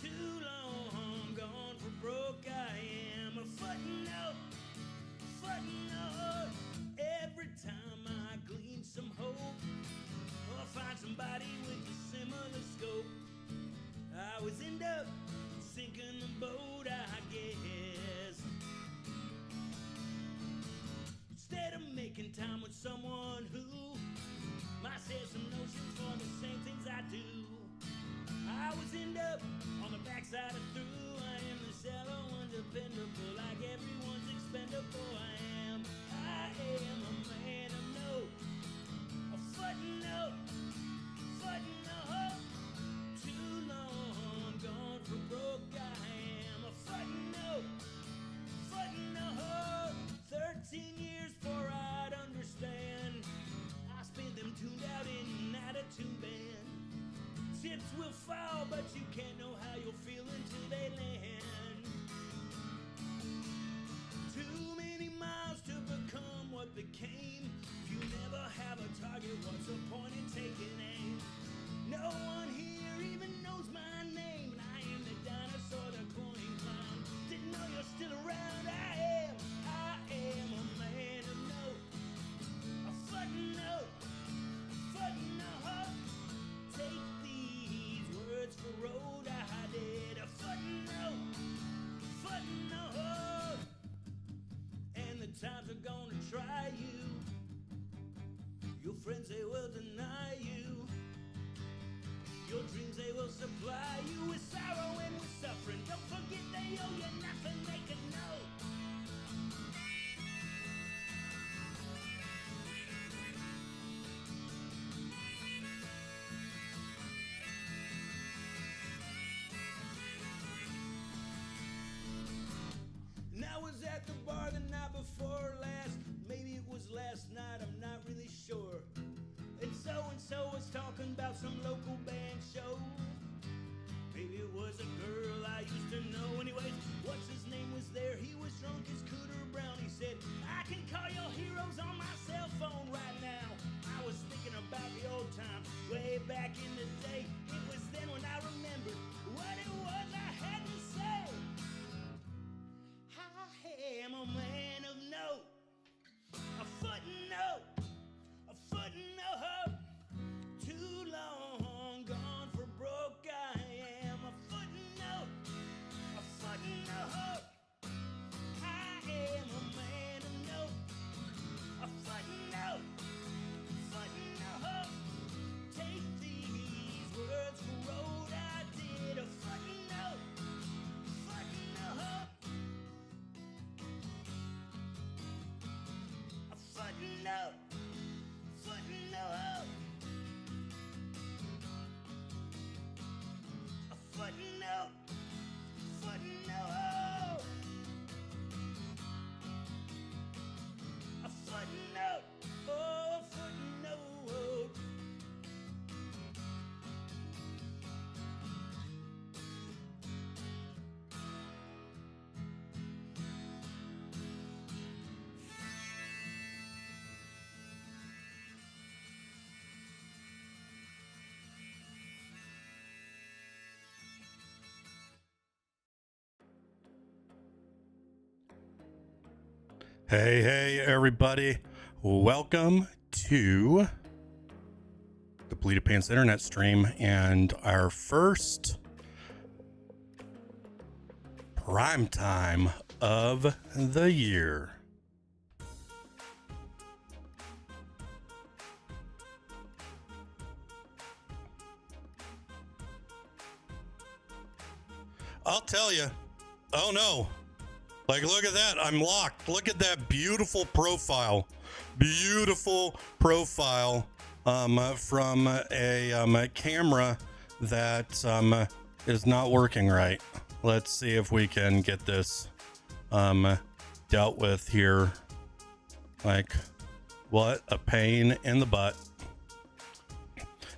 Too long gone for broke. I am a footnote. Every time I glean some hope or find somebody with a similar scope, I always end up sinking the boat, I guess. Instead of making time with someone who might share some notions for the same things I do, I always end up on the backside of through. I am the shallow, undependable, like everyone's expendable. I am a man of note, a footnote. Too long gone for broke. I am a footnote. 13 years before I'd understand. I spent them tuned out in an out-of-tune band. Chips will fall, but you can't know how you'll feel until they land. Too many miles to become what became. If you never have a target, what's the point in taking aim? No one here even knows my name, and I am the dinosaur, the cloning clown. Didn't know you're still around. I am a man of note, a footnote. Take these words for road. I did a footnote. And the times are gonna try you. Your friends, they will deny you. Your dreams, they will supply you with sorrow and with suffering. Don't forget they owe you nothing, make a note. And I was at the bar the night before last. Maybe it was last night, I'm not really sure. And so was talking about some local band show. Maybe it was a girl I used to know. Anyways, what's his name was there? He was drunk as Cooter Brown. He footnote. Footnote. A footnote. Oh, a footnote. Hey, everybody. Welcome to the Pleated Pants internet stream and our first prime time of the year. I'll tell you. Oh no. Like, look at that. I'm locked. Look at that beautiful profile. Beautiful profile from a camera that is not working right. Let's see if we can get this dealt with here. Like, what a pain in the butt.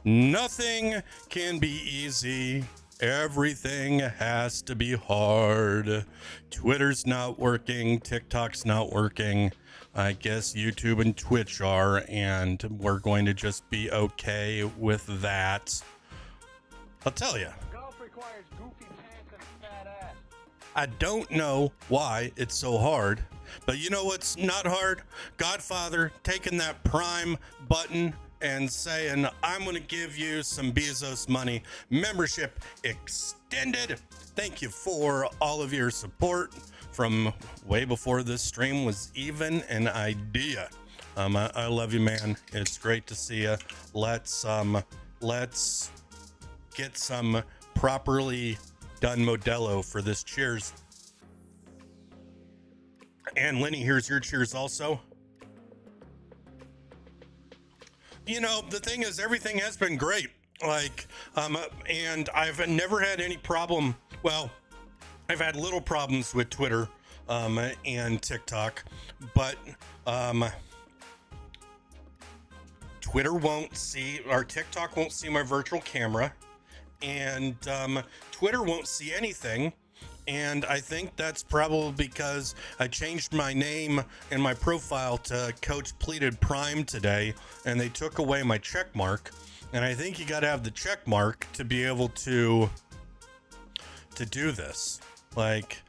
Nothing can be easy. Everything has to be hard. Twitter's not working. TikTok's not working. I guess YouTube and Twitch are, and we're going to just be okay with that. I'll tell you. Golf requires goofy pants and a fat ass. I don't know why it's so hard, but you know what's not hard? Godfather taking that Prime button and saying, I'm going to give you some Bezos money. Membership extended. Thank you for all of your support from way before this stream was even an idea. I love you, man. It's great to see you. Let's get some properly done Modelo for this. Cheers. And Lenny, here's your cheers also. You know, the thing is, everything has been great. Like, and I've never had any problem. Well, I've had little problems with Twitter, and TikTok, but, Twitter won't see, or TikTok won't see my virtual camera, and, Twitter won't see anything. And I think that's probably because I changed my name and my profile to Coach Pleated Prime today, and they took away my check mark. And I think you got to have the check mark to be able to do this. Like,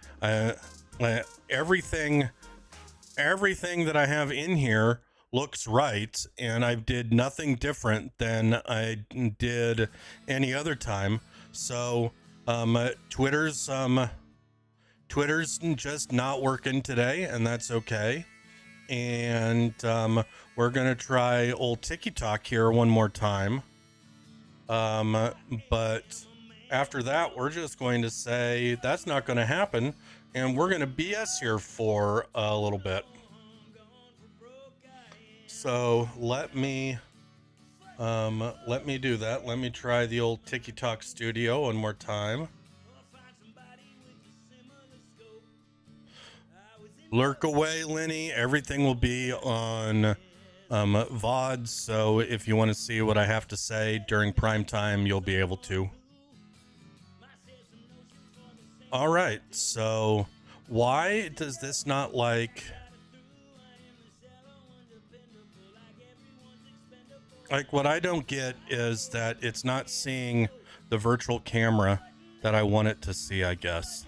everything that I have in here looks right, and I did nothing different than I did any other time. So Twitter's just not working today, and that's okay. And we're gonna try old TikTok here one more time. But after that, we're just going to say that's not going to happen, and we're gonna BS here for a little bit. So let me do that. Let me try the old TikTok studio one more time. Lurk away, Lenny. Everything will be on VOD, so if you want to see what I have to say during prime time, you'll be able to. All right, so why does this not like what I don't get is that it's not seeing the virtual camera that I want it to see, I guess.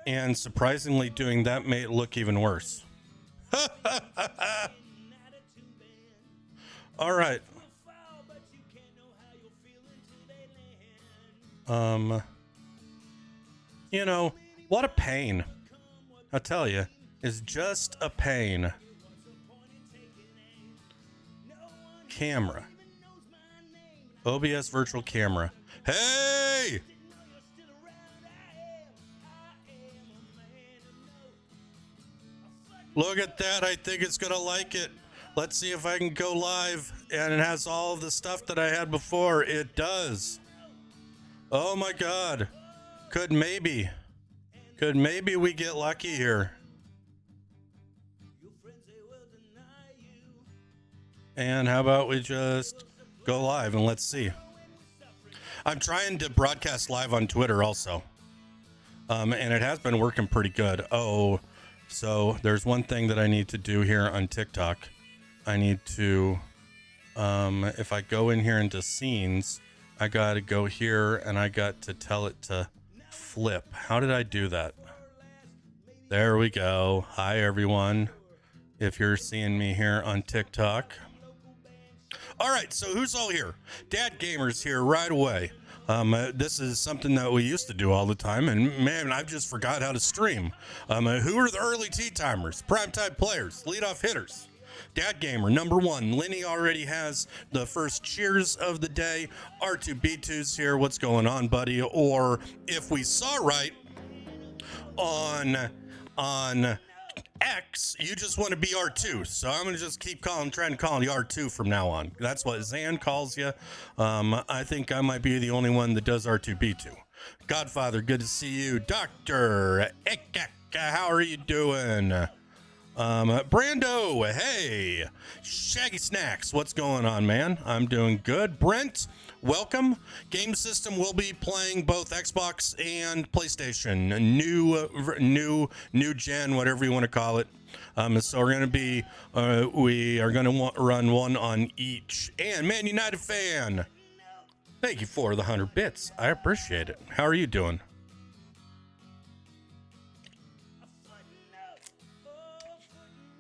And surprisingly, doing that made it look even worse. All right. You know, what a pain. I tell you, it's just a pain. Camera. OBS virtual camera. Hey! Look at that. I think it's going to like it. Let's see if I can go live and it has all of the stuff that I had before. It does. Oh my God. Could maybe we get lucky here. And how about we just go live and let's see. I'm trying to broadcast live on Twitter also. And it has been working pretty good. Oh, so there's one thing that I need to do here on TikTok. I need to, if I go in here into scenes, I got to go here and I got to tell it to flip. How did I do that? There we go. Hi, everyone. If you're seeing me here on TikTok. All right, so who's all here? Dad Gamer's here right away. This is something that we used to do all the time, and man, I've just forgot how to stream. Who are the early tea timers? Primetime players, leadoff hitters. Dad Gamer, number one. Lenny already has the first cheers of the day. R2B2's here. What's going on, buddy? Or if we saw right on X, you just want to be R2. So I'm going to just keep trying to call you R2 from now on. That's what Zan calls you. I think I might be the only one that does R2B2. Godfather, good to see you. Dr. Ekek, how are you doing? Brando, hey. Shaggy Snacks, what's going on, man? I'm doing good. Brent, welcome. Game System will be playing both Xbox and PlayStation, new gen, whatever you want to call it. So we're gonna be, we are gonna run one on each. And Man United fan, thank you for the 100 bits. I appreciate it. How are you doing?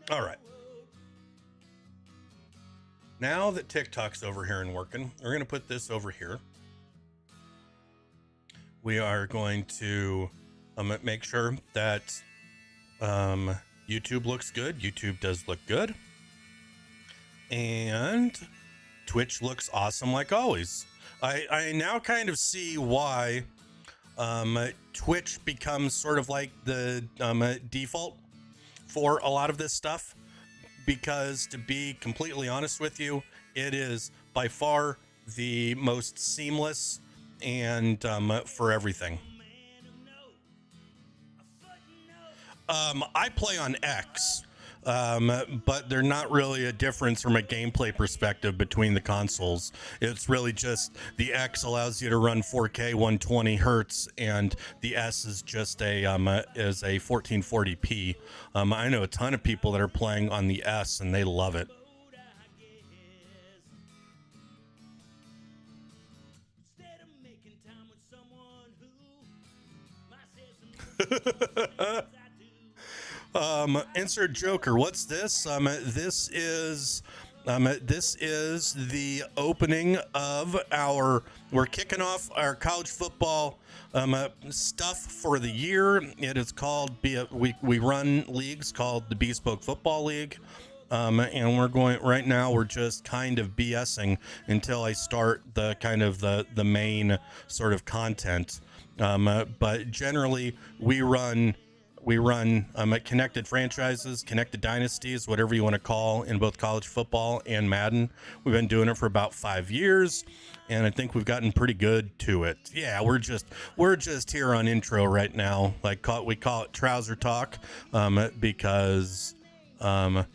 All right. Now that TikTok's over here and working, we're going to put this over here. We are going to make sure that YouTube looks good. YouTube does look good. And Twitch looks awesome like always. I now kind of see why Twitch becomes sort of like the default for a lot of this stuff, because to be completely honest with you, it is by far the most seamless and for everything. I play on X, but they're not really a difference from a gameplay perspective between the consoles. It's really just the X allows you to run 4K 120 hertz, and the S is just a 1440p. I know a ton of people that are playing on the S and they love it. Insert Joker. What's this? This is the opening of we're kicking off our college football stuff for the year. It is called we run leagues called the Bespoke Football League. And we're just kind of BSing until I start the main sort of content. But generally we run connected franchises, connected dynasties, whatever you want to call, in both college football and Madden. We've been doing it for about 5 years, and I think we've gotten pretty good to it. Yeah, we're just here on intro right now. We call it Trouser Talk, because my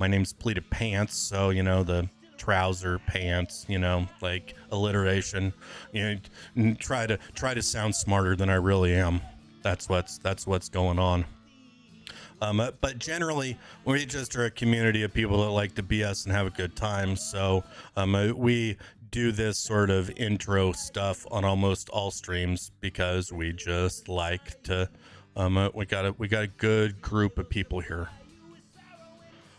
name's Pleated Pants, so the trouser pants, like alliteration. Try to sound smarter than I really am. That's what's going on. But generally, we just are a community of people that like to BS and have a good time. So we do this sort of intro stuff on almost all streams because we just like to. We got a good group of people here.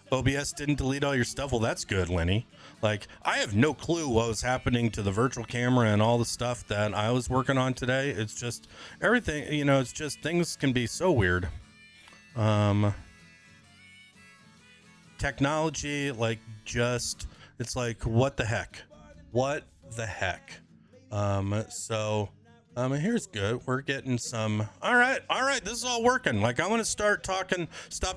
OBS didn't delete all your stuff. Well, that's good, Lenny. I have no clue what was happening to the virtual camera and all the stuff that I was working on today. It's just everything, it's just things can be so weird. Technology, it's like, what the heck? So Here's good. We're getting some. All right. This is all working. Like, I want to stop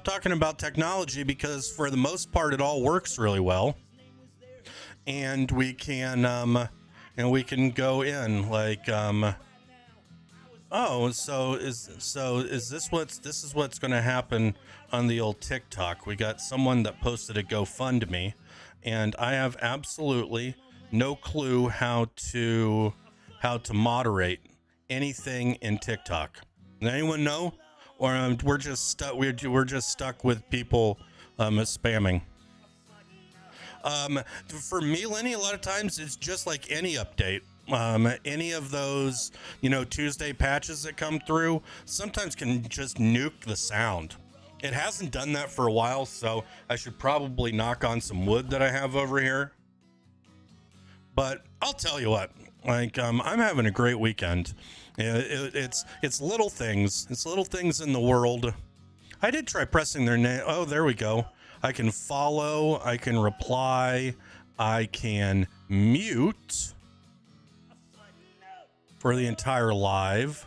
talking about technology, because for the most part, it all works really well. And we can go in like, oh, so is this what's going to happen on the old TikTok? We got someone that posted a GoFundMe, and I have absolutely no clue how to moderate anything in TikTok. Does anyone know? Or we're just stuck. We're just stuck with people spamming. For me, Lenny, a lot of times it's just like any update. Any of those, Tuesday patches that come through sometimes can just nuke the sound. It hasn't done that for a while, so I should probably knock on some wood that I have over here. But I'll tell you what, like, I'm having a great weekend. It's little things. It's little things in the world. I did try pressing their name. Oh, there we go. I can follow. I can reply. I can mute for the entire live.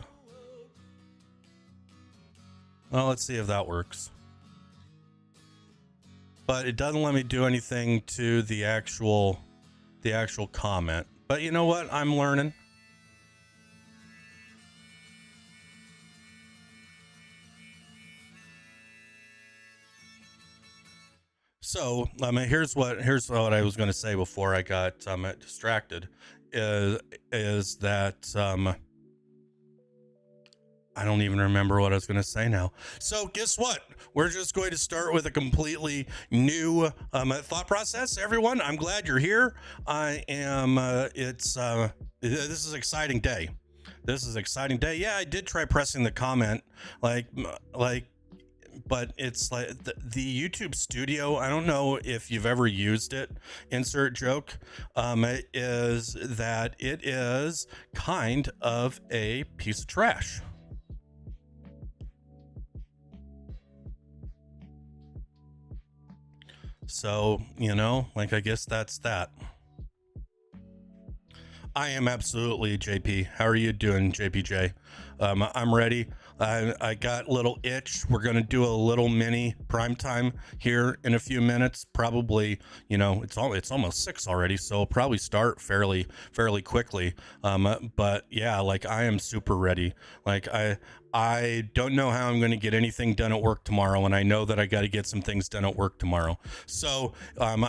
Well, let's see if that works. But it doesn't let me do anything to the actual comment. But you know what? I'm learning. So, here's what I was going to say before I got distracted. Is that I don't even remember what I was going to say now. So guess what? We're just going to start with a completely new thought process. Everyone, I'm glad you're here. I am. This is an exciting day. This is an exciting day. Yeah, I did try pressing the comment, but it's like the YouTube Studio. I don't know if you've ever used it. Insert joke. Is that it is kind of a piece of trash. So, I guess that's that. I am absolutely JP. How are you doing, JPJ? I'm ready. I got a little itch. We're going to do a little mini prime time here in a few minutes. Probably, it's almost 6 already, so I'll probably start fairly quickly. But yeah, like, I am super ready. Like, I don't know how I'm going to get anything done at work tomorrow, and I know that I got to get some things done at work tomorrow. So, I'm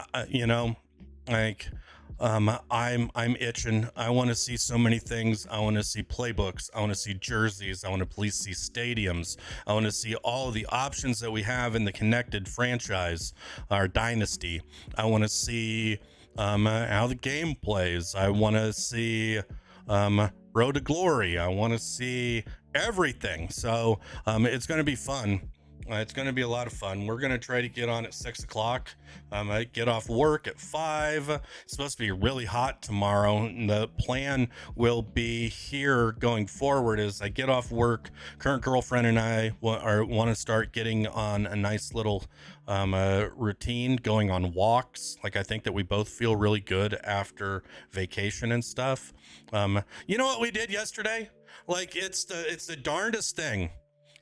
itching. I want to see so many things. I want to see playbooks. I want to see jerseys. I want to please see stadiums. I want to see all of the options that we have in the connected franchise, our dynasty. I want to see how the game plays. I want to see Road to Glory. I want to see everything. So it's going to be fun. It's going to be a lot of fun. We're going to try to get on at 6 o'clock. I get off work at 5. It's supposed to be really hot tomorrow. And the plan will be here going forward is I get off work. Current girlfriend and I want to start getting on a nice little routine, going on walks. Like, I think that we both feel really good after vacation and stuff. You know what we did yesterday? Like, it's the darndest thing.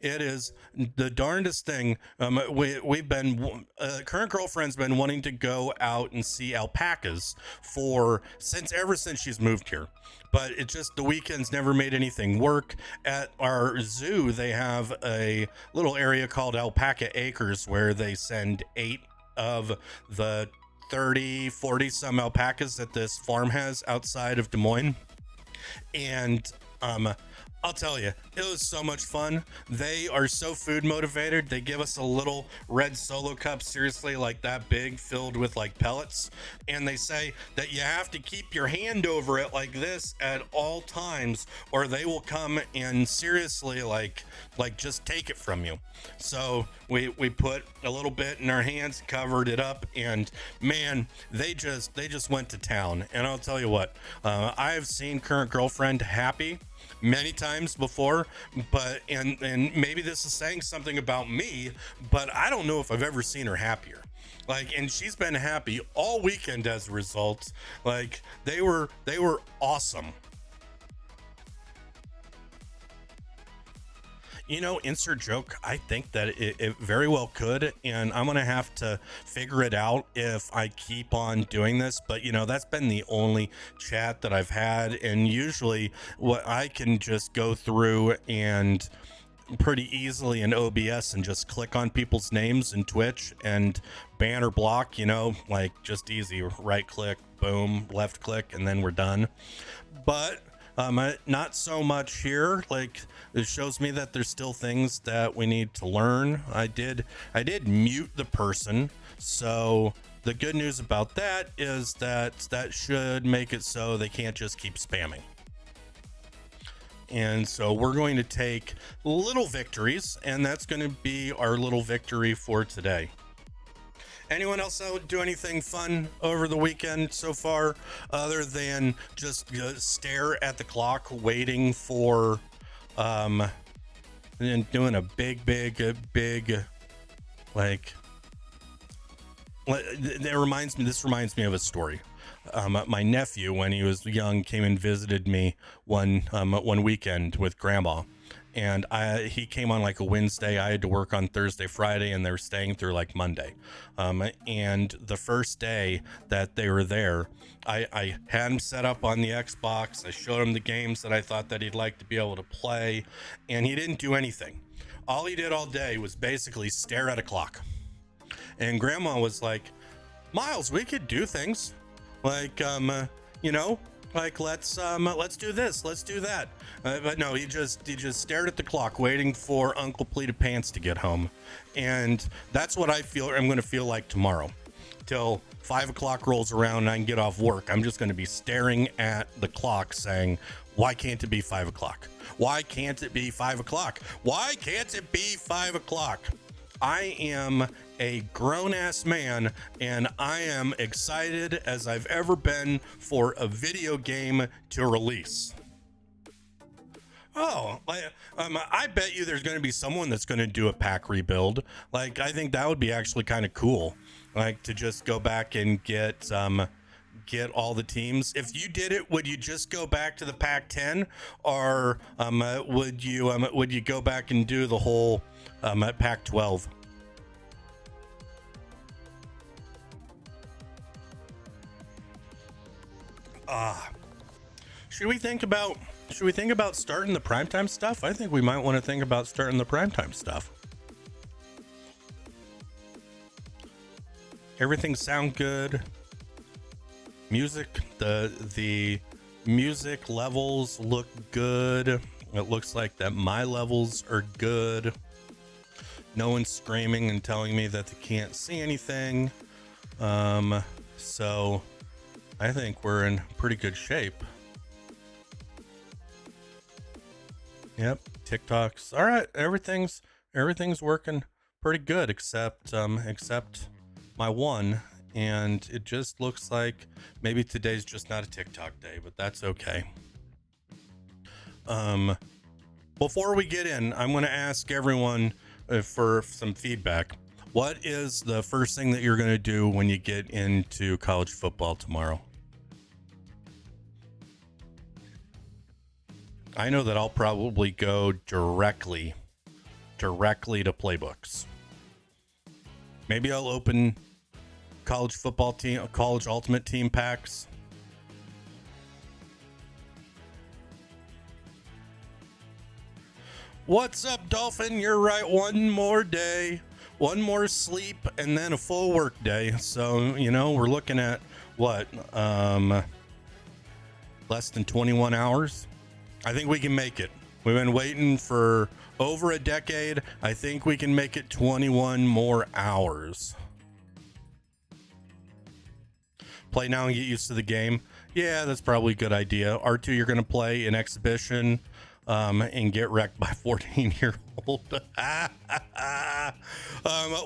It is the darndest thing. We've been current girlfriend's been wanting to go out and see alpacas ever since she's moved here, but it just, the weekends never made anything work. At our zoo, they have a little area called Alpaca Acres where they send 8 of the 40 some alpacas that this farm has outside of Des Moines, and I'll tell you, it was so much fun. They are so food motivated. They give us a little red Solo cup, seriously, like that big, filled with like pellets. And they say that you have to keep your hand over it like this at all times, or they will come and seriously like just take it from you. So we put a little bit in our hands, covered it up, and man, they just went to town. And I'll tell you what, I've seen current girlfriend happy many times before, but and maybe this is saying something about me, but I don't know if I've ever seen her happier. Like, and she's been happy all weekend as a result. Like, they were awesome. Insert joke. I think that it very well could, and I'm going to have to figure it out if I keep on doing this. But, that's been the only chat that I've had. And usually what I can just go through and pretty easily in OBS and just click on people's names in Twitch and ban or block, like just easy right click, boom, left click, and then we're done. But not so much here. Like, it shows me that there's still things that we need to learn. I did mute the person, so the good news about that is that should make it so they can't just keep spamming. And so we're going to take little victories, and that's going to be our little victory for today. Anyone else do anything fun over the weekend so far, other than just stare at the clock waiting for and doing a big like, this reminds me of a story. My nephew, when he was young, came and visited me one weekend with grandma, and he came on like a Wednesday. I had to work on Thursday, Friday, and they were staying through like Monday. And the first day that they were there, I had him set up on the Xbox. I showed him the games that I thought that he'd like to be able to play, and he didn't do anything. All he did all day was basically stare at a clock. And grandma was like, "Miles, we could do things. Like, like let's do this, let's do that." But no, he just stared at the clock, waiting for Uncle Pleated Pants to get home. And that's what I'm going to feel like tomorrow, till 5 o'clock rolls around and I can get off work. I'm just going to be staring at the clock, saying, "Why can't it be 5 o'clock? Why can't it be 5 o'clock? Why can't it be 5 o'clock?" I am a grown-ass man, and I am excited as I've ever been for a video game to release. Oh, I bet you there's going to be someone that's going to do a pack rebuild. Like, I think that would be actually kind of cool. Like, to just go back and get all the teams. If you did it, would you just go back to the pack 10, or would you go back and do the whole pack 12? Should we think about starting the primetime stuff? I think we might want to think about starting the primetime stuff. Everything sound good. Music, the music levels look good. It looks like that my levels are good. No one's screaming and telling me that they can't see anything. So I think we're in pretty good shape. Yep, TikToks. All right, everything's working pretty good except my one, and it just looks like maybe today's just not a TikTok day, but that's okay. Before we get in, I'm going to ask everyone for some feedback. What is the first thing that you're going to do when you get into college football tomorrow? I know that I'll probably go directly to playbooks. Maybe I'll open college football team, college ultimate team packs. What's up, Dolphin? You're right. One more day, one more sleep, and then a full work day. So, we're looking at what? Less than 21 hours. I think we can make it. We've been waiting for over a decade. I think we can make it 21 more hours. Play now and get used to the game. Yeah, that's probably a good idea. R2, you're going to play an exhibition and get wrecked by 14-year-old.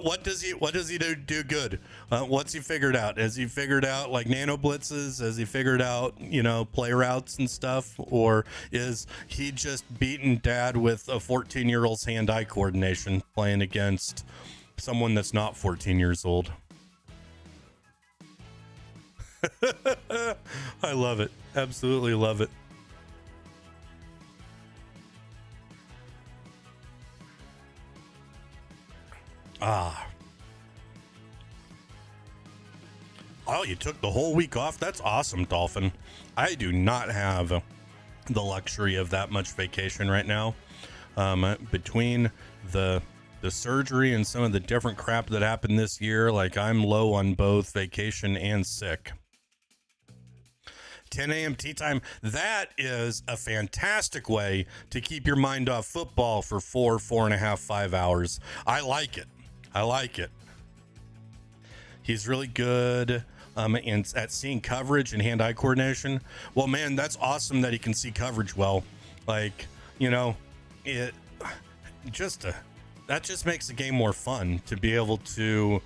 What does he do good? What's he figured out? Has he figured out like nano blitzes? Has he figured out, play routes and stuff? Or is he just beating dad with a 14-year-old's hand-eye coordination playing against someone that's not 14 years old? I love it. Absolutely love it. Ah. Oh, you took the whole week off? That's awesome, Dolphin. I do not have the luxury of that much vacation right now. Between the surgery and some of the different crap that happened this year, like I'm low on both vacation and sick. 10 a.m. tea time. That is a fantastic way to keep your mind off football for 4.5, 5 hours. I like it. I like it. He's really good at seeing coverage and hand-eye coordination. Well, man, that's awesome that he can see coverage well. Like, you know, that just makes the game more fun to be able to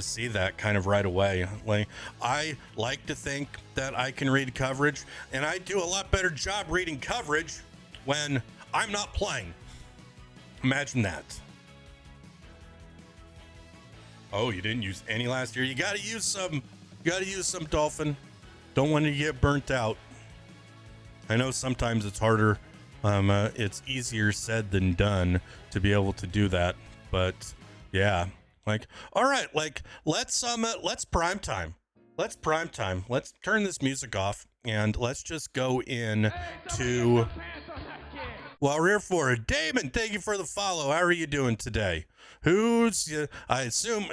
see that kind of right away. Like, I like to think that I can read coverage, and I do a lot better job reading coverage when I'm not playing. Imagine that. Oh, you didn't use any last year. You got to use some. You got to use some, Dolphin. Don't want to get burnt out. I know sometimes it's harder. It's easier said than done to be able to do that. But yeah, like, all right, like let's prime time. Let's prime time. Let's turn this music off and let's just go in to. Well, we're here for it. Damon, thank you for the follow. How are you doing today? I assume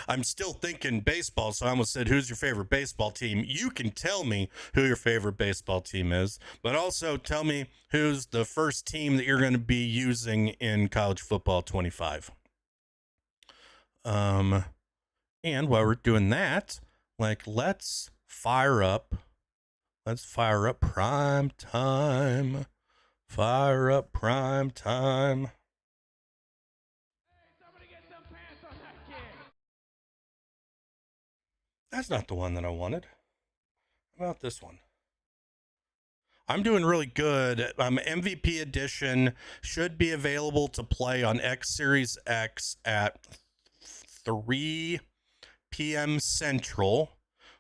I'm still thinking baseball, so I almost said, who's your favorite baseball team? You can tell me who your favorite baseball team is, but also tell me who's the first team that you're going to be using in college football 25. And while we're doing that, like, let's fire up prime time. Fire up prime time. That's not the one that I wanted. How about this one? I'm doing really good. MVP edition should be available to play on X Series X at 3 p.m. Central,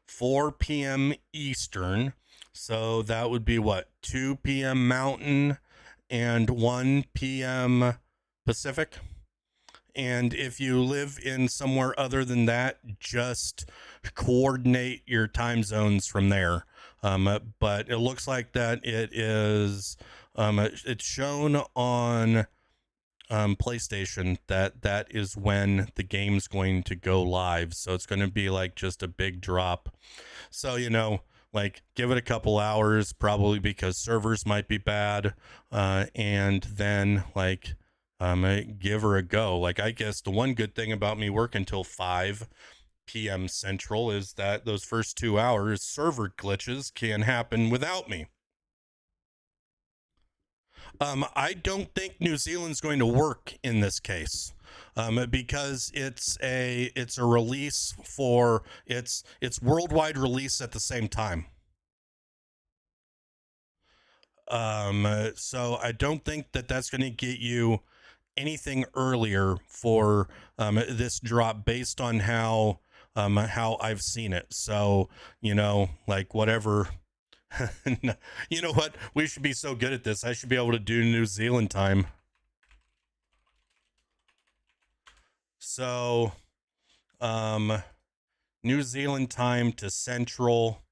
4 p.m. Eastern. So that would be what, 2 p.m. Mountain and 1 p.m. Pacific. And if you live in somewhere other than that, just coordinate your time zones from there. But it looks like that it is, it's shown on PlayStation that is when the game's going to go live. So it's going to be like just a big drop. So, you know, like, give it a couple hours, probably because servers might be bad, and then, like, give her a go. Like, I guess the one good thing about me working till 5 p.m. Central is that those first 2 hours, server glitches can happen without me. I don't think New Zealand's going to work in this case. Because it's a release for it's worldwide release at the same time. So I don't think that that's going to get you anything earlier for this drop based on how I've seen it. So, you know, like, whatever. You know what? We should be so good at this. I should be able to do New Zealand time. So, New Zealand time to Central.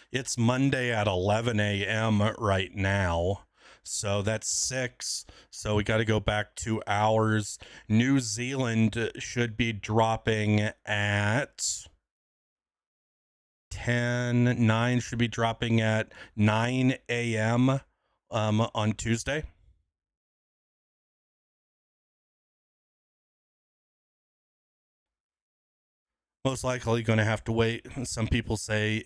It's Monday at 11 a.m. right now. So that's 6. So we got to go back 2 hours. New Zealand should be dropping at 9 should be dropping at 9 a.m. On Tuesday. Most likely going to have to wait. Some people say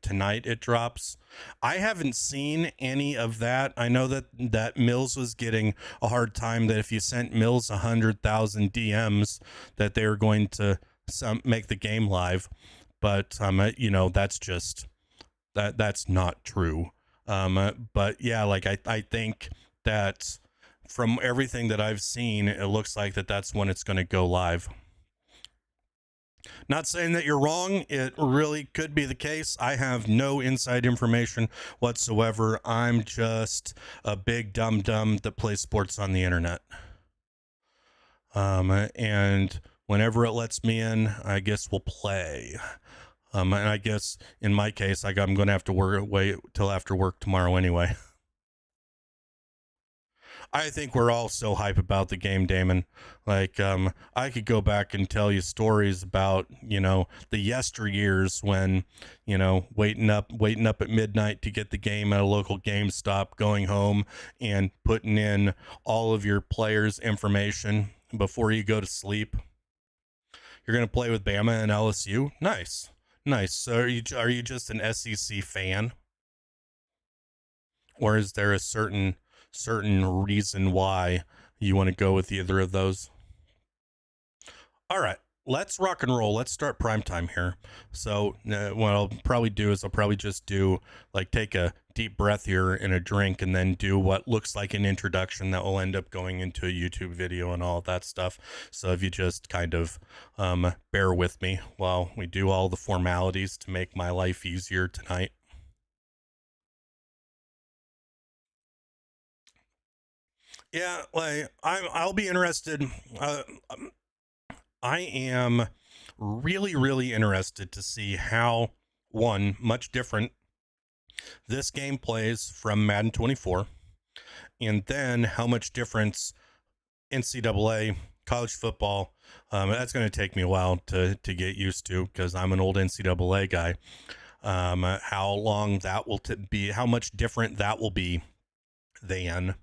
tonight it drops. I haven't seen any of that. I know that Mills was getting a hard time, that if you sent Mills 100,000 DMs that they were going to make the game live. But, you know, that's just, that's not true. But yeah, like, I think that from everything that I've seen, it looks like that's when it's going to go live. Not saying that you're wrong. It really could be the case. I have no inside information whatsoever. I'm just a big dum-dum that plays sports on the internet. And whenever it lets me in, I guess we'll play. And I guess in my case, I'm going to have to wait till after work tomorrow anyway. I think we're all so hype about the game, Damon. Like, I could go back and tell you stories about, the yesteryears when, waiting up at midnight to get the game at a local GameStop, going home and putting in all of your players' information before you go to sleep. You're going to play with Bama and LSU? Nice. So are you just an SEC fan? Or is there a certain reason why you want to go with either of those? All right, let's rock and roll. Let's start primetime here. So what I'll probably do is just take a deep breath here and a drink, and then do what looks like an introduction that will end up going into a YouTube video and all of that stuff. So if you just kind of bear with me while we do all the formalities to make my life easier tonight. Yeah, I'll be interested. I am really, really interested to see how, one, much different this game plays from Madden 24, and then how much difference NCAA, college football, that's going to take me a while to get used to, because I'm an old NCAA guy. How long that will be, how much different that will be than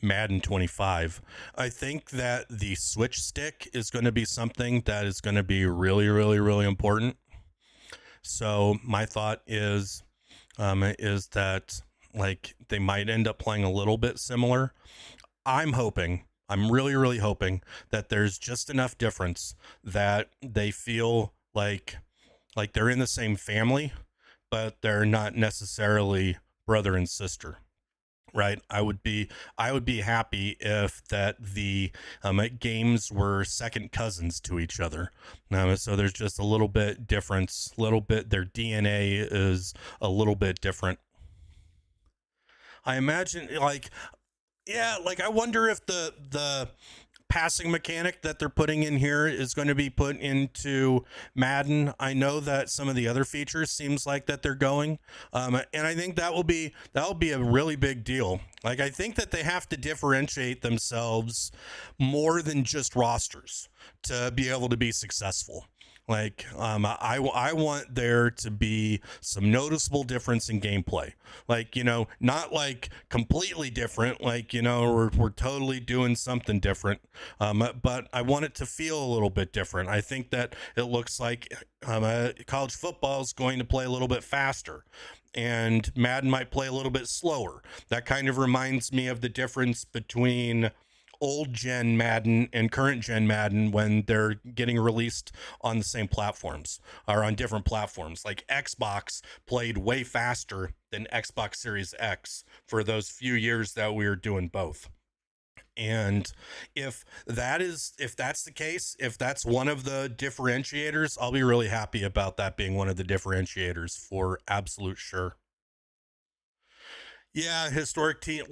Madden 25. I think that the switch stick is going to be something that is going to be really, really, really important. So my thought is that they might end up playing a little bit similar. I'm really, really hoping that there's just enough difference that they feel like they're in the same family, but they're not necessarily brother and sister. Right. I would be happy if that the games were second cousins to each other. So there's just a little bit difference, their DNA is a little bit different. I imagine I wonder if the passing mechanic that they're putting in here is going to be put into Madden. I know that some of the other features seems like that they're going, and I think that will be a really big deal. I think that they have to differentiate themselves more than just rosters to be able to be successful. I want there to be some noticeable difference in gameplay. Not completely different. We're totally doing something different. But I want it to feel a little bit different. I think that it looks like college football is going to play a little bit faster, and Madden might play a little bit slower. That kind of reminds me of the difference between old gen Madden and current gen Madden when they're getting released on the same platforms or on different platforms. Xbox played way faster than Xbox Series X for those few years that we were doing both. And if that's the case, if that's one of the differentiators, I'll be really happy about that being one of the differentiators for absolute sure. Yeah, historic team.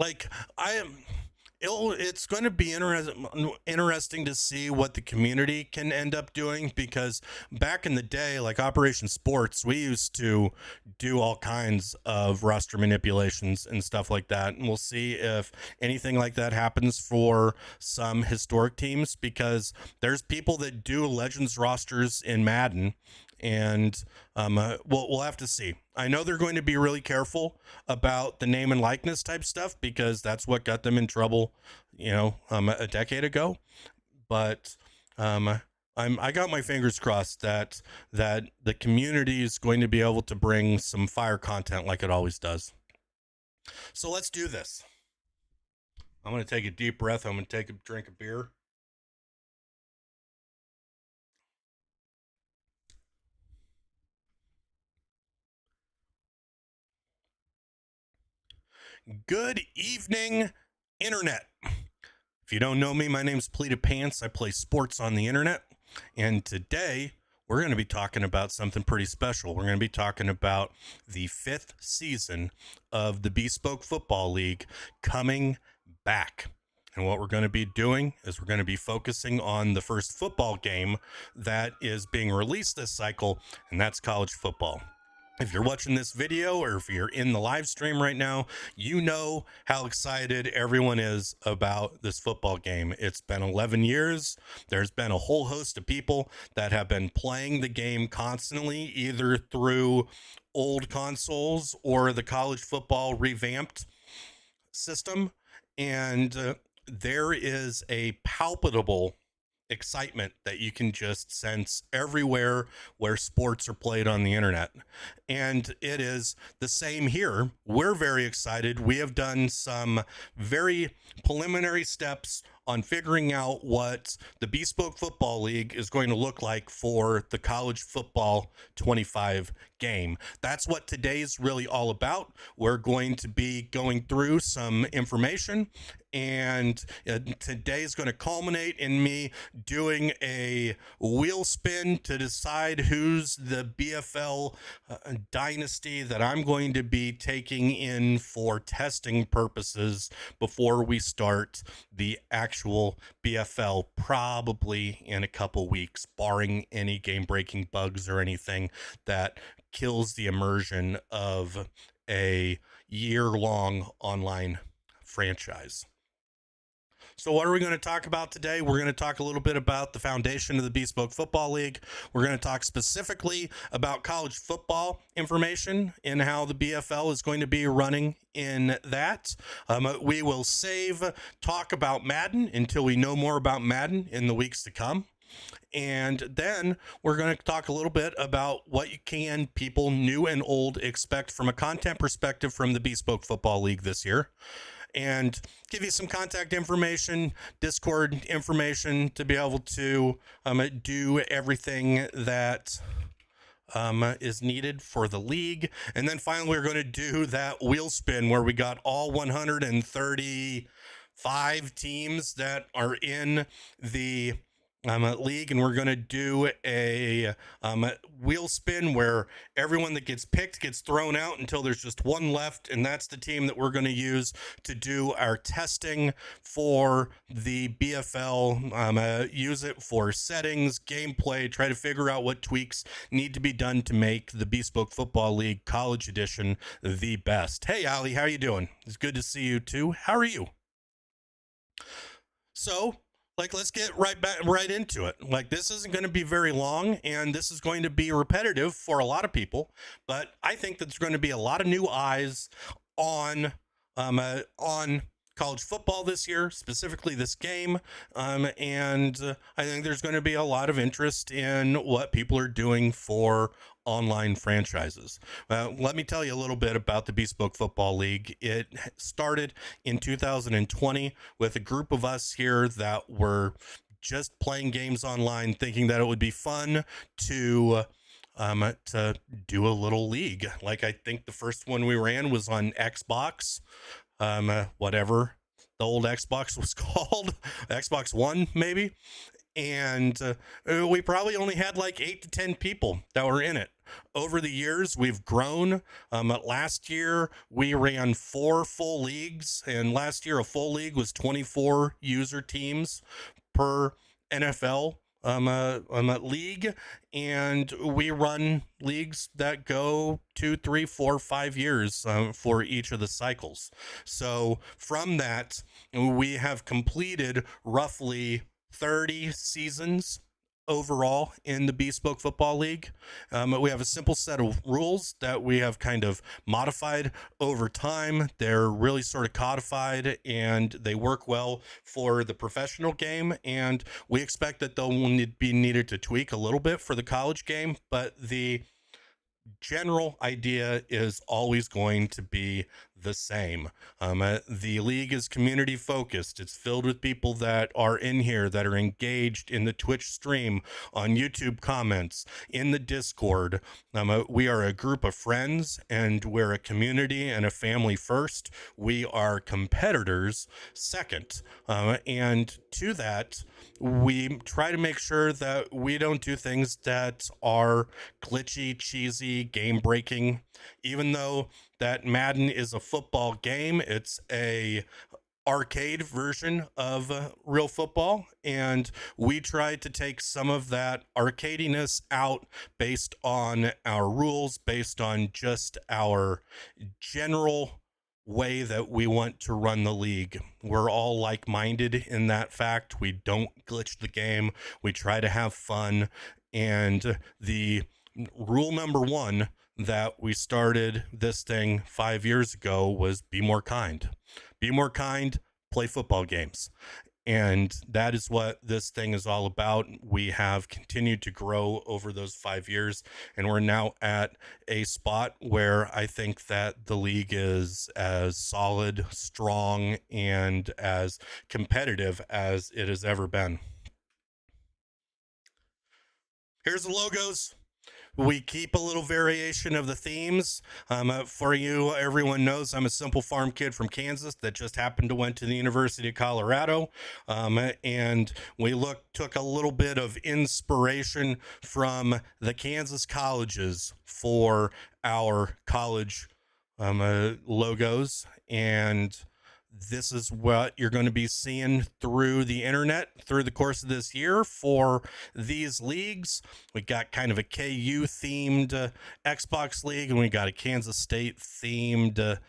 It's going to be interesting to see what the community can end up doing, because back in the day, Operation Sports, we used to do all kinds of roster manipulations and stuff like that. And we'll see if anything like that happens for some historic teams, because there's people that do Legends rosters in Madden. And we'll have to see. I know they're going to be really careful about the name and likeness type stuff, because that's what got them in trouble, a decade ago. But I got my fingers crossed that the community is going to be able to bring some fire content like it always does. So let's do this. I'm going to take a deep breath. I'm going to take a drink of beer. Good evening, Internet. If you don't know me, my name's Pleated Pants. I play sports on the internet. And today, we're going to be talking about something pretty special. We're going to be talking about the 5th season of the Bespoke Football League coming back. And what we're going to be doing is we're going to be focusing on the first football game that is being released this cycle, and that's college football. If you're watching this video or if you're in the live stream right now, you know how excited everyone is about this football game. It's been 11 years. There's been a whole host of people that have been playing the game constantly, either through old consoles or the college football revamped system. And there is a palpable excitement that you can just sense everywhere where sports are played on the internet. And it is the same here. We're very excited. We have done some very preliminary steps on figuring out what the Bespoke Football League is going to look like for the college football 25 game. That's what today's really all about. We're going to be going through some information, and today is going to culminate in me doing a wheel spin to decide who's the BFL dynasty that I'm going to be taking in for testing purposes before we start the actual BFL, probably in a couple weeks, barring any game-breaking bugs or anything that kills the immersion of a year-long online franchise. So what are we going to talk about today? We're going to talk a little bit about the foundation of the Bespoke Football League. We're going to talk specifically about college football information and how the BFL is going to be running in that. We will save talk about Madden until we know more about Madden in the weeks to come. And then we're going to talk a little bit about what you can, people new and old, expect from a content perspective from the Bespoke Football League this year, and give you some contact information, Discord information to be able to do everything that is needed for the league. And then finally, we're going to do that wheel spin where we got all 135 teams that are in the league, and we're going to do a wheel spin where everyone that gets picked gets thrown out until there's just one left, and that's the team that we're going to use to do our testing for the BFL. Use it for settings, gameplay, try to figure out what tweaks need to be done to make the Bespoke Football League College Edition the best. Hey, Ali, how are you doing? It's good to see you too. How are you? So, let's get right into it. This isn't going to be very long, and this is going to be repetitive for a lot of people, but I think that there's going to be a lot of new eyes on college football this year, specifically this game, and I think there's going to be a lot of interest in what people are doing for online franchises. Let me tell you a little bit about the Bespoke Football League. It started in 2020 with a group of us here that were just playing games online, thinking that it would be fun to do a little league. I think the first one we ran was on Xbox, whatever the old Xbox was called, Xbox One maybe. And we probably only had 8 to 10 people that were in it. Over the years, we've grown. Last year, we ran 4 full leagues, and last year a full league was 24 user teams per NFL league, and we run leagues that go 2, 3, 4, 5 years for each of the cycles. So from that, we have completed roughly 30 seasons overall in the Bespoke Football League. We have a simple set of rules that we have kind of modified over time. They're really sort of codified, and they work well for the professional game, and we expect that they'll be needed to tweak a little bit for the college game, but the general idea is always going to be the same. The league is community focused. It's filled with people that are in here that are engaged in the Twitch stream, on YouTube comments, in the Discord. We are a group of friends, and we're a community and a family first. We are competitors second. And to that, we try to make sure that we don't do things that are glitchy, cheesy, game breaking. Even though that Madden is a football game, it's a arcade version of real football, and we tried to take some of that arcadiness out based on our rules, based on just our general way that we want to run the league. We're all like-minded in that fact. We don't glitch the game. We try to have fun. And the rule number one that we started this thing 5 years ago was be more kind. Be more kind, play football games. And that is what this thing is all about. We have continued to grow over those 5 years, and we're now at a spot where I think that the league is as solid, strong, and as competitive as it has ever been. Here's the logos. We keep a little variation of the themes. For you, everyone knows I'm a simple farm kid from Kansas that just happened to went to the University of Colorado. And we took a little bit of inspiration from the Kansas colleges for our college logos. And this is what you're going to be seeing through the internet through the course of this year for these leagues. We got kind of a KU themed Xbox League, and we got a Kansas State themed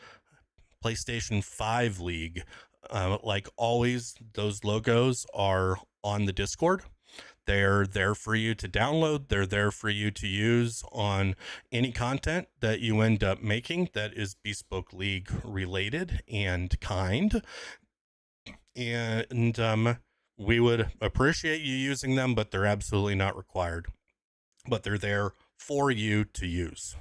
PlayStation 5 league. Like always, those logos are on the Discord. They're there for you to download. They're there for you to use on any content that you end up making that is Bespoke League related and kind. And we would appreciate you using them, but they're absolutely not required. But they're there for you to use.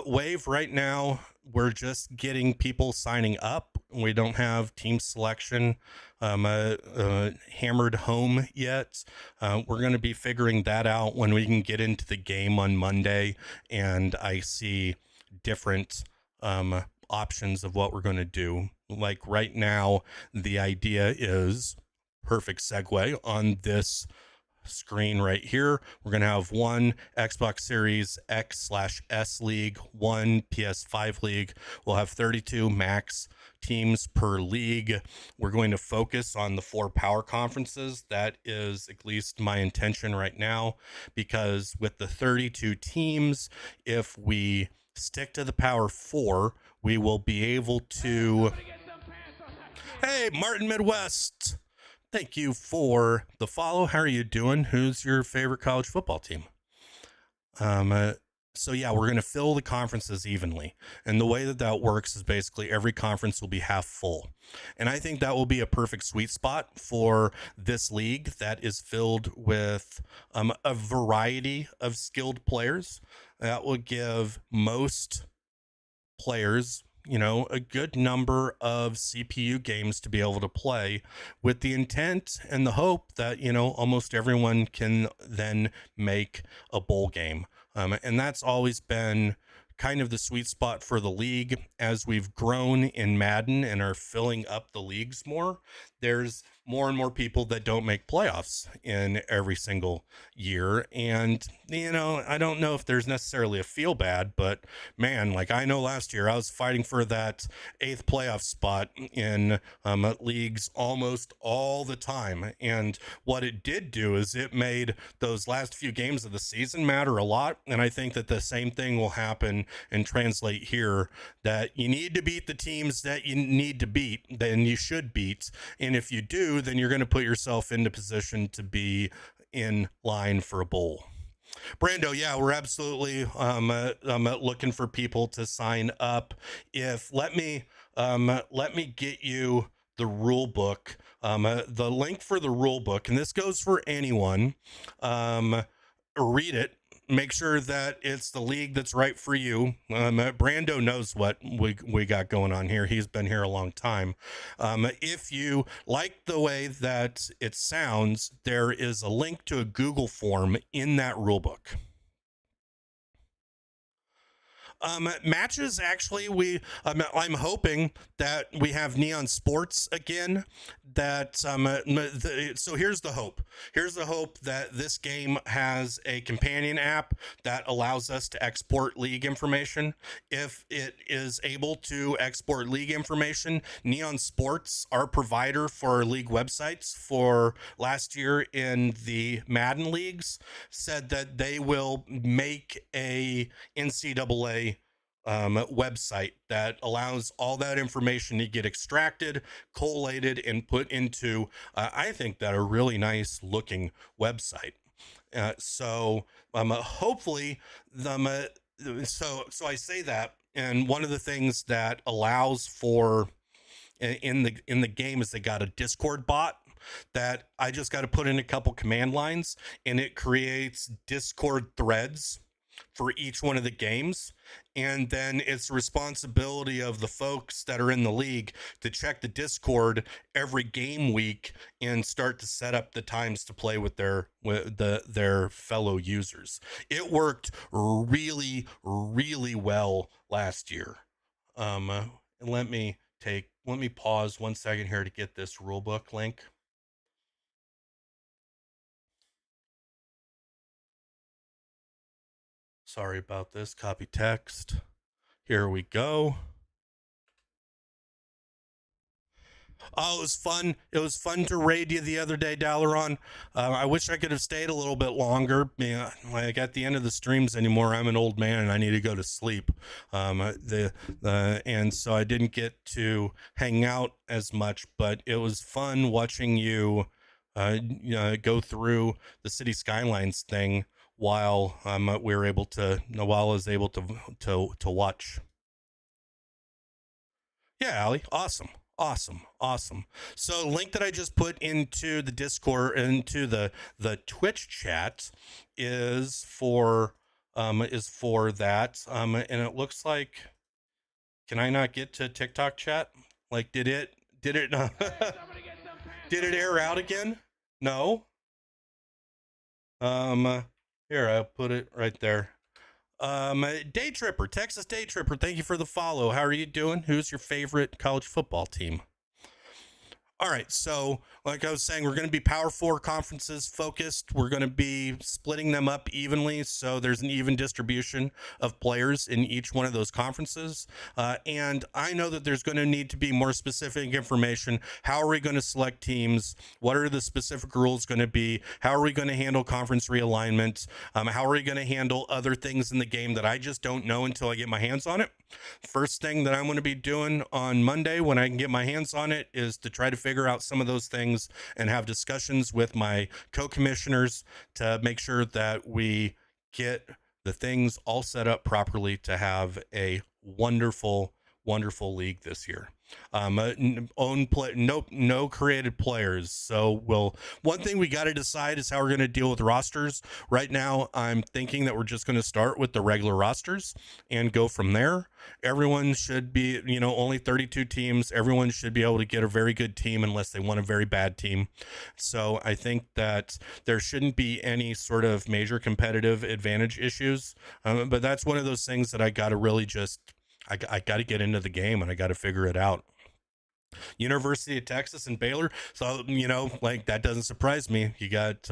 Wave right now, we're just getting people signing up. We don't have team selection hammered home yet. We're going to be figuring that out when we can get into the game on Monday, and I see different options of what we're going to do. Like right now, the idea is, perfect segue on this screen right here, we're going to have one Xbox Series X/S league, one PS5 league. We'll have 32 max teams per league. We're going to focus on the 4 power conferences. That is at least my intention right now, because with the 32 teams, if we stick to the power 4, we will be able to... Hey, Martin Midwest! Thank you for the follow. How are you doing? Who's your favorite college football team? So yeah, we're going to fill the conferences evenly. And the way that works is basically every conference will be half full. And I think that will be a perfect sweet spot for this league that is filled with a variety of skilled players. That will give most players, a good number of CPU games to be able to play, with the intent and the hope that, almost everyone can then make a bowl game. And that's always been kind of the sweet spot for the league. As we've grown in Madden and are filling up the leagues more, there's more and more people that don't make playoffs in every single year. And, I don't know if there's necessarily a feel bad, but man, like I know last year I was fighting for that 8th playoff spot in leagues almost all the time. And what it did do is it made those last few games of the season matter a lot. And I think that the same thing will happen and translate here, that you need to beat the teams that you need to beat, then you should beat. And if you do, then you're going to put yourself into position to be in line for a bowl. Brando, yeah, we're absolutely looking for people to sign up. Let me get you the rule book, the link for the rule book, and this goes for anyone. Read it. Make sure that it's the league that's right for you. Brando knows what we got going on here. He's been here a long time. If you like the way that it sounds, there is a link to a Google form in that rule book. Matches, actually, I'm hoping that we have Neon Sports again. So here's the hope. Here's the hope that this game has a companion app that allows us to export league information. If it is able to export league information, Neon Sports, our provider for league websites for last year in the Madden leagues, said that they will make a NCAA website that allows all that information to get extracted, collated, and put into, I think, that a really nice looking website. So hopefully, so I say that, and one of the things that allows for in the game is they got a Discord bot that I just got to put in a couple command lines, and it creates Discord threads for each one of the games. And then it's the responsibility of the folks that are in the league to check the Discord every game week and start to set up the times to play with their fellow users. It worked really, really well last year. Let me pause 1 second here to get this rulebook link. Sorry about this. Copy text. Here we go. Oh, it was fun. It was fun to raid you the other day, Dalaron. I wish I could have stayed a little bit longer. Like at the end of the streams anymore, I'm an old man and I need to go to sleep. And so I didn't get to hang out as much, but it was fun watching you go through the City Skylines thing while I was able to watch. Yeah, Ali, awesome. So link that I just put into the Discord, into the Twitch chat, is for that. And it looks like, can I not get to TikTok chat? Like, did it did it air out again? No. Here, I'll put it right there. Day Tripper, Texas Day Tripper, thank you for the follow. How are you doing? Who's your favorite college football team? All right, so like I was saying, we're going to be Power 4 conferences focused. We're going to be splitting them up evenly, so there's an even distribution of players in each one of those conferences. And I know that there's going to need to be more specific information. How are we going to select teams? What are the specific rules going to be? How are we going to handle conference realignment? How are we going to handle other things in the game that I just don't know until I get my hands on it? First thing that I'm going to be doing on Monday when I can get my hands on it is to try to figure out some of those things and have discussions with my co-commissioners to make sure that we get the things all set up properly to have a wonderful league this year. No created players. So one thing we got to decide is how we're going to deal with rosters. Right now, I'm thinking that we're just going to start with the regular rosters and go from there. Everyone should be, only 32 teams. Everyone should be able to get a very good team unless they want a very bad team. So I think that there shouldn't be any sort of major competitive advantage issues. But that's one of those things that I got to really I got to get into the game and I got to figure it out. University of Texas and Baylor. So, like that doesn't surprise me. You got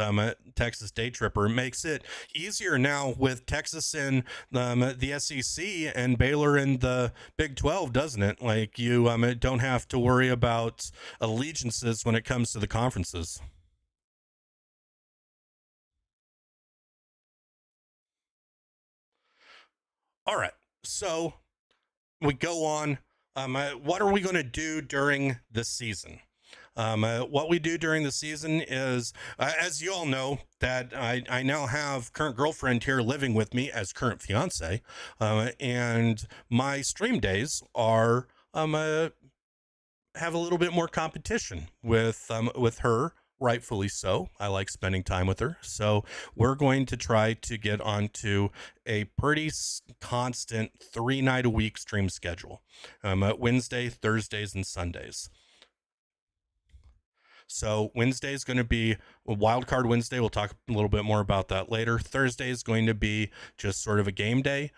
Texas Day Tripper. It makes it easier now with Texas in the SEC and Baylor in the Big 12, doesn't it? Like you don't have to worry about allegiances when it comes to the conferences. All right. So we go on. What are we going to do during the season? What we do during the season is, as you all know, that I now have current girlfriend here living with me as current fiance, and my stream days are have a little bit more competition with her. Rightfully so. I like spending time with her. So we're going to try to get onto a pretty constant 3-night-a-week stream schedule. Wednesday, Thursdays, and Sundays. So Wednesday is going to be Wild Card Wednesday. We'll talk a little bit more about that later. Thursday is going to be just sort of a game day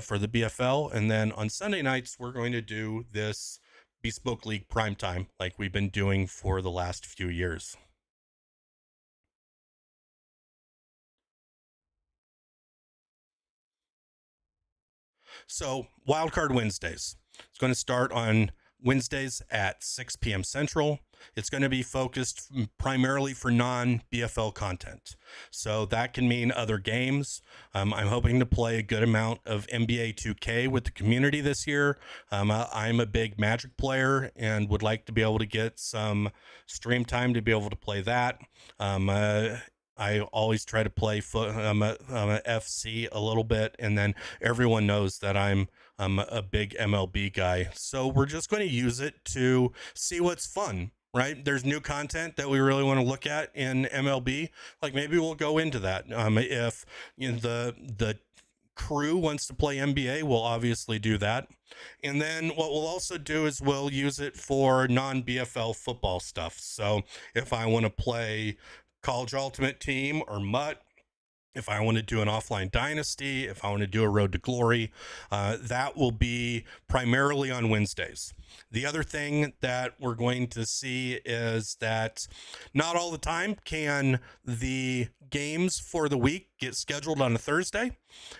for the BFL. And then on Sunday nights, we're going to do this Bespoke League primetime like we've been doing for the last few years. So Wildcard Wednesdays. It's going to start on Wednesdays at 6 p.m. Central. It's going to be focused primarily for non-BFL content. So that can mean other games. I'm hoping to play a good amount of NBA 2K with the community this year. I'm a big Magic player and would like to be able to get some stream time to be able to play that. I always try to play I'm a FC a little bit, and then everyone knows that I'm a big MLB guy. So we're just going to use it to see what's fun, right? There's new content that we really want to look at in MLB. Like maybe we'll go into that. If the crew wants to play NBA, we'll obviously do that. And then what we'll also do is we'll use it for non-BFL football stuff. So if I want to play College Ultimate Team or MUT, if I want to do an offline dynasty, if I want to do a road to glory, that will be primarily on Wednesdays. The other thing that we're going to see is that not all the time can the games for the week get scheduled on a Thursday.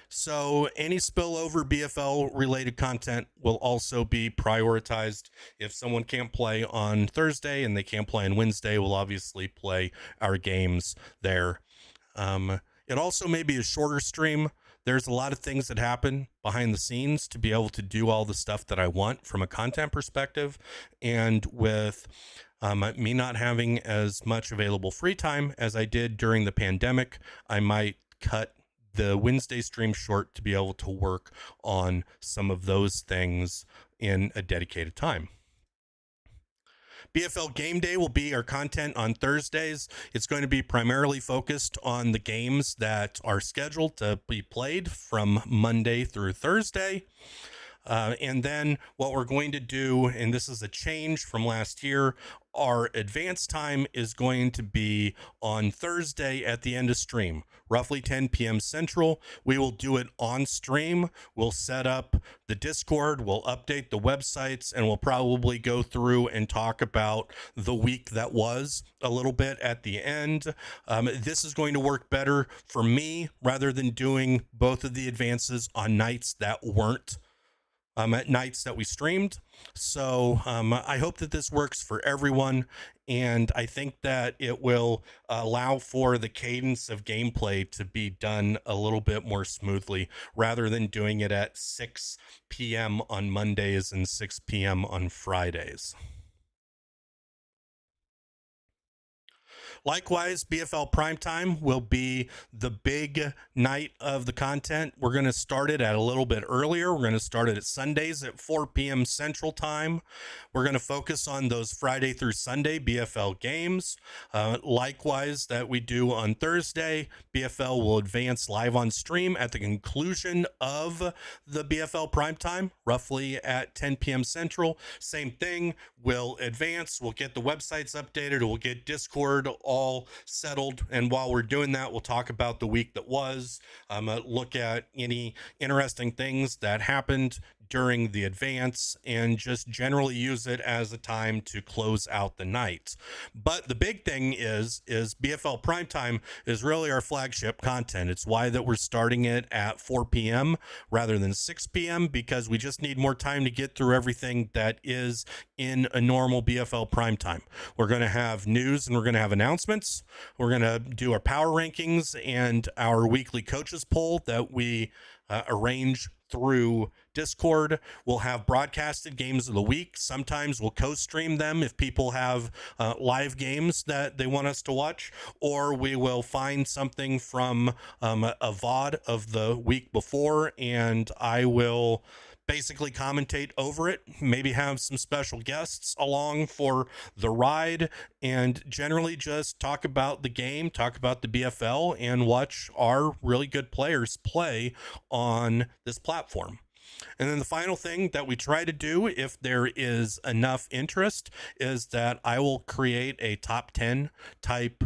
So any spillover BFL related content will also be prioritized. If someone can't play on Thursday and they can't play on Wednesday, we'll obviously play our games there. It also may be a shorter stream. There's a lot of things that happen behind the scenes to be able to do all the stuff that I want from a content perspective. And with me not having as much available free time as I did during the pandemic, I might cut the Wednesday stream short to be able to work on some of those things in a dedicated time. BFL Game Day will be our content on Thursdays. It's going to be primarily focused on the games that are scheduled to be played from Monday through Thursday. And then what we're going to do, and this is a change from last year, our advance time is going to be on Thursday at the end of stream, roughly 10 p.m. Central. We will do it on stream. We'll set up the Discord, we'll update the websites, and we'll probably go through and talk about the week that was a little bit at the end. This is going to work better for me rather than doing both of the advances on nights that weren't at nights that we streamed. So I hope that this works for everyone, and I think that it will allow for the cadence of gameplay to be done a little bit more smoothly rather than doing it at 6 p.m. on Mondays and 6 p.m. on Fridays. Likewise, BFL Primetime will be the big night of the content. We're going to start it at a little bit earlier. We're going to start it at Sundays at 4 p.m. Central Time. We're going to focus on those Friday through Sunday BFL games. Likewise, that we do on Thursday, BFL will advance live on stream at the conclusion of the BFL Primetime, roughly at 10 p.m. Central. Same thing, we'll advance, we'll get the websites updated, we'll get Discord all settled, and while we're doing that, we'll talk about the week that was, look at any interesting things that happened during the advance, and just generally use it as a time to close out the night. But the big thing is BFL Primetime is really our flagship content. It's why that we're starting it at 4 p.m. rather than 6 p.m. because we just need more time to get through everything that is in a normal BFL Primetime. We're going to have news and we're going to have announcements. We're going to do our power rankings and our weekly coaches poll that we arrange through Discord. We'll have broadcasted games of the week. Sometimes we'll co-stream them if people have live games that they want us to watch, or we will find something from a VOD of the week before, and I will basically commentate over it, maybe have some special guests along for the ride, and generally just talk about the game, talk about the BFL, and watch our really good players play on this platform. And then the final thing that we try to do, if there is enough interest, is that I will create a top 10 type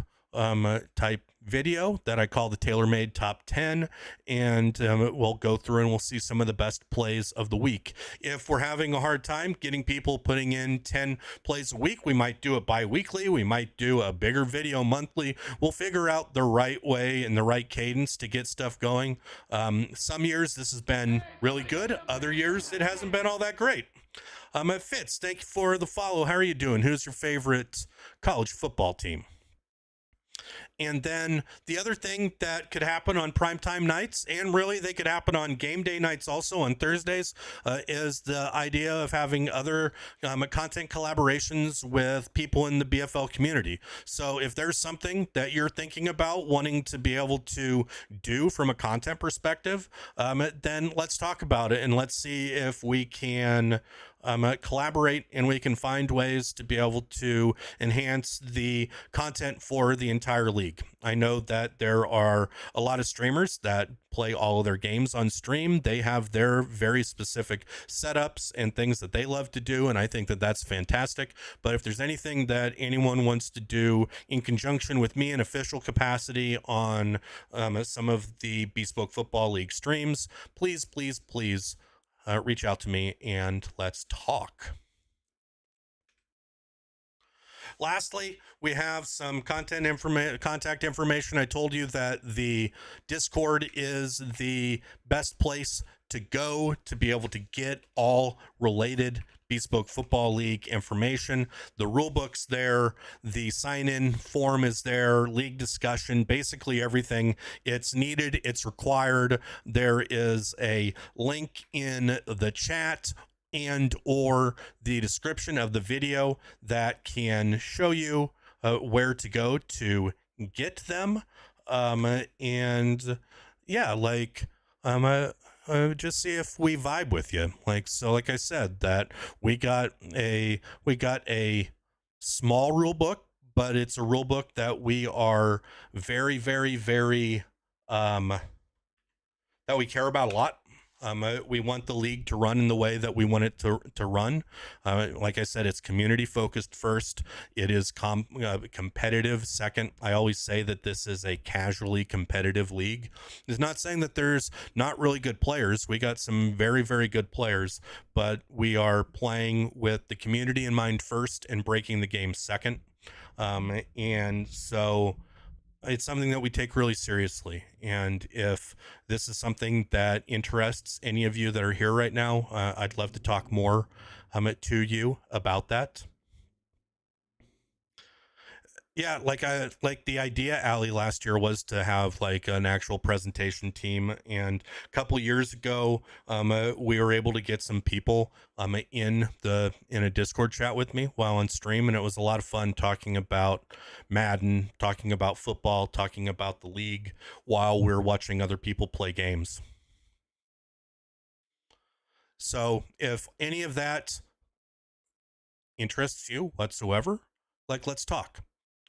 video that I call the tailor-made top 10, and we'll go through and we'll see some of the best plays of the week. If we're having a hard time getting people putting in 10 plays a week, we might do it bi-weekly. We might do a bigger video monthly. We'll figure out the right way and the right cadence to get stuff going. Some years this has been really good. Other years it hasn't been all that great. Fitz, thank you for the follow. How are you doing? Who's your favorite college football team? And then the other thing that could happen on primetime nights, and really they could happen on game day nights also on Thursdays, is the idea of having other content collaborations with people in the BFL community. So if there's something that you're thinking about wanting to be able to do from a content perspective, then let's talk about it and let's see if we can collaborate and we can find ways to be able to enhance the content for the entire league. I know that there are a lot of streamers that play all of their games on stream. They have their very specific setups and things that they love to do, and I think that that's fantastic. But if there's anything that anyone wants to do in conjunction with me in official capacity on some of the Bespoke Football League streams, please reach out to me and let's talk. Lastly, we have some contact information. I told you that the Discord is the best place to go to be able to get all related Bespoke Football League information. The rule book's there, the sign-in form is there, league discussion, basically everything. It's needed, it's required. There is a link in the chat and or the description of the video that can show you where to go to get them. And yeah, like just see if we vibe with you. Like I said, that we got a small rule book, but it's a rule book that we are very that we care about a lot. We want the league to run in the way that we want it to run. Like I said, it's community focused first. It is competitive second. I always say that this is a casually competitive league. It's not saying that there's not really good players. We got some very good players, but we are playing with the community in mind first and breaking the game second. And so it's something that we take really seriously. And if this is something that interests any of you that are here right now, I'd love to talk more to you about that. Yeah, like the idea, Ali, last year was to have like an actual presentation team, and a couple years ago, we were able to get some people in a Discord chat with me while on stream, and it was a lot of fun talking about Madden, talking about football, talking about the league while we're watching other people play games. So if any of that interests you whatsoever, like, let's talk.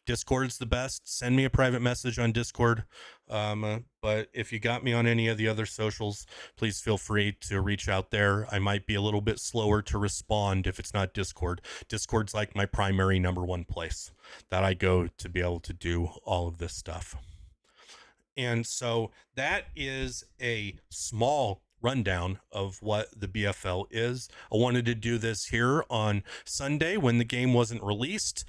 Discord's the best. Send me a private message on Discord. But if you got me on any of the other socials, please feel free to reach out there. I might be a little bit slower to respond if it's not Discord. Discord's like my primary number one place that I go to be able to do all of this stuff. And so that is a small rundown of what the BFL is. I wanted to do this here on Sunday when the game wasn't released,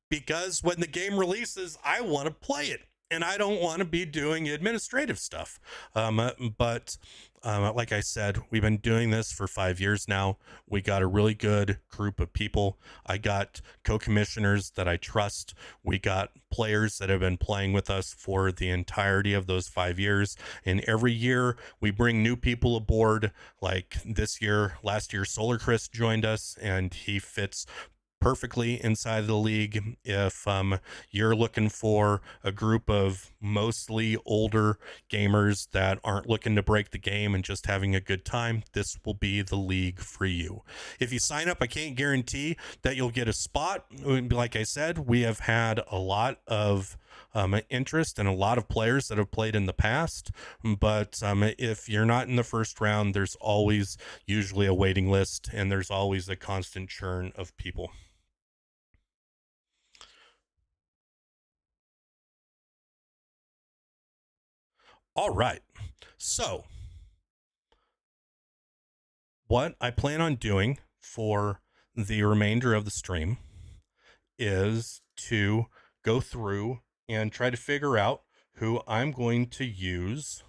because when the game releases, I want to play it and I don't want to be doing administrative stuff. But like I said, we've been doing this for 5 years now. We got a really good group of people. I got co-commissioners that I trust. We got players that have been playing with us for the entirety of those 5 years. And every year we bring new people aboard. Like last year, Solar Chris joined us, and he fits perfectly inside of the league. If you're looking for a group of mostly older gamers that aren't looking to break the game and just having a good time, this will be the league for you. If you sign up, I can't guarantee that you'll get a spot. Like I said, we have had a lot of interest in a lot of players that have played in the past. But if you're not in the first round, there's always usually a waiting list, and there's always a constant churn of people. All right. So what I plan on doing for the remainder of the stream is to go through and try to figure out who I'm going to use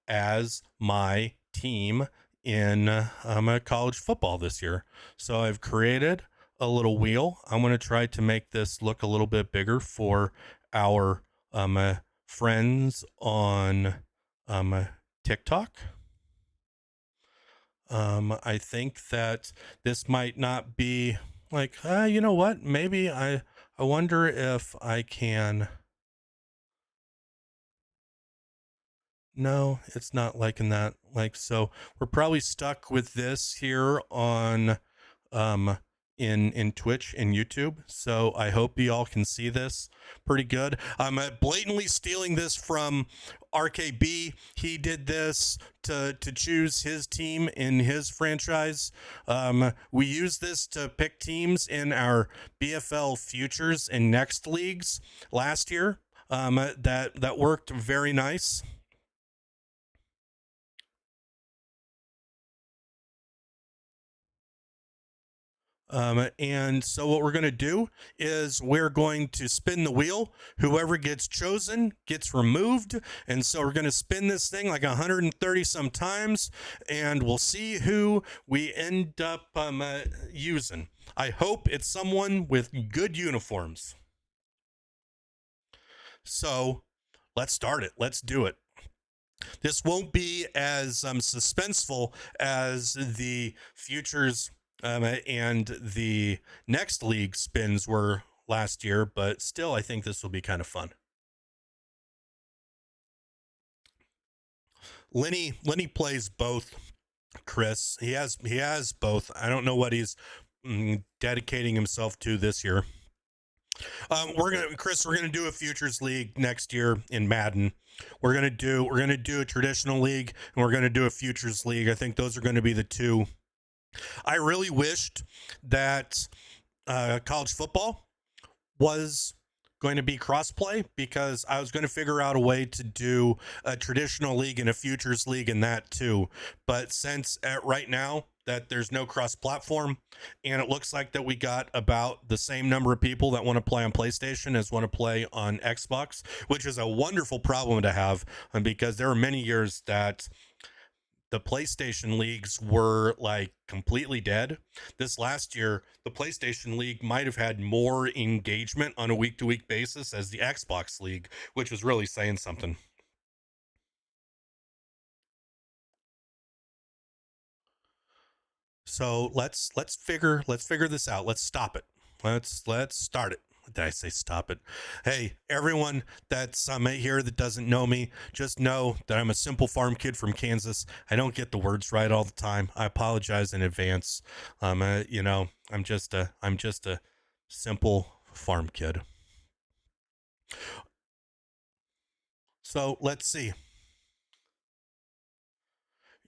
as my team in college football this year. So I've created a little wheel. I'm going to try to make this look a little bit bigger for our friends on TikTok. I think that this might not be like, you know what? Maybe I wonder if I can. No, it's not liking that. Like, so we're probably stuck with this here on in Twitch and YouTube. So I hope you all can see this pretty good. I'm blatantly stealing this from RKB. He did this to choose his team in his franchise. We use this to pick teams in our BFL Futures and Next leagues last year. That worked very nice. And so what we're going to do is we're going to spin the wheel. Whoever gets chosen gets removed. And so we're going to spin this thing like 130 some times, and we'll see who we end up using. I hope it's someone with good uniforms. So let's start it. Let's do it. This won't be as suspenseful as the futures and the next league spins were last year, but still, I think this will be kind of fun. Lenny plays both. Chris, he has both. I don't know what he's dedicating himself to this year. We're gonna do a futures league next year in Madden. We're gonna do a traditional league, and we're gonna do a futures league. I think those are going to be the two. I really wished that college football was going to be crossplay, because I was going to figure out a way to do a traditional league and a futures league in that too. But since right now that there's no cross platform, and it looks like that we got about the same number of people that want to play on PlayStation as want to play on Xbox, which is a wonderful problem to have, because there are many years that the PlayStation leagues were like completely dead. This last year, the PlayStation League might have had more engagement on a week-to-week basis as the Xbox League, which is really saying something. So let's figure this out. Let's stop it. Let's start it. Did I say stop it? Hey, everyone that's here that doesn't know me, just know that I'm a simple farm kid from Kansas. I don't get the words right all the time. I apologize in advance. You know, I'm just a simple farm kid. So let's see.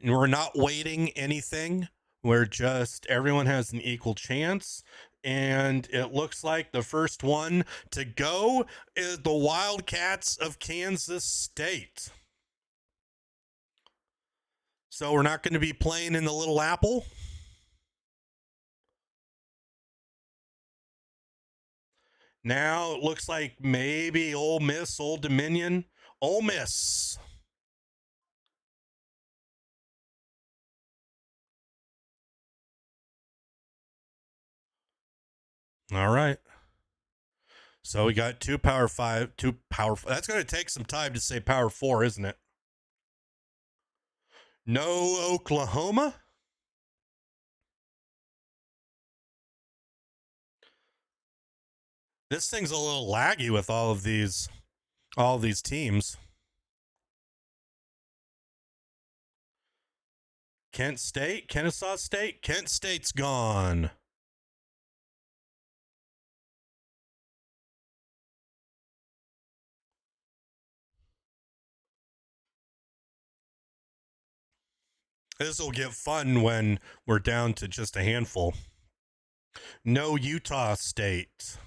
We're not waiting anything. We're just, everyone has an equal chance. And it looks like the first one to go is the Wildcats of Kansas State. So we're not going to be playing in the Little Apple. Now it looks like maybe Ole Miss, Old Dominion, Ole Miss. All right. So we got two power five. That's going to take some time to say power four, isn't it? No Oklahoma. This thing's a little laggy with all of these teams. Kent State, Kennesaw State, Kent State's gone. This will get fun when we're down to just a handful. No Utah State.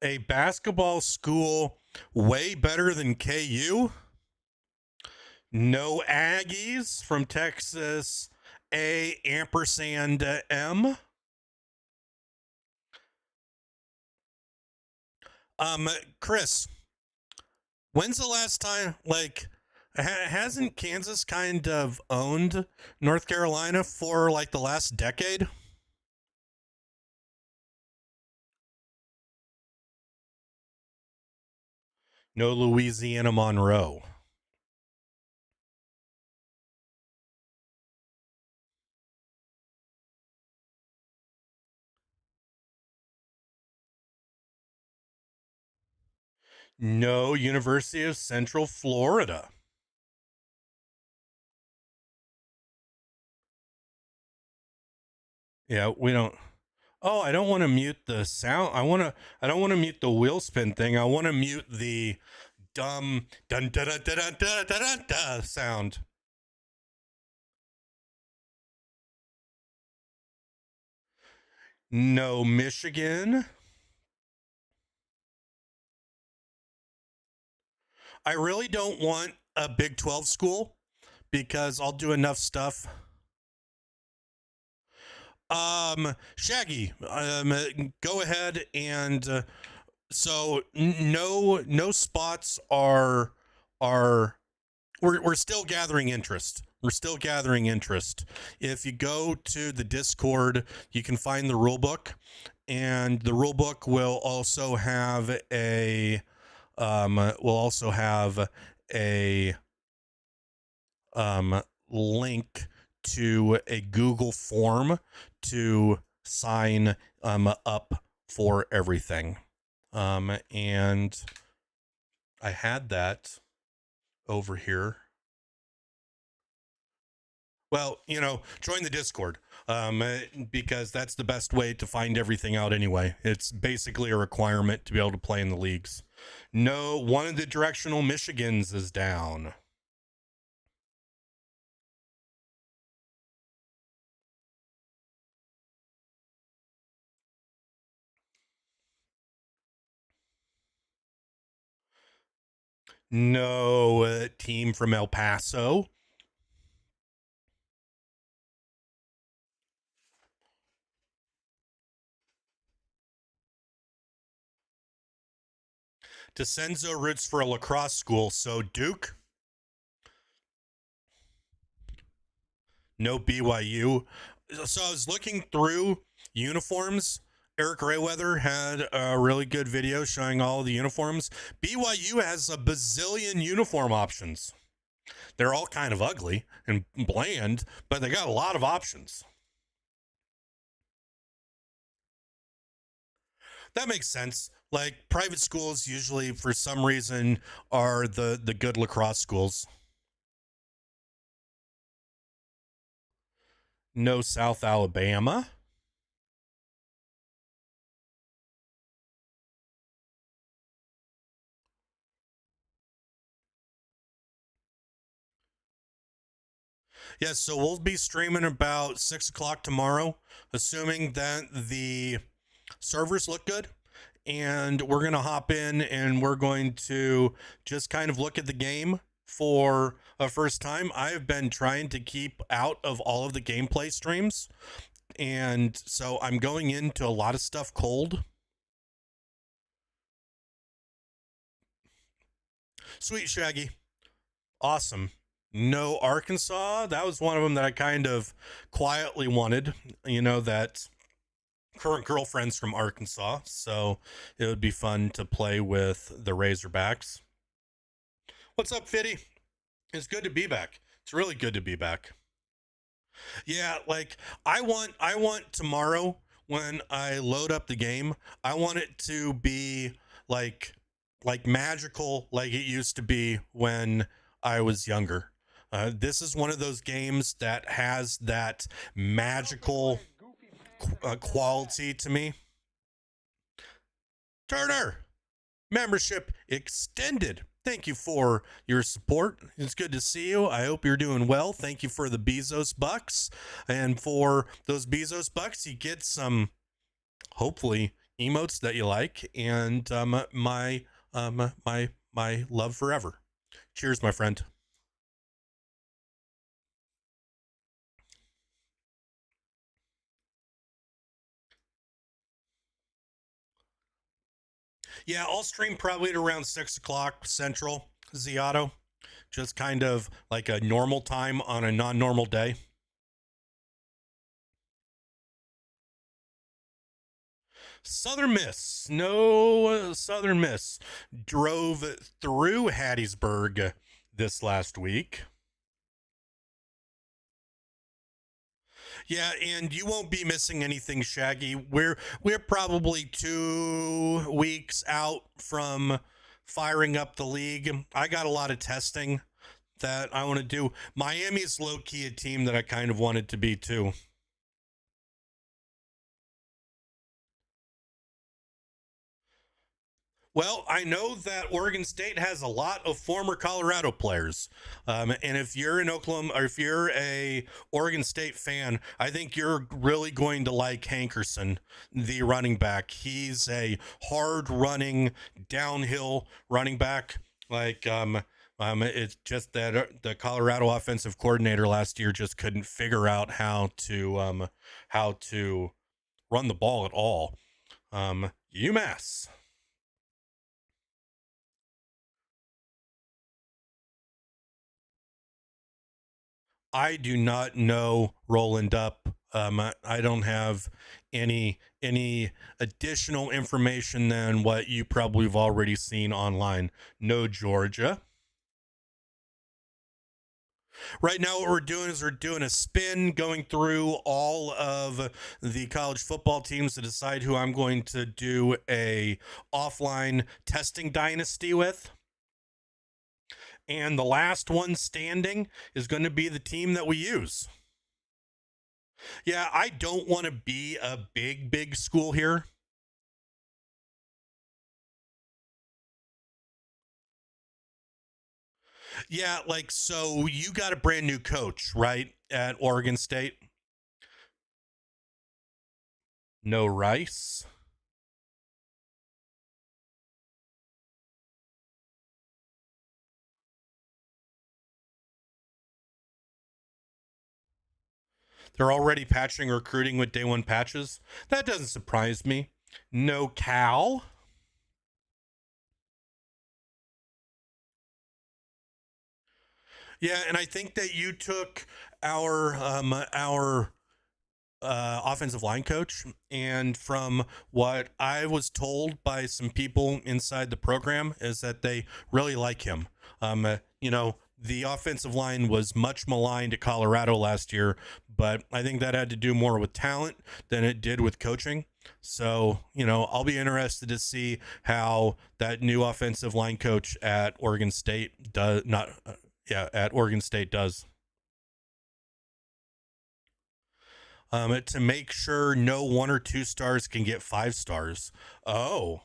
A basketball school way better than KU. No Aggies from Texas. A ampersand M. Chris, when's the last time, like, hasn't Kansas kind of owned North Carolina for like the last decade? No Louisiana Monroe. No University of Central Florida. Yeah, we don't. Oh, I don't want to mute the sound. I don't want to mute the wheel spin thing. I want to mute the dumb dun da da da da da da da sound. No Michigan. I really don't want a Big 12 school because I'll do enough stuff. Shaggy, go ahead and so no spots are we're still gathering interest. We're still gathering interest. If you go to the Discord, you can find the rule book, and the rule book will also have a link to a Google form to sign up for everything. And I had that over here. Well, join the Discord because that's the best way to find everything out anyway. It's basically a requirement to be able to play in the leagues. No, one of the directional Michigans is down. No team from El Paso. DeCenzo roots for a lacrosse school, so Duke. No BYU. So I was looking through uniforms. Eric Rayweather had a really good video showing all the uniforms. BYU has a bazillion uniform options. They're all kind of ugly and bland, but they got a lot of options. That makes sense. Like private schools usually for some reason are the good lacrosse schools. No South Alabama. Yes, so we'll be streaming about 6 o'clock tomorrow, assuming that the servers look good. And we're going to hop in and we're going to just kind of look at the game for a first time. I've been trying to keep out of all of the gameplay streams. And so I'm going into a lot of stuff cold. Sweet Shaggy. Awesome. No Arkansas. That was one of them that I kind of quietly wanted. That current girlfriend's from Arkansas, so it would be fun to play with the Razorbacks. What's up, Fitty? It's good to be back. It's really good to be back. Yeah, like I want tomorrow when I load up the game, I want it to be like magical like it used to be when I was younger. This is one of those games that has that magical quality to me. Turner, membership extended. Thank you for your support. It's good to see you. I hope you're doing well. Thank you for the Bezos bucks. And for those Bezos bucks, you get some, hopefully, emotes that you like, and my love forever. Cheers, my friend. Yeah, I'll stream probably at around 6 o'clock Central, Ziato. Just kind of like a normal time on a non-normal day. Southern Miss, no Southern Miss, drove through Hattiesburg this last week. Yeah, and you won't be missing anything, Shaggy. We're probably 2 weeks out from firing up the league. I got a lot of testing that I want to do. Miami's low key a team that I kind of wanted to be too. Well, I know that Oregon State has a lot of former Colorado players, and if you're in Oklahoma or if you're a Oregon State fan, I think you're really going to like Hankerson, the running back. He's a hard running downhill running back. It's just that the Colorado offensive coordinator last year just couldn't figure out how to run the ball at all. UMass. I do not know Roland up. I don't have any additional information than what you probably have already seen online. No Georgia. Right now, what we're doing is we're doing a spin, going through all of the college football teams to decide who I'm going to do a offline testing dynasty with. And the last one standing is going to be the team that we use. Yeah, I don't want to be a big school here. Yeah, like, so you got a brand new coach, right, at Oregon State? No Rice. They're already patching recruiting with day one patches. That doesn't surprise me. No Cal. Yeah, and I think that you took our offensive line coach, and from what I was told by some people inside the program is that they really like him. The offensive line was much maligned at Colorado last year, but I think that had to do more with talent than it did with coaching. So, I'll be interested to see how that new offensive line coach at Oregon State does. Not, yeah, at Oregon State does. To make sure no 1 or 2 stars can get 5 stars. Oh,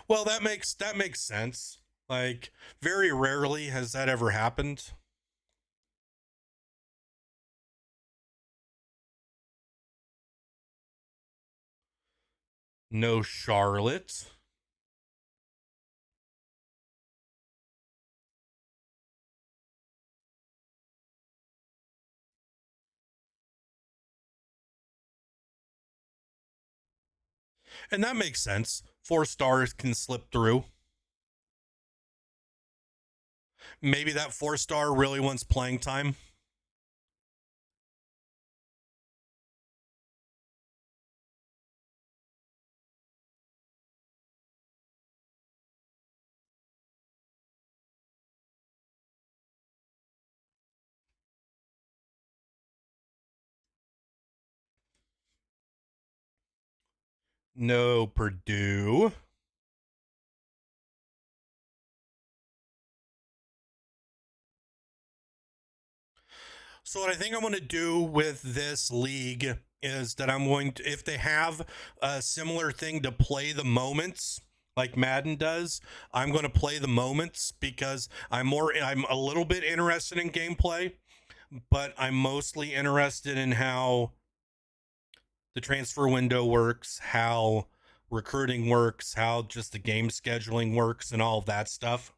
well, that makes sense. Like, very rarely has that ever happened. No Charlotte. And that makes sense. 4 stars can slip through. Maybe that 4 star really wants playing time. No Purdue. So what I think I'm going to do with this league is that I'm going to, if they have a similar thing to play the moments like Madden does, I'm going to play the moments because I'm a little bit interested in gameplay, but I'm mostly interested in how the transfer window works, how recruiting works, how just the game scheduling works, and all of that stuff.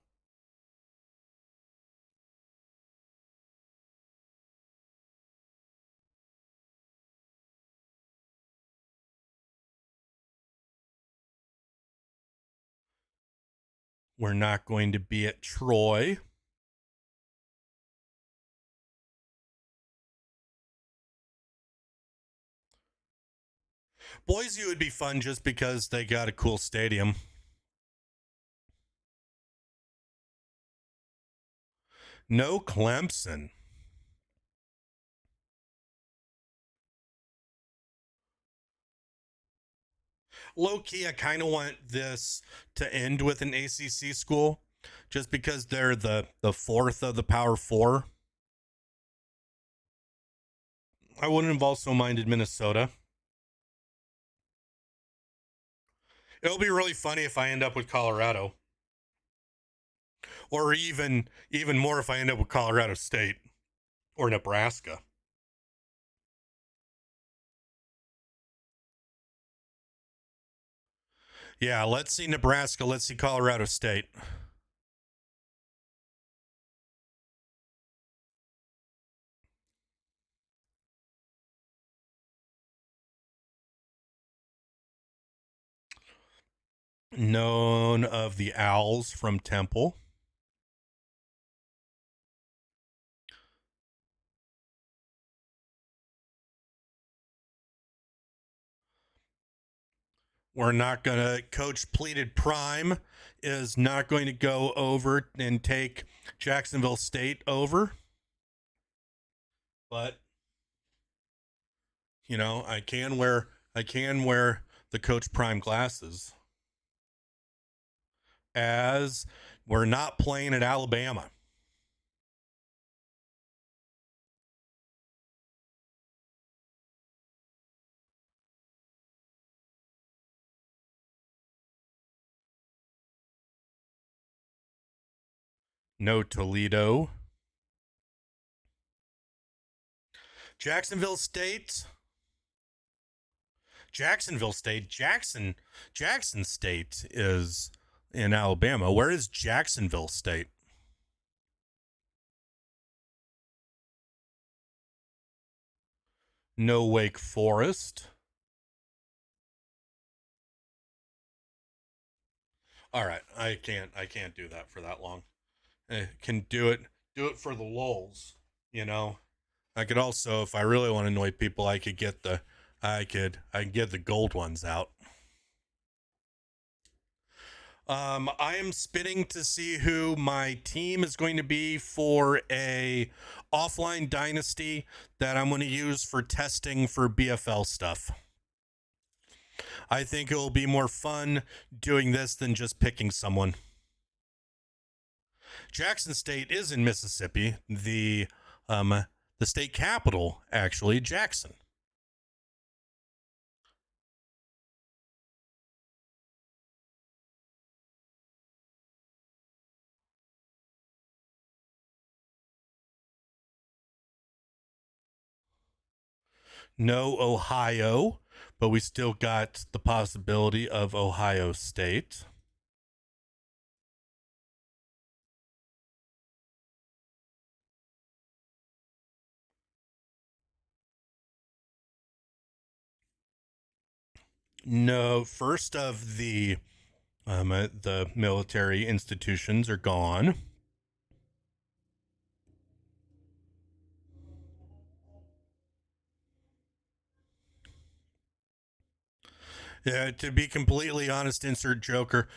We're not going to be at Troy. Boise would be fun just because they got a cool stadium. No Clemson. Low key, I kind of want this to end with an ACC school just because they're the fourth of the Power Four. I wouldn't have also minded Minnesota. It'll be really funny if I end up with Colorado, or even more if I end up with Colorado State or Nebraska. Yeah, let's see Nebraska. Let's see Colorado State. None of the Owls from Temple. We're not going to, Coach Pleated Prime is not going to go over and take Jacksonville State over. But, you know, I can wear the Coach Prime glasses, as we're not playing at Alabama. No Toledo. Jacksonville State. Jacksonville State. Jackson State is in Alabama. Where is Jacksonville State? No Wake Forest. All right, I can't do that for that long. I can do it for the lulz, you know. I could also, if I really want to annoy people, I could get the gold ones out. I am spinning to see who my team is going to be for a offline dynasty that I'm going to use for testing for BFL stuff. I think it will be more fun doing this than just picking someone. Jackson State is in Mississippi, the state capital, actually, Jackson. No Ohio, but we still got the possibility of Ohio State. No, first of the military institutions are gone. Yeah, to be completely honest, insert joke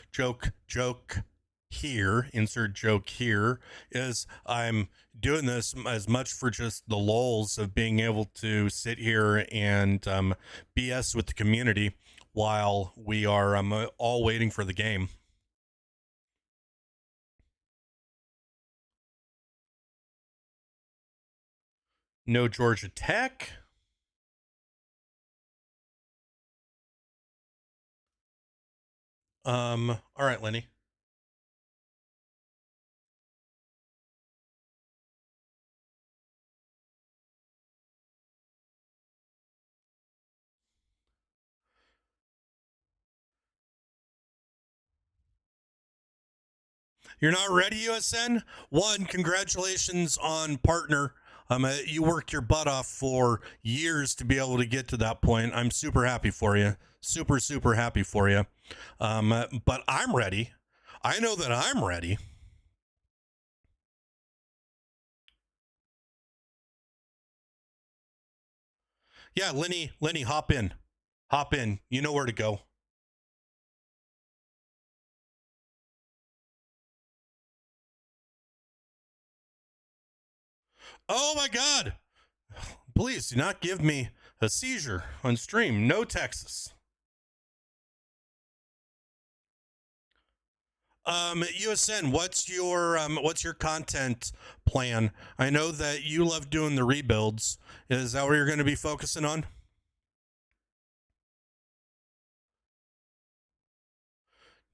here is I'm doing this as much for just the lulz of being able to sit here and BS with the community while we are all waiting for the game. No Georgia Tech. All right, Lenny. You're not ready, USN? One, congratulations on partner. You worked your butt off for years to be able to get to that point. I'm super happy for you. Super, super happy for you. But I'm ready. I know that I'm ready. Yeah, Lenny, hop in. Hop in. You know where to go. Oh my God. Please do not give me a seizure on stream. No Texas. USN, what's your content plan? I know that you love doing the rebuilds. Is that what you're going to be focusing on?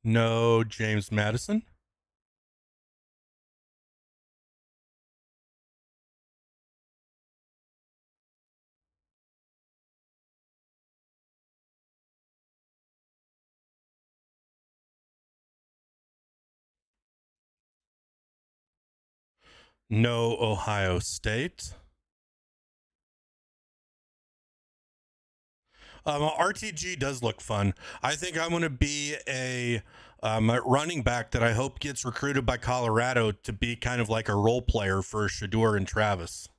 No, James Madison. No, Ohio State. RTG does look fun. I think I'm going to be a running back that I hope gets recruited by Colorado to be kind of like a role player for Shador and Travis.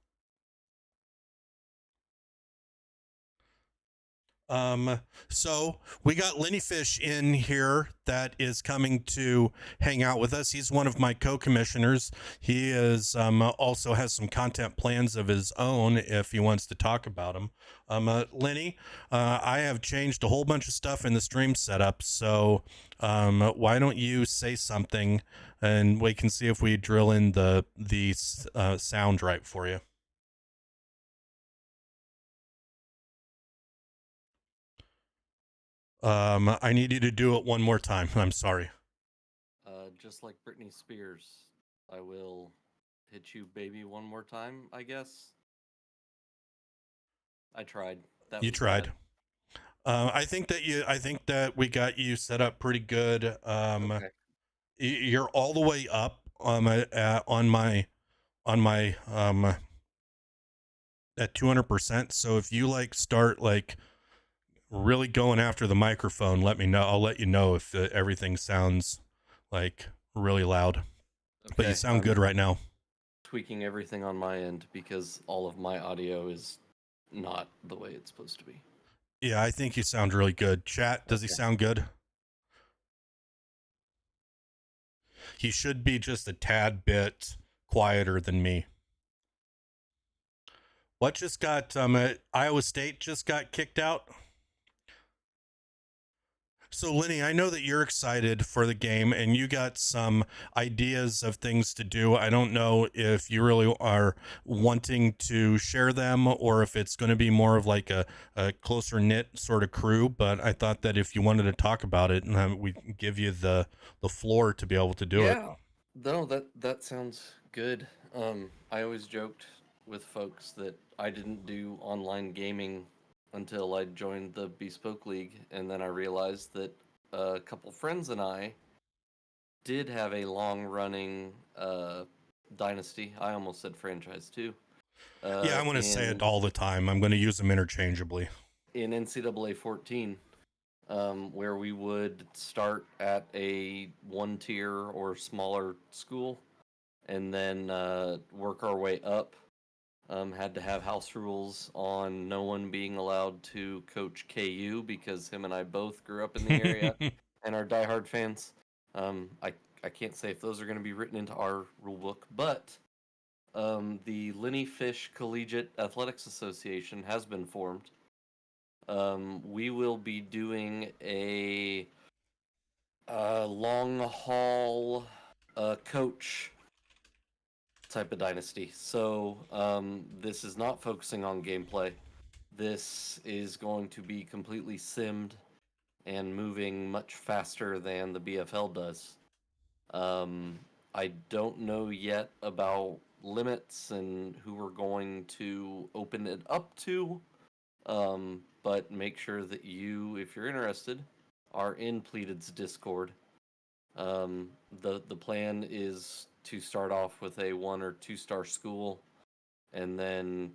So we got Lenny Fish in here that is coming to hang out with us. He's one of my co-commissioners. He is also has some content plans of his own if he wants to talk about them. Lenny, I have changed a whole bunch of stuff in the stream setup. So why don't you say something and we can see if we drill in the sound right for you. I need you to do it one more time. I'm sorry. Just like Britney Spears, I will hit you, baby, one more time, I guess. I tried. You tried. I think that we got you set up pretty good. Okay. You're all the way up on my at 200%. So if you like start like really going after the microphone, let me know. I'll let you know if everything sounds like really loud. Okay. But you sound good right now. Tweaking everything on my end because all of my audio is not the way it's supposed to be. Yeah, I think you sound really good. Chat, does he sound good? He should be just a tad bit quieter than me. What just got Iowa State just got kicked out? So Lenny, I know that you're excited for the game and you got some ideas of things to do. I don't know if you really are wanting to share them or if it's going to be more of like a closer knit sort of crew, but I thought that if you wanted to talk about it, we'd give you the floor to be able to do it. Yeah. No, that sounds good. I always joked with folks that I didn't do online gaming until I joined the Bespoke League, and then I realized that a couple friends and I did have a long-running dynasty. I almost said franchise too. Yeah, I'm going to say it all the time. I'm going to use them interchangeably. In NCAA 14, where we would start at a one-tier or smaller school, and then work our way up. Had to have house rules on no one being allowed to coach KU because him and I both grew up in the area and are diehard fans. I can't say if those are going to be written into our rule book, but the Lenny Fish Collegiate Athletics Association has been formed. We will be doing a long haul coach type of dynasty. So this is not focusing on gameplay. This is going to be completely simmed and moving much faster than the BFL does. I don't know yet about limits and who we're going to open it up to, but make sure that you, if you're interested, are in Pleated's Discord. The plan is to start off with a 1 or 2 star school, and then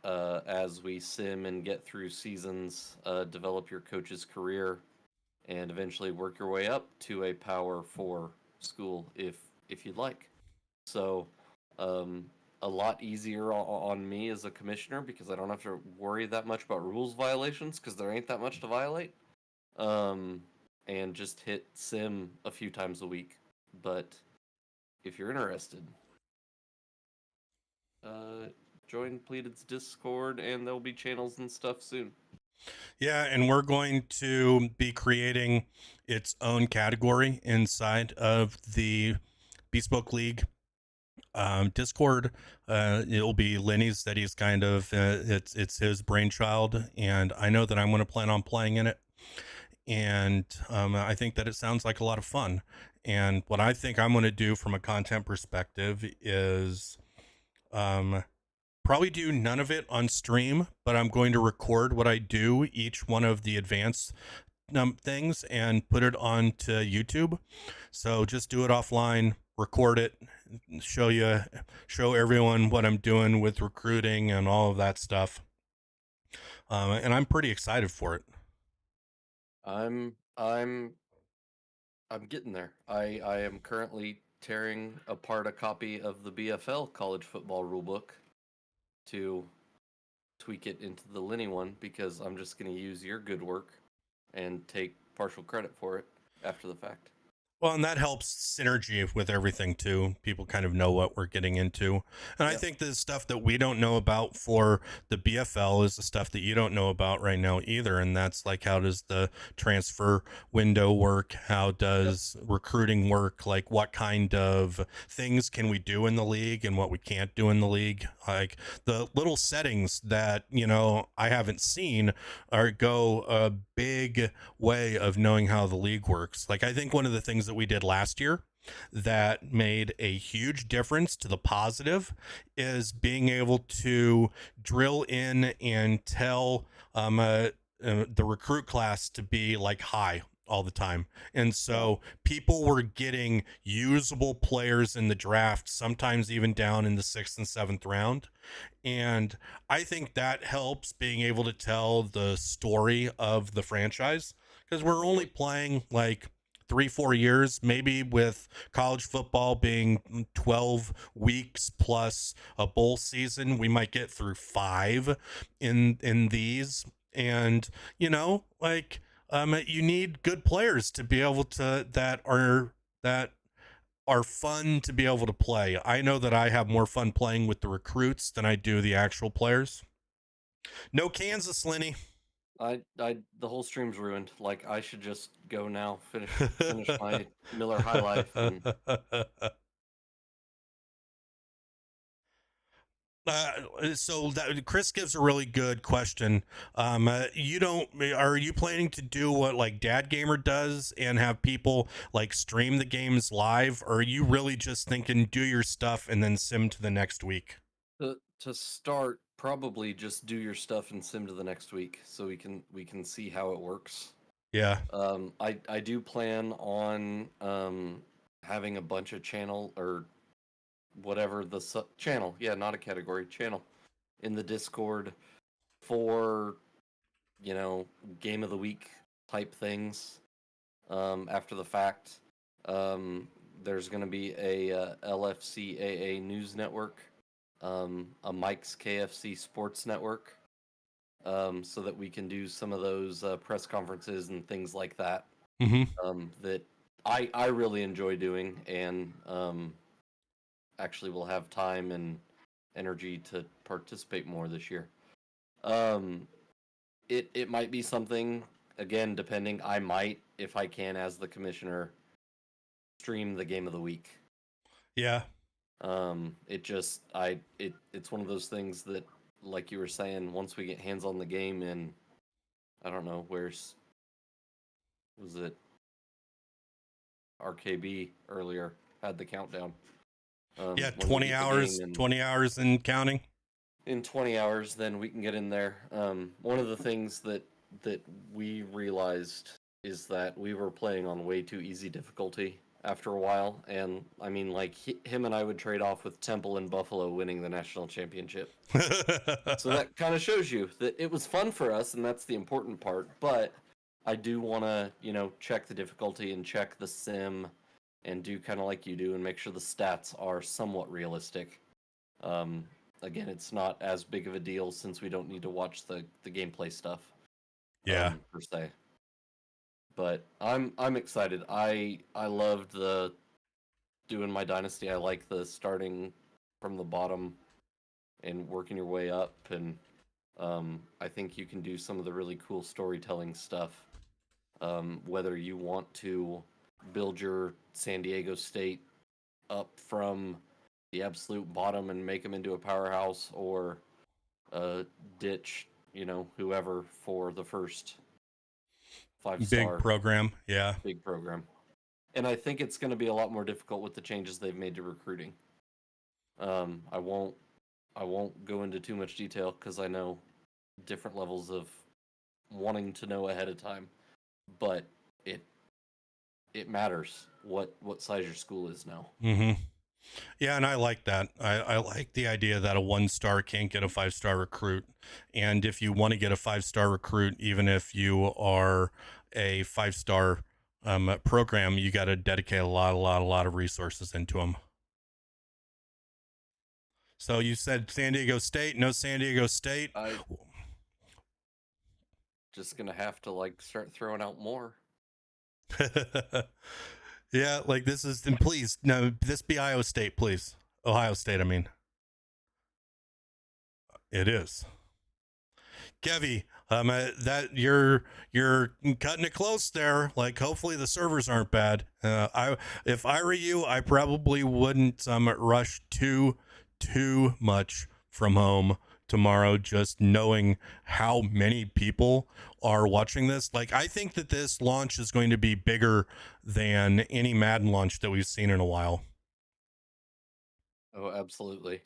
as we sim and get through seasons, develop your coach's career, and eventually work your way up to a Power 4 school if you'd like. So, a lot easier on me as a commissioner because I don't have to worry that much about rules violations because there ain't that much to violate. And just hit sim a few times a week. But if you're interested, join Pleated's Discord, and there'll be channels and stuff soon. Yeah, and we're going to be creating its own category inside of the Bespoke League Discord. It'll be Lenny's, that he's kind of it's his brainchild, and I know that I'm going to plan on playing in it. And I think that it sounds like a lot of fun. And what I think I'm going to do from a content perspective is probably do none of it on stream, but I'm going to record what I do, each one of the advanced things, and put it onto YouTube. So just do it offline, record it, show everyone what I'm doing with recruiting and all of that stuff. And I'm pretty excited for it. I'm getting there. I am currently tearing apart a copy of the BFL college football rulebook to tweak it into the Lenny one because I'm just going to use your good work and take partial credit for it after the fact. Well, and that helps synergy with everything too. People kind of know what we're getting into. And I think the stuff that we don't know about for the BFL is the stuff that you don't know about right now either. And that's like, how does the transfer window work? How does recruiting work? Like, what kind of things can we do in the league and what we can't do in the league? Like the little settings that, I haven't seen go a big way of knowing how the league works. Like, I think one of the things that we did last year that made a huge difference to the positive is being able to drill in and tell the recruit class to be like high all the time. And so people were getting usable players in the draft, sometimes even down in the 6th and 7th round. And I think that helps being able to tell the story of the franchise, because we're only playing like 3-4 years, maybe with college football being 12 weeks plus a bowl season, we might get through 5 in these. And you need good players to be able to that are fun to be able to play. I know that I have more fun playing with the recruits than I do the actual players. No Kansas, Lenny. The whole stream's ruined. Like, I should just go now, finish my Miller High Life. And... So Chris gives a really good question. Are you planning to do what like Dad Gamer does and have people like stream the games live, or are you really just thinking do your stuff and then sim to the next week? To start, probably just do your stuff and sim to the next week so we can see how it works. Yeah. I do plan on having a bunch of channel or whatever the channel, not a category, channel in the Discord for game of the week type things. After the fact, there's going to be a LFCAA news network, a Mike's KFC sports network, so that we can do some of those press conferences and things like that. That I really enjoy doing, and actually will have time and energy to participate more this year. It might be something, again, depending. I might, if I can, as the commissioner, stream the game of the week. Yeah. It's one of those things that, like you were saying, once we get hands on the game in, I don't know, where's was it RKB earlier had the countdown. Yeah, when 20 we get the hours, game 20 hours and counting. in 20 hours, then we can get in there. One of the things that we realized is that we were playing on way too easy difficulty after a while, and I mean, like him and I would trade off with Temple and Buffalo winning the national championship. So that kind of shows you that it was fun for us, and that's the important part. But I do want to, check the difficulty and check the sim, and do kind of like you do, and make sure the stats are somewhat realistic. Again, it's not as big of a deal since we don't need to watch the gameplay stuff. Yeah. Per se. But I'm excited. I loved the doing my dynasty. I like the starting from the bottom and working your way up, and I think you can do some of the really cool storytelling stuff. Whether you want to build your San Diego State up from the absolute bottom and make them into a powerhouse, or ditch, whoever for the first 5-star Big program. Yeah. big program. And I think it's going to be a lot more difficult with the changes they've made to recruiting. I won't go into too much detail because I know different levels of wanting to know ahead of time, but it matters what size your school is now. Mm-hmm. Yeah, and I like that. I like the idea that a 1-star can't get a 5-star recruit. And if you want to get a 5-star recruit, even if you are a 5-star program, you got to dedicate a lot of resources into them. So you said San Diego State, no San Diego State. I just going to have to start throwing out more. Yeah, like this is, and please, no, this be Iowa State, please. Ohio State, I mean. It is. Kevy, that you're cutting it close there. Like, hopefully the servers aren't bad. If I were you, I probably wouldn't rush too much from home tomorrow, just knowing how many people are watching this. Like, I think that this launch is going to be bigger than any Madden launch that we've seen in a while. Oh, absolutely.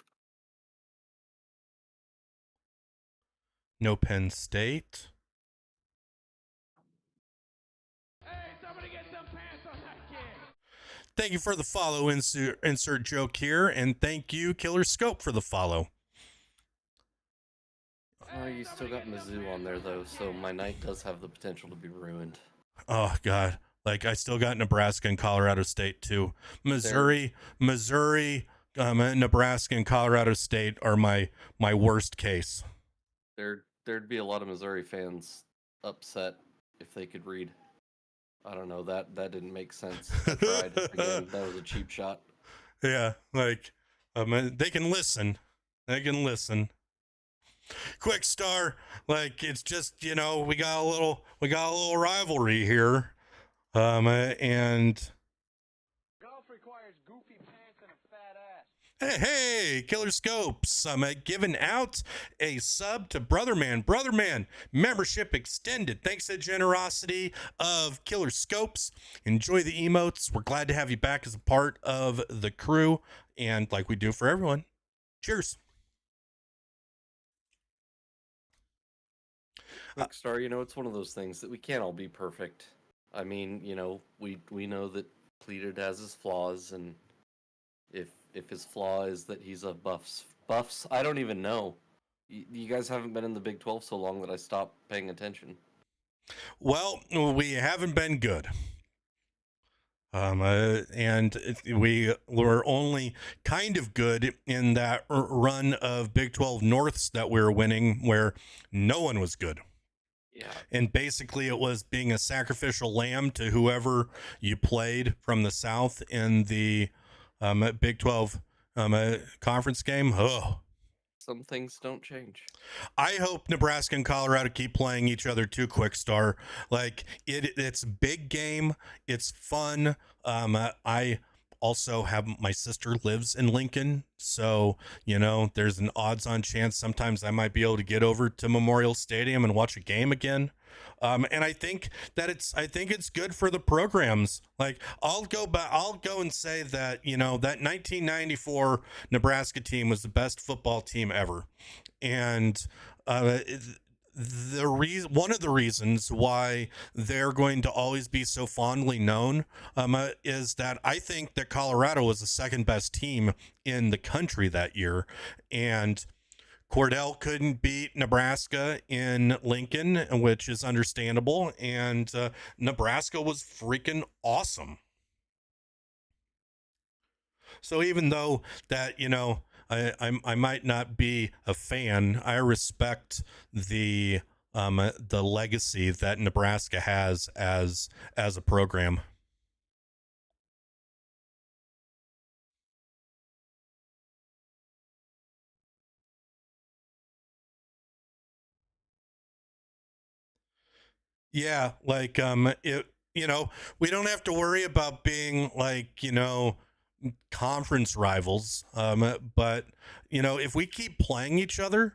No Penn State. Hey, somebody get some pants on that kid. Thank you for the follow, insert joke here, and thank you, Killer Scope, for the follow. You still got Mizzou on there, though, so my night does have the potential to be ruined. Oh, God. Like, I still got Nebraska and Colorado State, too. Missouri, Nebraska, and Colorado State are my worst case. There'd be a lot of Missouri fans upset if they could read. I don't know, that didn't make sense. I tried. Again, that was a cheap shot. Yeah, like, they can listen. Quick Star, like, it's just, we got a little rivalry here, and Golf requires goofy pants and a fat ass. hey, Killer Scopes, giving out a sub to Brotherman membership extended. Thanks to the generosity of Killer Scopes. Enjoy the emotes. We're glad to have you back as a part of the crew, and like we do for everyone, cheers. Quick Star, it's one of those things that we can't all be perfect. I mean, we know that Pleated has his flaws, and if his flaw is that he's a buffs, I don't even know. You guys haven't been in the Big 12 so long that I stopped paying attention. Well, we haven't been good. And we were only kind of good in that run of Big 12 Norths that we were winning, where no one was good. Yeah. And basically it was being a sacrificial lamb to whoever you played from the South in the Big 12 conference game. Oh, some things don't change. I hope Nebraska and Colorado keep playing each other too, Quick Star. Like, it's big game. It's fun. I also have, my sister lives in Lincoln, so there's an odds on chance sometimes I might be able to get over to Memorial Stadium and watch a game again. And I think that it's good for the programs. Like I'll go and say that that 1994 Nebraska team was the best football team ever, and the reason one of the reasons why they're going to always be so fondly known is that I think that Colorado was the second best team in the country that year, and Cordell couldn't beat Nebraska in Lincoln, which is understandable, and Nebraska was freaking awesome. So even though that I might not be a fan, I respect the legacy that Nebraska has as a program. Yeah, like it we don't have to worry about being like, conference rivals. But if we keep playing each other,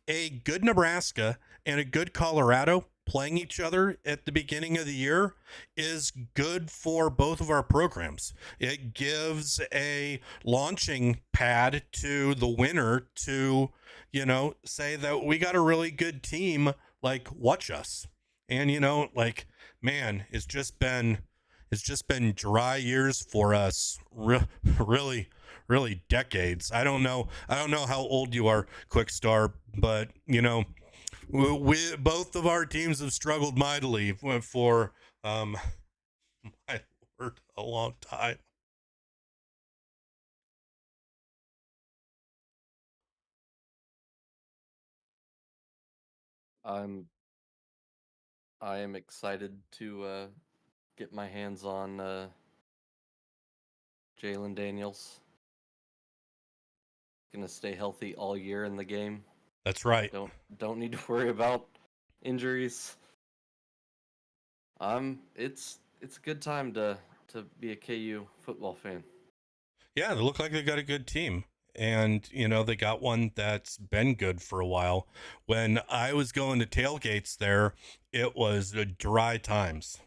a good Nebraska and a good Colorado playing each other at the beginning of the year is good for both of our programs. It gives a launching pad to the winner to, say that we got a really good team, like watch us. And like, man, it's just been dry years for us. Really, really decades. I don't know how old you are, Quick Star, but we both of our teams have struggled mightily for my word, a long time. I'm I am excited to get my hands on Jalen Daniels. Gonna stay healthy all year in the game. That's right. Don't need to worry about injuries. It's a good time to be a KU football fan. Yeah, they look like they got a good team. And, they got one that's been good for a while. When I was going to tailgates there, it was dry times.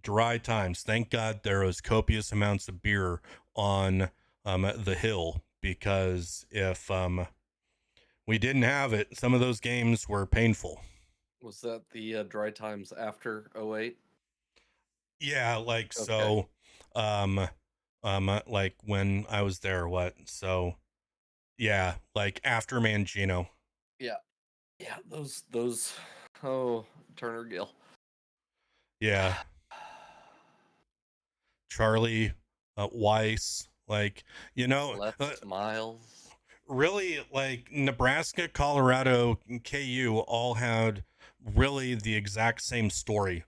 Dry times. Thank God there was copious amounts of beer on the hill, because if we didn't have it, some of those games were painful. Was that the dry times after '08? Yeah, like Okay. so like when I was there, what? So yeah, like after Mangino. Yeah. Yeah, those oh, Turner Gill. Yeah, Charlie Weiss, like Left Miles. really, like Nebraska, Colorado, and KU all had really the exact same story,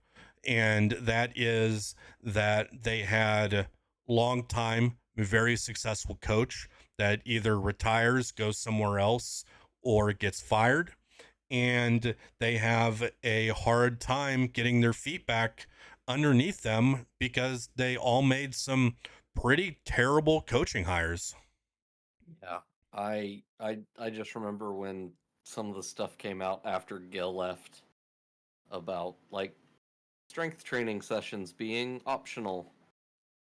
and that is that they had long time very successful coach that either retires, goes somewhere else, or gets fired, and they have a hard time getting their feet back underneath them because they all made some pretty terrible coaching hires. Yeah. I just remember when some of the stuff came out after Gill left about like strength training sessions being optional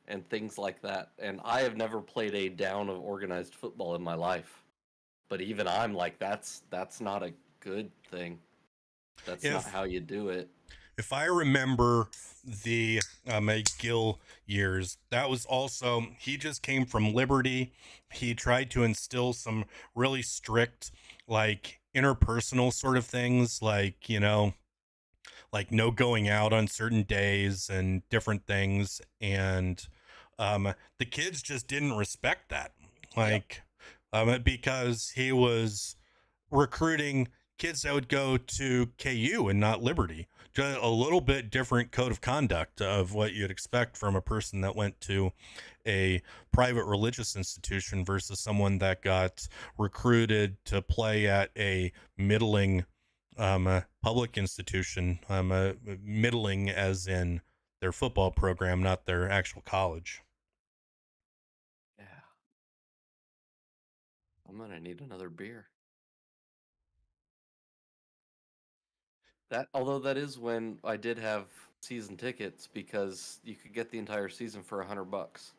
and things like that. And I have never played a down of organized football in my life. But even I'm like that's not a good thing. That's not If how you do it. if I remember the McGill years, that was also, he just came from Liberty. He tried to instill some really strict, like interpersonal sort of things, like like no going out on certain days and different things, and the kids just didn't respect that, Yep. like because he was recruiting kids that would go to KU and not Liberty. Just a little bit different code of conduct of what you'd expect from a person that went to a private religious institution versus someone that got recruited to play at a middling public institution, middling as in their football program, not their actual college. Yeah. I'm gonna need another beer. Although that is when I did have season tickets because you could get the entire season for $100.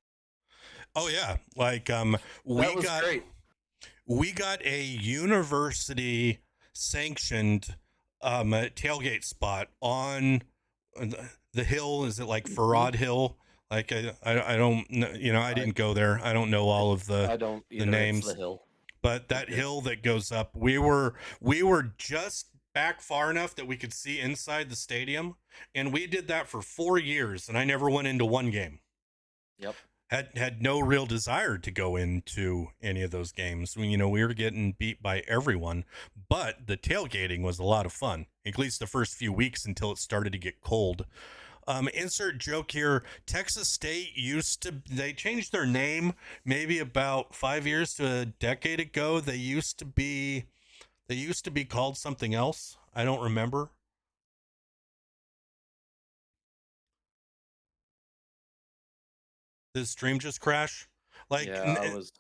Oh yeah, like That we was got great. we got a university sanctioned tailgate spot on the hill. Is it like Mhm. Farad Hill? Like I don't know, I I didn't go there. I don't know all of I don't the either. It's the names, hill. but Big that deal. hill that goes up, we were just back far enough that we could see inside the stadium, and we did that for 4 years, and I never went into one game. Yep. Had no real desire to go into any of those games. We were getting beat by everyone, but the tailgating was a lot of fun, at least the first few weeks until it started to get cold. Insert joke here. Texas State they changed their name maybe about 5 years to a decade ago. They used to be called something else. I don't remember. Did the stream just crash? Like, Yeah, I was.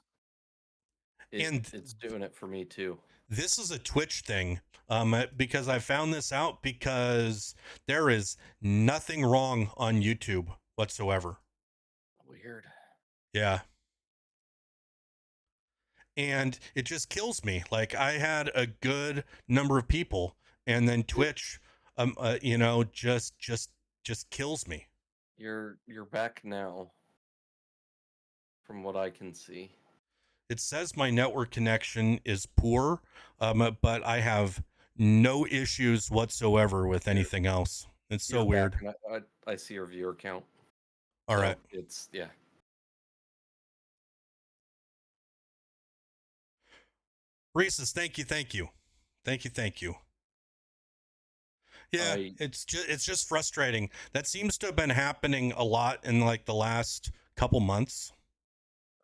and It's doing it for me too. this is a Twitch thing, because I found this out because there is nothing wrong on YouTube whatsoever. Weird. Yeah. And it just kills me. Like, I had a good number of people, and then Twitch, just kills me. You're back now, from what I can see. It says my network connection is poor, but I have no issues whatsoever with anything else. It's so You're back, weird. and I see your viewer count. All So right. it's yeah. Reese's, thank you, thank you. Thank you, thank you. Yeah, I it's just frustrating. That seems to have been happening a lot in like the last couple months.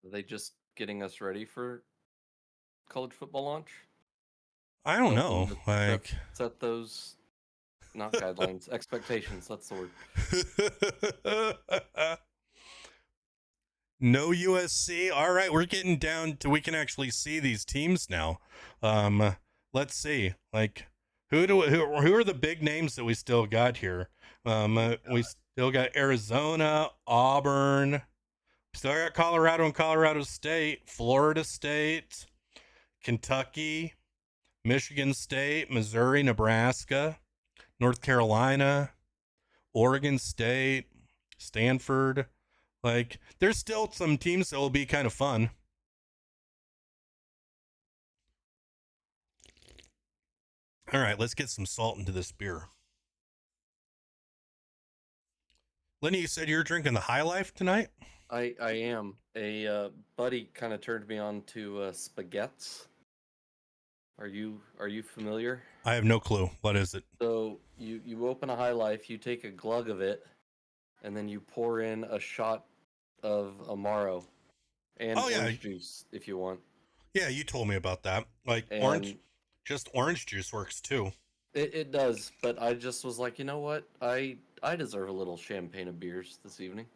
Are they just getting us ready for college football launch? I don't Don't know. them to Like set those not guidelines, expectations. That's the word. no USC. All right, we're getting down to we can actually see these teams now. Let's see. Like who are the big names that we still got here? We still got Arizona, Auburn, still got Colorado and Colorado State, Florida State, Kentucky, Michigan State, Missouri, Nebraska, North Carolina, Oregon State, Stanford. Like, there's still some teams that will be kind of fun. All right, let's get some salt into this beer. Lenny, you said you're drinking the High Life tonight? I am. A buddy kind of turned me on to spaghettis. Are you familiar? I have no clue. What is it? So you open a High Life, you take a glug of it, and then you pour in a shot of Amaro and Oh, yeah. orange juice if you want. Yeah, you told me about that. Like, And just orange juice works too. it does, but I just was like, you know what? I deserve a little champagne of beers this evening.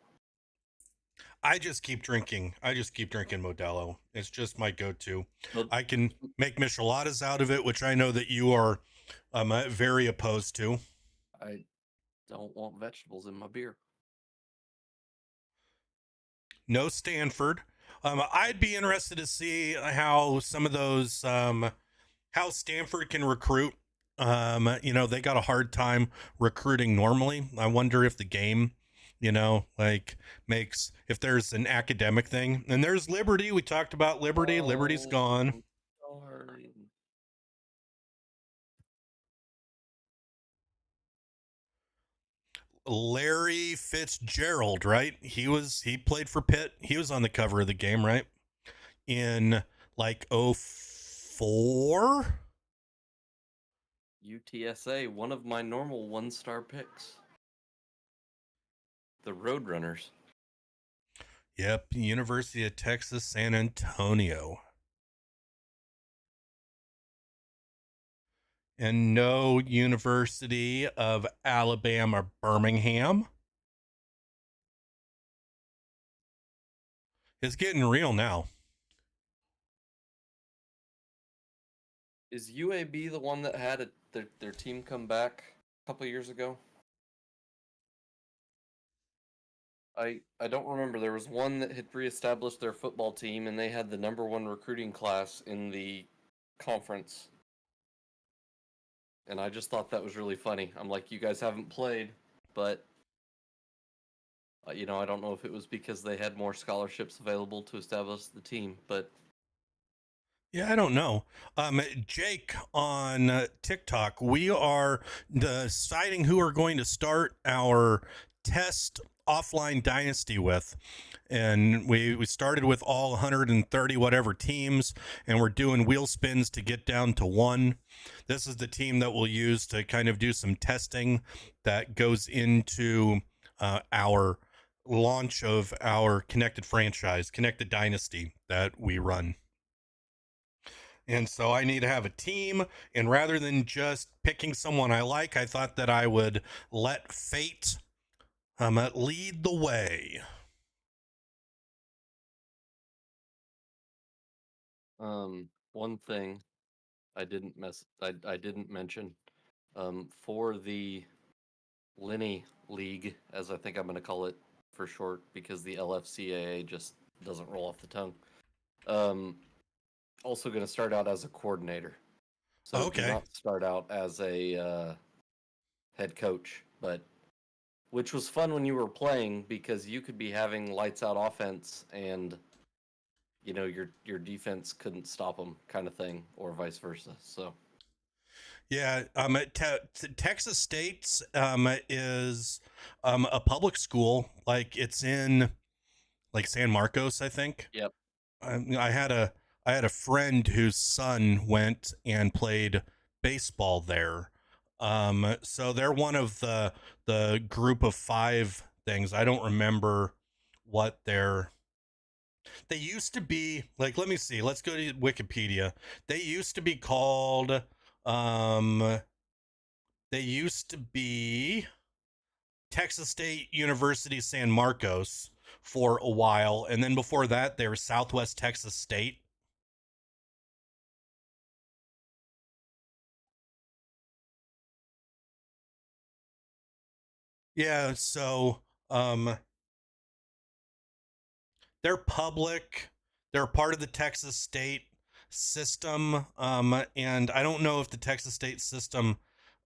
I just keep drinking Modelo. It's just my go-to. But I can make micheladas out of it, which I know that you are very opposed to. I don't want vegetables in my beer. No Stanford. I'd be interested to see how some of those, how Stanford can recruit. They got a hard time recruiting normally. I wonder if the game, like makes, if there's an academic thing. And there's Liberty. We talked about Liberty. Liberty's gone. Sorry. Larry Fitzgerald, right? He played for Pitt. He was on the cover of the game, right? In like 04. UTSA, one of my normal 1-star picks. The Roadrunners. Yep, University of Texas, San Antonio. And no University of Alabama, Birmingham. It's getting real now. Is UAB the one that had their team come back couple years ago. I don't remember. There was one that had reestablished their football team, and they had the #1 recruiting class in the conference. And I just thought that was really funny. I'm like, you guys haven't played, but I don't know if it was because they had more scholarships available to establish the team, but Yeah, I don't know. Jake on TikTok, we are deciding who we're going to start our test offline dynasty with. And we started with all 130 whatever teams, and we're doing wheel spins to get down to one. This is the team that we'll use to kind of do some testing that goes into our launch of our connected franchise, connected dynasty that we run. And so I need to have a team. And rather than just picking someone I like, I thought that I would let fate lead the way. one thing I didn't mention, for the Lenny League, as I think I'm going to call it for short, because the LFCAA just doesn't roll off the tongue. Also going to start out as a coordinator. So do not start out as a head coach, which was fun when you were playing, because you could be having lights out offense and your defense couldn't stop them, kind of thing, or vice versa. So yeah, Texas State is a public school, like it's in like San Marcos, I think. Yep. I had a friend whose son went and played baseball there. So they're one of the group of 5 things. I don't remember what they used to be. Like, let me see. Let's go to Wikipedia. They used to be called they used to be Texas State University San Marcos for a while, and then before that they were Southwest Texas State. Yeah, so they're public. They're part of the Texas State system, and I don't know if the Texas State system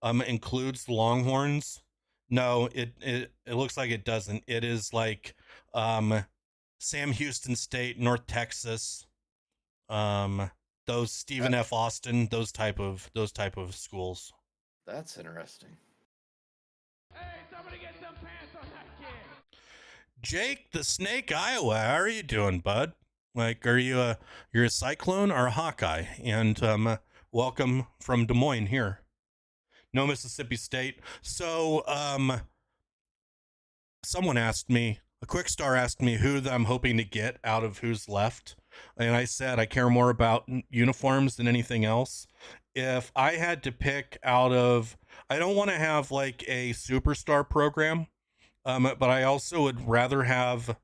includes the Longhorns. No, it looks like it doesn't. It is like Sam Houston State, North Texas, those Stephen F. Austin, those type of schools. That's interesting. Hey, somebody get some pants on that kid. Jake the Snake, Iowa. How are you doing, bud? Like, you're a Cyclone or a Hawkeye? And welcome from Des Moines here. No Mississippi State. So someone asked me, a quick star asked me who I'm hoping to get out of who's left. And I said I care more about uniforms than anything else. If I had to pick out of, I don't want to have like a superstar program, but I also would rather have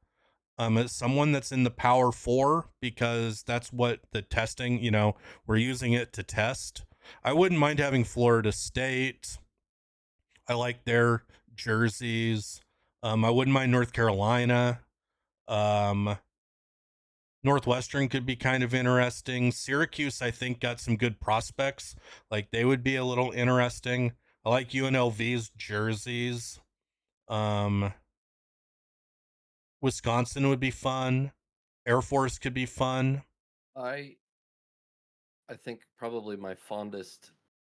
someone that's in the Power 4, because that's what the testing, we're using it to test. I wouldn't mind having Florida State. I like their jerseys. I wouldn't mind North Carolina. Northwestern could be kind of interesting. Syracuse, I think, got some good prospects. Like, they would be a little interesting. I like UNLV's jerseys. Wisconsin would be fun. Air Force could be fun. I think probably my fondest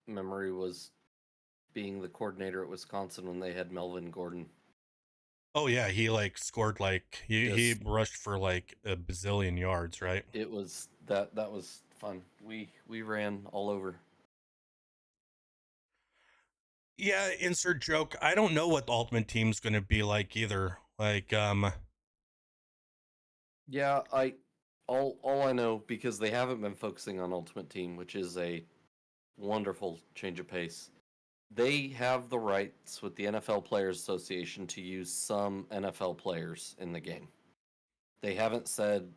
memory was being the coordinator at Wisconsin when they had Melvin Gordon. Oh yeah, he like scored like he rushed for like a bazillion yards, right? It was that was fun. We ran all over. Yeah, insert joke. I don't know what the Ultimate Team's going to be like either. Like Yeah, all I know, because they haven't been focusing on Ultimate Team, which is a wonderful change of pace. They have the rights with the NFL Players Association to use some NFL players in the game. They haven't said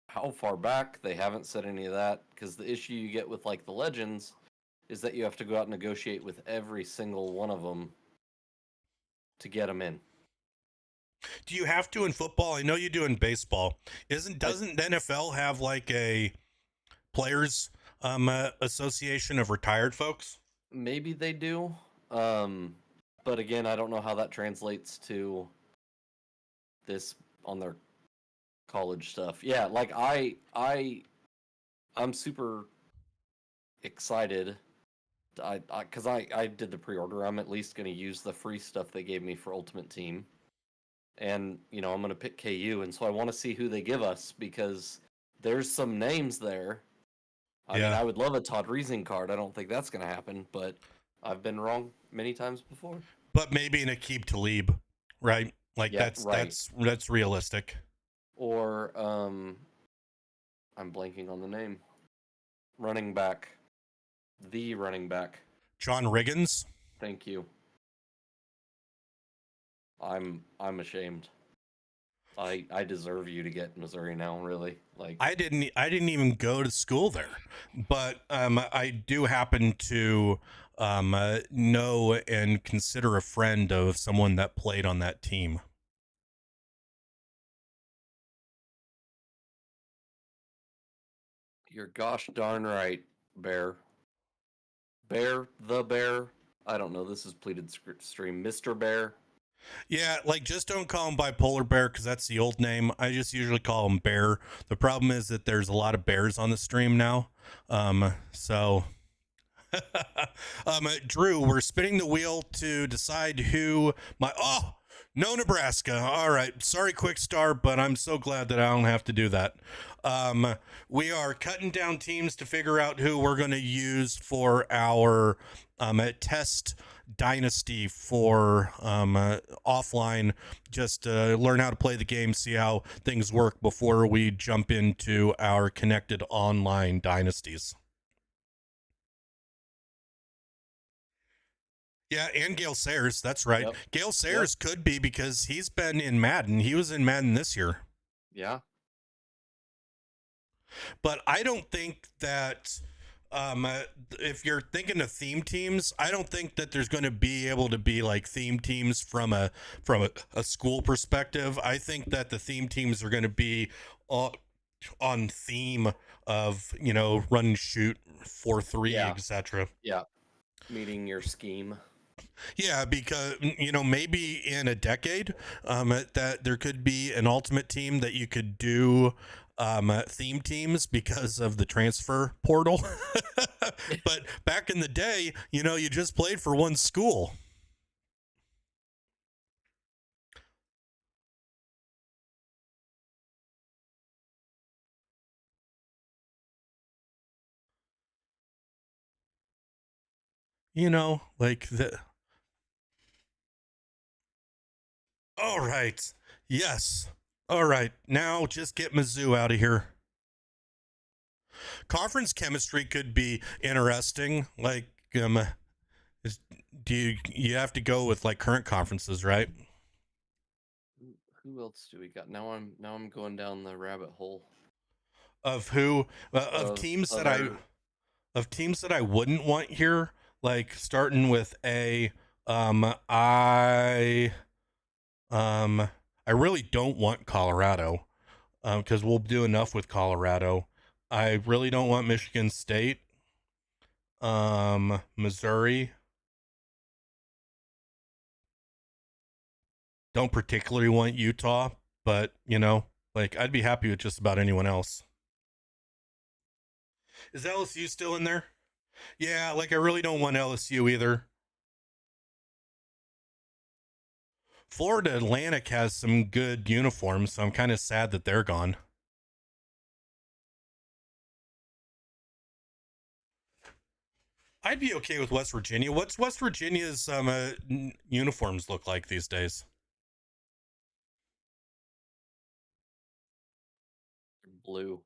how far back, they haven't said any of that, because the issue you get with like the Legends is that you have to go out and negotiate with every single one of them to get them in. Do you have to in football? I know you do in baseball. Doesn't the NFL have like a players association of retired folks? Maybe they do. But again, I don't know how that translates to this on their college stuff. Yeah, like I'm super excited. Because I did the pre-order. I'm at least going to use the free stuff they gave me for Ultimate Team. And, I'm going to pick KU. And so I want to see who they give us because there's some names there. I mean, I would love a Todd Reesing card. I don't think that's going to happen, but I've been wrong many times before. But maybe an Aqib Talib, right? Like that's realistic. Or I'm blanking on the name. Running back. The running back. John Riggins. Thank you. I'm ashamed. I deserve you to get Missouri now, really. Like I didn't even go to school there, but I do happen to know and consider a friend of someone that played on that team. You're gosh darn right, Bear. Bear, the Bear. I don't know. This is Pleated stream. Mr. Bear. Yeah, like just don't call him Bipolar Bear because that's the old name. I just usually call him Bear. The problem is that there's a lot of bears on the stream now. So Drew, we're spinning the wheel to decide who no Nebraska. All right. Sorry, Quick Star, but I'm so glad that I don't have to do that. We are cutting down teams to figure out who we're going to use for our test dynasty for offline, just to learn how to play the game, see how things work before we jump into our connected online dynasties. Yeah, and Gale Sayers, that's right. Yep. Gale Sayers could be because he's been in Madden. He was in Madden this year. Yeah. But I don't think that if you're thinking of theme teams, I don't think that there's going to be able to be like theme teams from a school perspective. I think that the theme teams are going to be on theme of, run and shoot, 4-3, etc. Yeah. Meeting your scheme. Yeah, because, maybe in a decade that there could be an ultimate team that you could do theme teams because of the transfer portal. But back in the day, you just played for one school. Like the... All right. Yes. All right. Now just get Mizzou out of here. Conference chemistry could be interesting. Like, do you have to go with like current conferences, right? Who else do we got? Now I'm going down the rabbit hole. Of who? Of teams that I wouldn't want here. Like starting with A. I really don't want Colorado because we'll do enough with Colorado. I really don't want Michigan State. Missouri. Don't particularly want Utah, but I'd be happy with just about anyone else. Is LSU still in there? Yeah, like I really don't want LSU either. Florida Atlantic has some good uniforms, so I'm kind of sad that they're gone. I'd be okay with West Virginia. What's West Virginia's uniforms look like these days? Blue.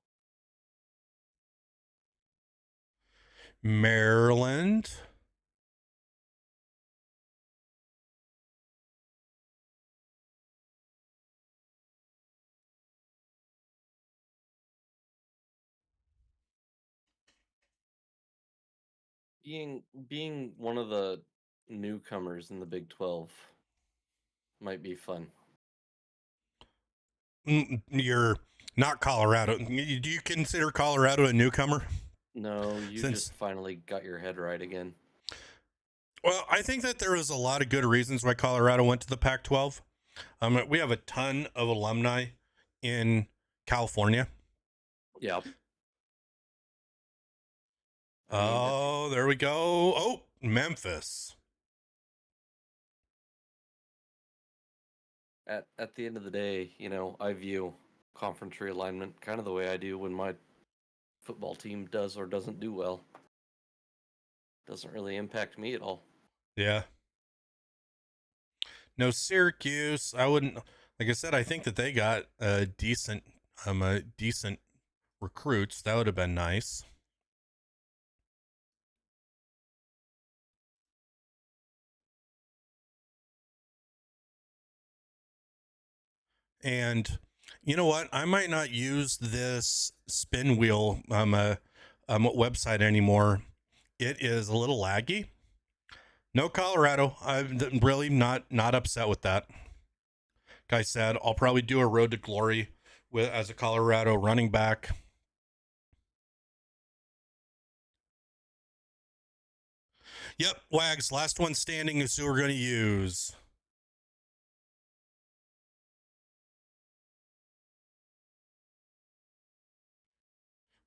Maryland. being one of the newcomers in the Big 12 might be fun. You're not Colorado. Do you consider Colorado a newcomer? No, you just finally got your head right again. Well, I think that there was a lot of good reasons why Colorado went to the Pac-12. We have a ton of alumni in California. Yeah. Oh, there we go. Oh, Memphis. At the end of the day, I view conference realignment kind of the way I do when my football team does or doesn't do well. Doesn't really impact me at all. Yeah. No, Syracuse. I wouldn't. Like I said, I think that they got a decent recruits. That would have been nice. And you know what? I might not use this spin wheel website anymore. It is a little laggy. No Colorado. I'm really not upset with that. Like I said, I'll probably do a road to glory as a Colorado running back. Yep, Wags, last one standing is who we're going to use.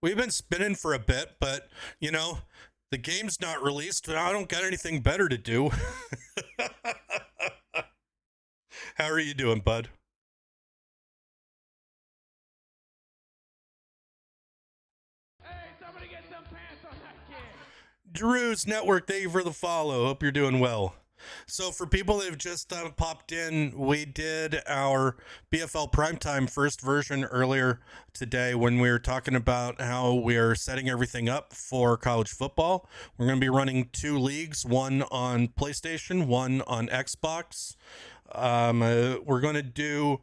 We've been spinning for a bit, but, the game's not released. I don't got anything better to do. How are you doing, bud? Hey, somebody get some pants on that kid. Drew's Network, thank you for the follow. Hope you're doing well. So for people that have just popped in, we did our BFL PrimeTime first version earlier today when we were talking about how we're setting everything up for college football. We're going to be running 2 leagues, one on PlayStation, one on Xbox. We're going to do...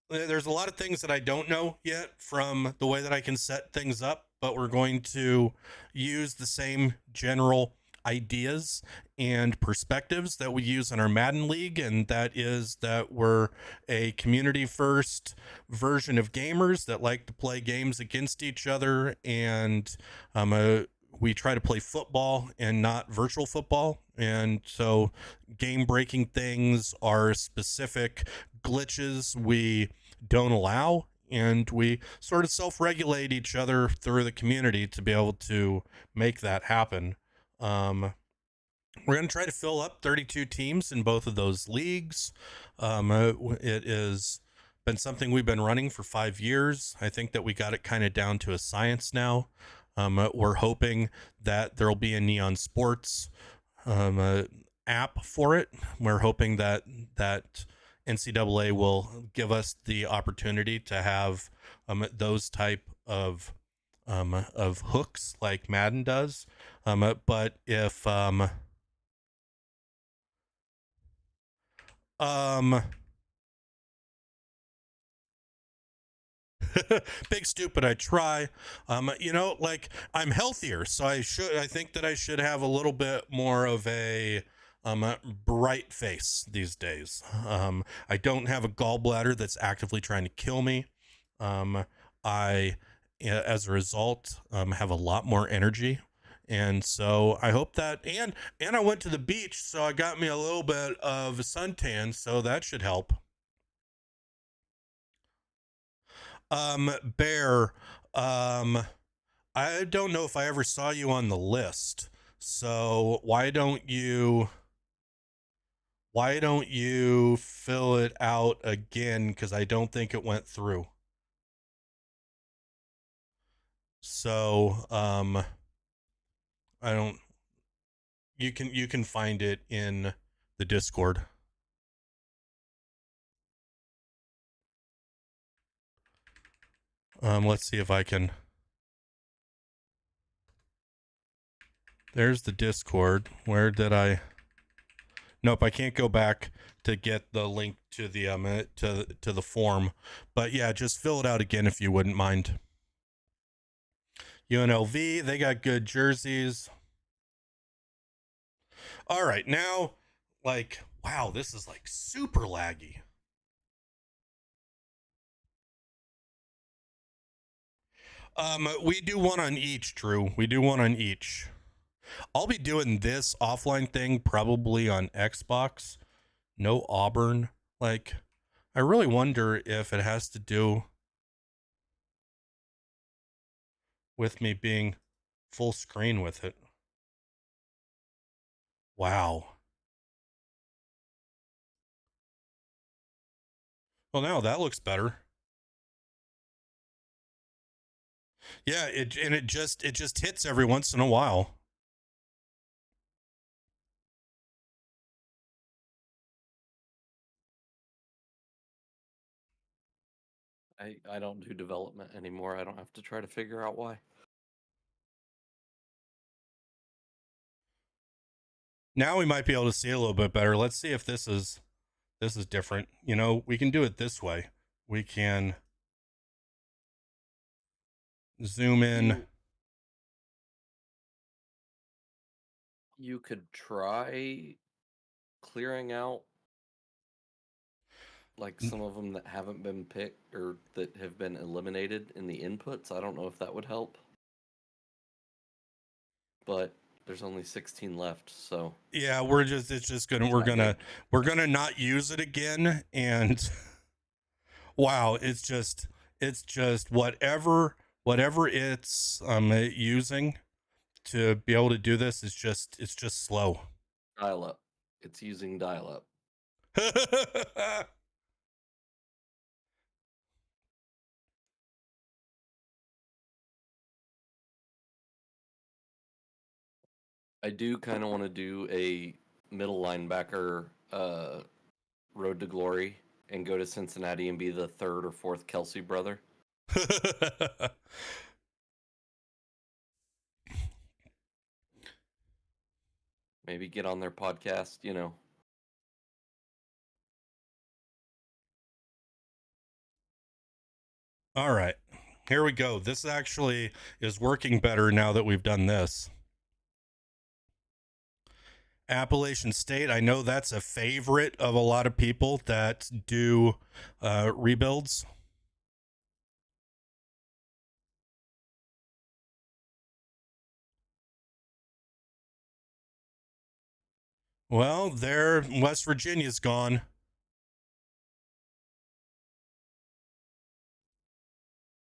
There's a lot of things that I don't know yet from the way that I can set things up, but we're going to use the same general ideas and perspectives that we use in our Madden League, and that is that we're a community first version of gamers that like to play games against each other, and we try to play football and not virtual football. And so game breaking things are specific glitches we don't allow, and we sort of self-regulate each other through the community to be able to make that happen. We're going to try to fill up 32 teams in both of those leagues. It has been something we've been running for 5 years. I think that we got it kind of down to a science now. We're hoping that there'll be a Neon Sports app for it. We're hoping that NCAA will give us the opportunity to have those type of hooks like Madden does. But if big stupid, I try. I'm healthier, so I think that I should have a little bit more of a bright face these days. I don't have a gallbladder that's actively trying to kill me. I, as a result, have a lot more energy. And so I hope that, and I went to the beach, so I got me a little bit of a suntan, so that should help. Bear, I don't know if I ever saw you on the list, so why don't you fill it out again, because I don't think it went through. So you can find it in the Discord. Let's see if I can. There's the Discord. Where did I? Nope, I can't go back to get the link to the to the form. But yeah, just fill it out again if you wouldn't mind. UNLV, they got good jerseys. All right, now, like, wow, this is like super laggy. We do one on each, Drew. We do one on each. I'll be doing this offline thing probably on Xbox. No Auburn. Like, I really wonder if it has to do with me being full screen with it. Wow. Well, now that looks better. Yeah, it just hits every once in a while. I don't do development anymore. I don't have to try to figure out why. Now we might be able to see a little bit better. Let's see if this is different. You know, we can do it this way. We can zoom in. You could try clearing out like some of them that haven't been picked or that have been eliminated in the inputs. I don't know if that would help. But there's only 16 left, so Yeah, we're gonna not use it again. And wow, it's just whatever it's using to be able to do this is just slow. dial up. It's using dial up. I do kind of want to do a middle linebacker road to glory and go to Cincinnati and be the third or fourth Kelsey brother. Maybe get on their podcast, you know. All right, here we go. This actually is working better now that we've done this. Appalachian State, I know that's a favorite of a lot of people that do rebuilds. Well, West Virginia's gone.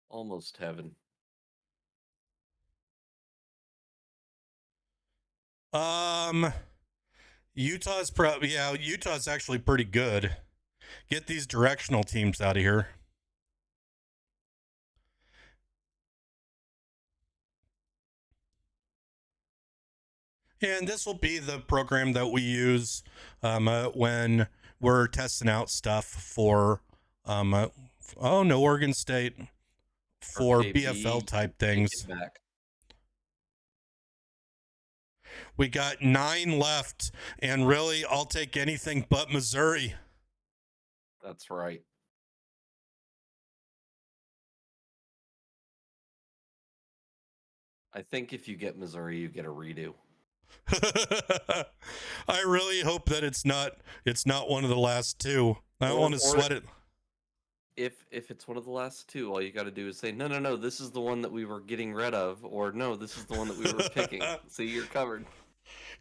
Almost heaven. Utah's actually pretty good. Get these directional teams out of here. And this will be the program that we use when we're testing out stuff for, Oregon State, for BFL type things. We got 9 left, and really, I'll take anything but Missouri. That's right. I think if you get Missouri, you get a redo. I really hope that it's not one of the last two. I don't want to sweat it. If it's one of the last two, all you got to do is say, no, this is the one that we were getting rid of, or no, this is the one that we were picking. See, you're covered.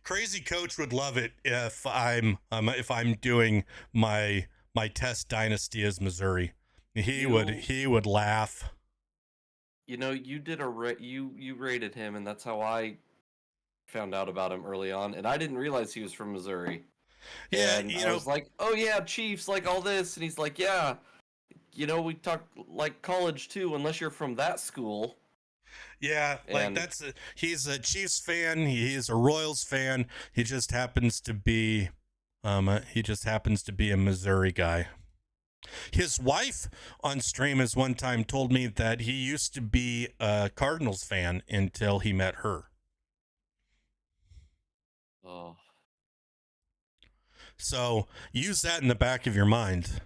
Crazy Coach would love it if I'm doing my test dynasty as Missouri. He would laugh. You know, you did you rated him, and that's how I found out about him early on, and I didn't realize he was from Missouri. Yeah, and I was like, oh yeah, Chiefs, like all this, and he's like, yeah, you know, we talk like college too, unless you're from that school. Yeah, like he's a Chiefs fan, he's a Royals fan. He just happens to be a Missouri guy. His wife on stream has one time told me that he used to be a Cardinals fan until he met her. Oh. So use that in the back of your mind.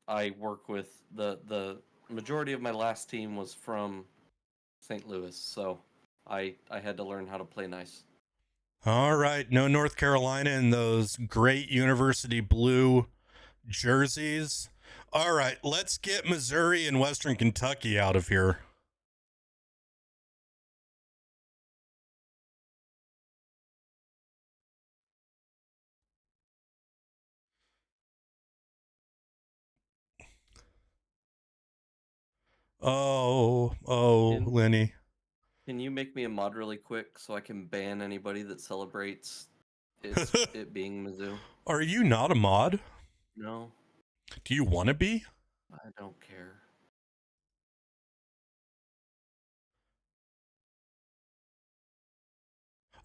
I work with the majority of my last team was from St. Louis, so I had to learn how to play nice. All right. No North Carolina in those great University blue jerseys. All right. Let's get Missouri and Western Kentucky out of here. Oh, Lenny. Can you make me a mod really quick so I can ban anybody that celebrates it being Mizzou? Are you not a mod? No, Do you want to be? I don't care.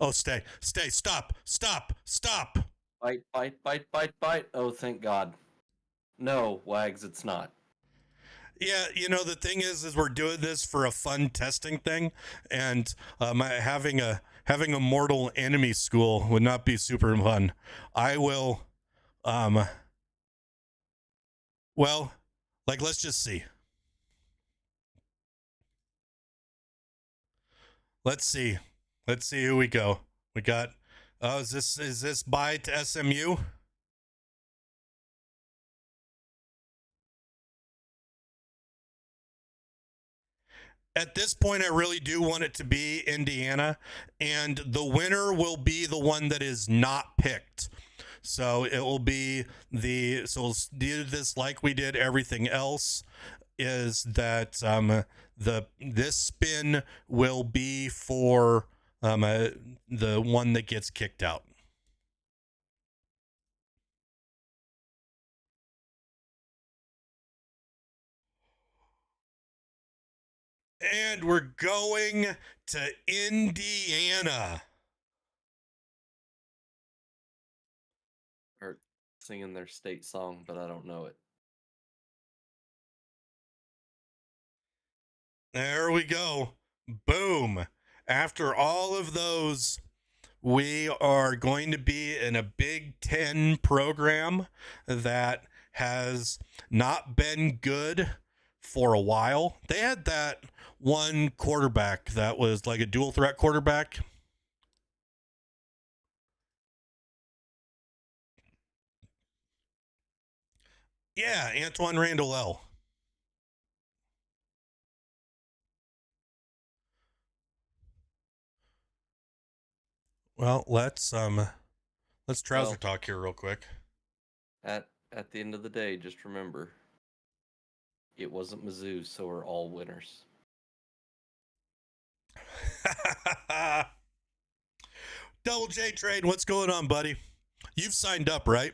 Oh, stay, stop. Bite. Oh, thank God. No, Wags, it's not. Yeah, the thing is we're doing this for a fun testing thing, and having a mortal enemy school would not be super fun. I will, well, let's just see. Let's see who we go. We got. Oh, is this bye to SMU? At this point, I really do want it to be Indiana, and the winner will be the one that is not picked. So it will be so we'll do this like we did everything else, is that this spin will be for the one that gets kicked out. And we're going to Indiana. Or singing their state song, but I don't know it. There we go. Boom. After all of those, we are going to be in a Big Ten program that has not been good for a while. They had that one quarterback that was like a dual threat quarterback. Yeah, Antoine Randall L. Well, let's trouser talk here real quick. At the end of the day, just remember, it wasn't Mizzou, so we're all winners. Double J Trade, what's going on, buddy? You've signed up, right?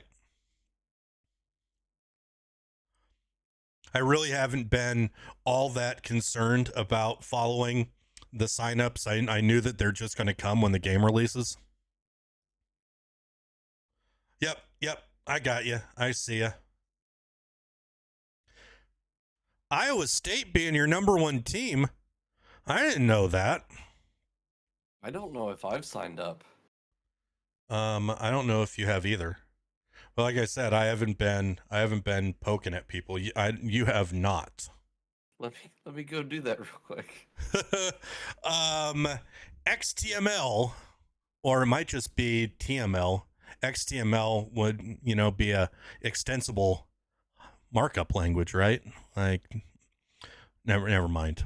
I really haven't been all that concerned about following the signups. I knew that they're just going to come when the game releases. Yep. I got you. I see you. Iowa State being your number one team. I didn't know that. I don't know if I've signed up. I don't know if you have either. But like I said, I haven't been poking at people. You have not. Let me go do that real quick. XTML, or it might just be TML. XTML would, be a extensible markup language, right? Like, never mind.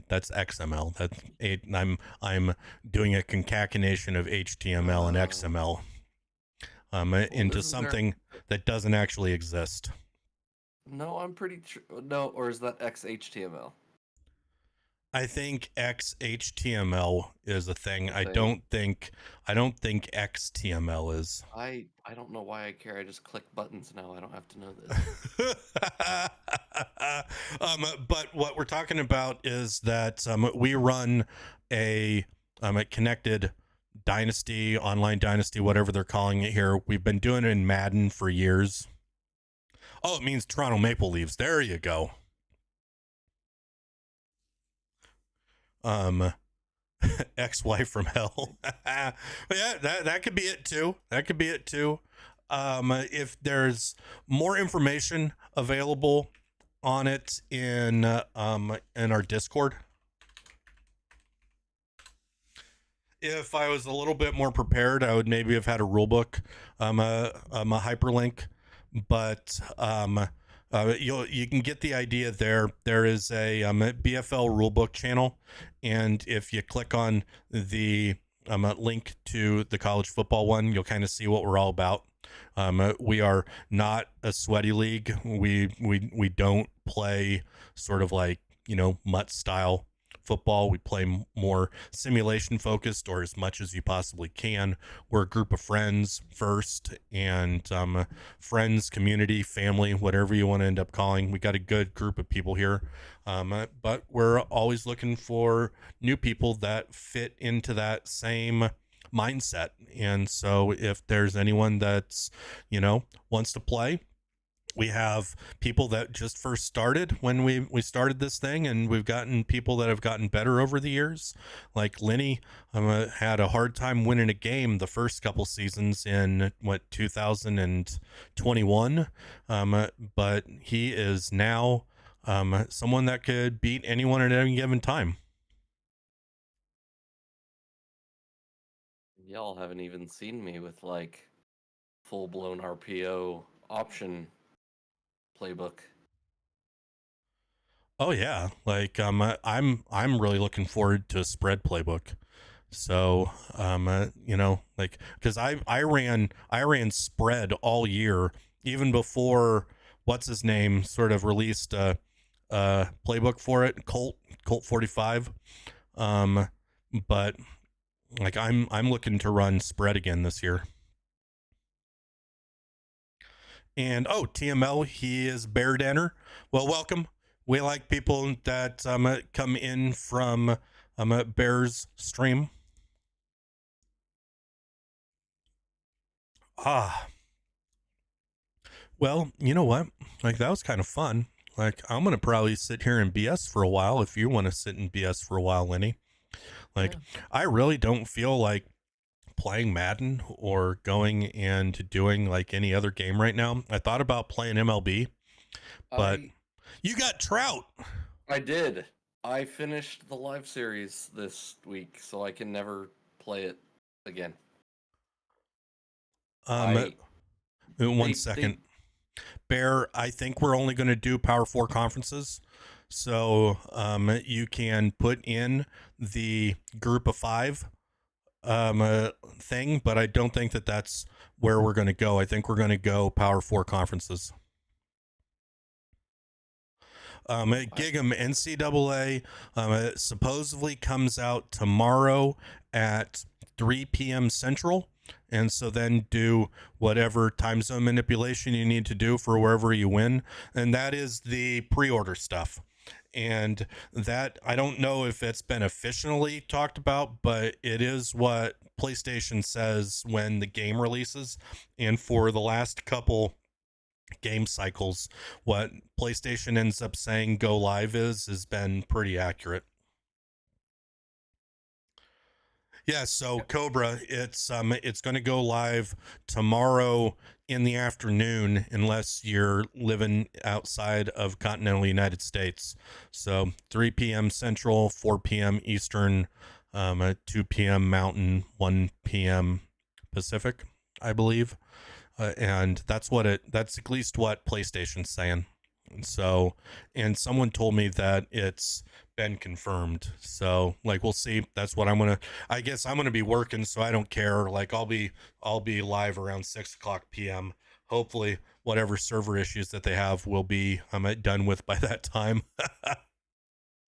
That's XML. I'm doing a concatenation of HTML and XML into something that doesn't actually exist. No, I'm pretty sure. No, or is that XHTML? I think XHTML is a thing. I don't think XTML is. I don't know why I care. I just click buttons now. I don't have to know this. But what we're talking about is that we run a connected dynasty, online dynasty, whatever they're calling it here. We've been doing it in Madden for years. Oh, it means Toronto Maple Leafs. There you go. Ex-wife from hell. Yeah, that could be it too. If there's more information available on it in our Discord. If I was a little bit more prepared, I would maybe have had a rule book, a hyperlink, but you can get the idea there. There is a BFL rulebook channel, and if you click on the link to the college football one, you'll kind of see what we're all about. We are not a sweaty league. We don't play sort of like, mutt style football. We play more simulation focused, or as much as you possibly can. We're a group of friends first, and friends, community, family, whatever you want to end up calling. We got a good group of people here, but we're always looking for new people that fit into that same mindset. And so if there's anyone that's, wants to play, we have people that just first started when we started this thing, and we've gotten people that have gotten better over the years. Like Lenny had a hard time winning a game the first couple seasons in 2021, but he is now someone that could beat anyone at any given time. Y'all haven't even seen me with like full-blown RPO option playbook. Oh yeah, like I'm really looking forward to a spread playbook. So like, because I ran spread all year, even before what's his name sort of released a playbook for it, Colt 45. But like I'm looking to run spread again this year. And TML, he is Bear Denner. Well, welcome. We like people that come in from Bear's stream. Well, you know what? Like, that was kind of fun. Like, I'm gonna probably sit here and BS for a while if you want to sit and BS for a while, Lenny. Like, yeah. I really don't feel like playing Madden or going and doing like any other game right now. I thought about playing MLB, but you got Trout. I did. I finished the live series this week, so I can never play it again. One second. Bear, I think we're only going to do Power 4 conferences. So you can put in the group of 5 thing, but I don't think that that's where we're going to go. I think we're going to go Power 4 conferences. Gig'em NCAA supposedly comes out tomorrow at 3 p.m. Central. And so then do whatever time zone manipulation you need to do for wherever you win. And that is the pre-order stuff. And that, I don't know if it's been officially talked about, but it is what PlayStation says when the game releases. And for the last couple game cycles, what PlayStation ends up saying go live has been pretty accurate. Yeah, so Cobra, it's going to go live tomorrow in the afternoon, unless you're living outside of continental United States. So 3 p.m. Central, 4 p.m. Eastern, 2 p.m. Mountain, 1 p.m. Pacific, I believe. And that's at least what PlayStation's saying. So, and someone told me that it's been confirmed. So like, we'll see. That's what I guess I'm going to be working, so I don't care. Like, I'll be live around 6:00 p.m. Hopefully whatever server issues that they have will be done with by that time.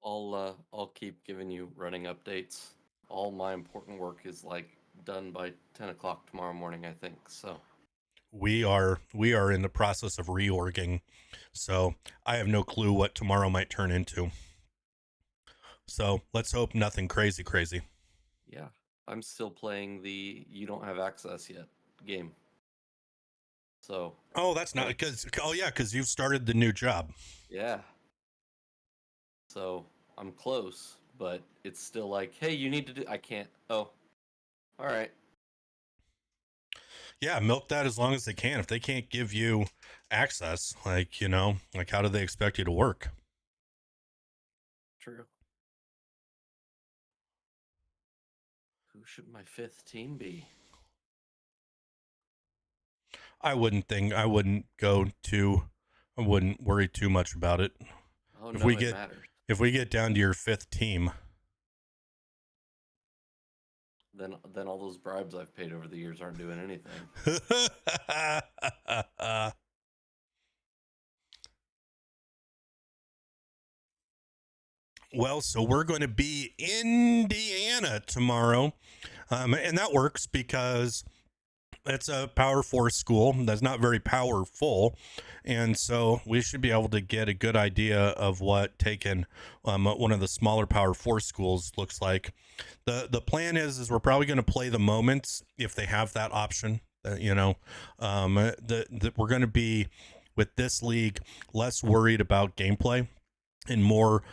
I'll keep giving you running updates. All my important work is like done by 10 o'clock tomorrow morning, I think. So we are in the process of reorging, so I have no clue what tomorrow might turn into. So let's hope nothing crazy. Yeah, I'm still playing the you don't have access yet game. So that's not because you've started the new job. Yeah. So I'm close, but it's still like, hey, you need to do. I can't. Oh, all right. Yeah, milk that as long as they can. If they can't give you access, like how do they expect you to work? True. Who should my 5th team be? I wouldn't worry too much about it. Oh, If no, we it get matters. if we get down to your 5th team, Then all those bribes I've paid over the years aren't doing anything. Well, so we're going to be in Indiana tomorrow, and that works because it's a Power 4 school that's not very powerful, and so we should be able to get a good idea of what taking one of the smaller Power 4 schools looks like. The plan is we're probably going to play the moments if they have that option. We're going to be, with this league, less worried about gameplay and more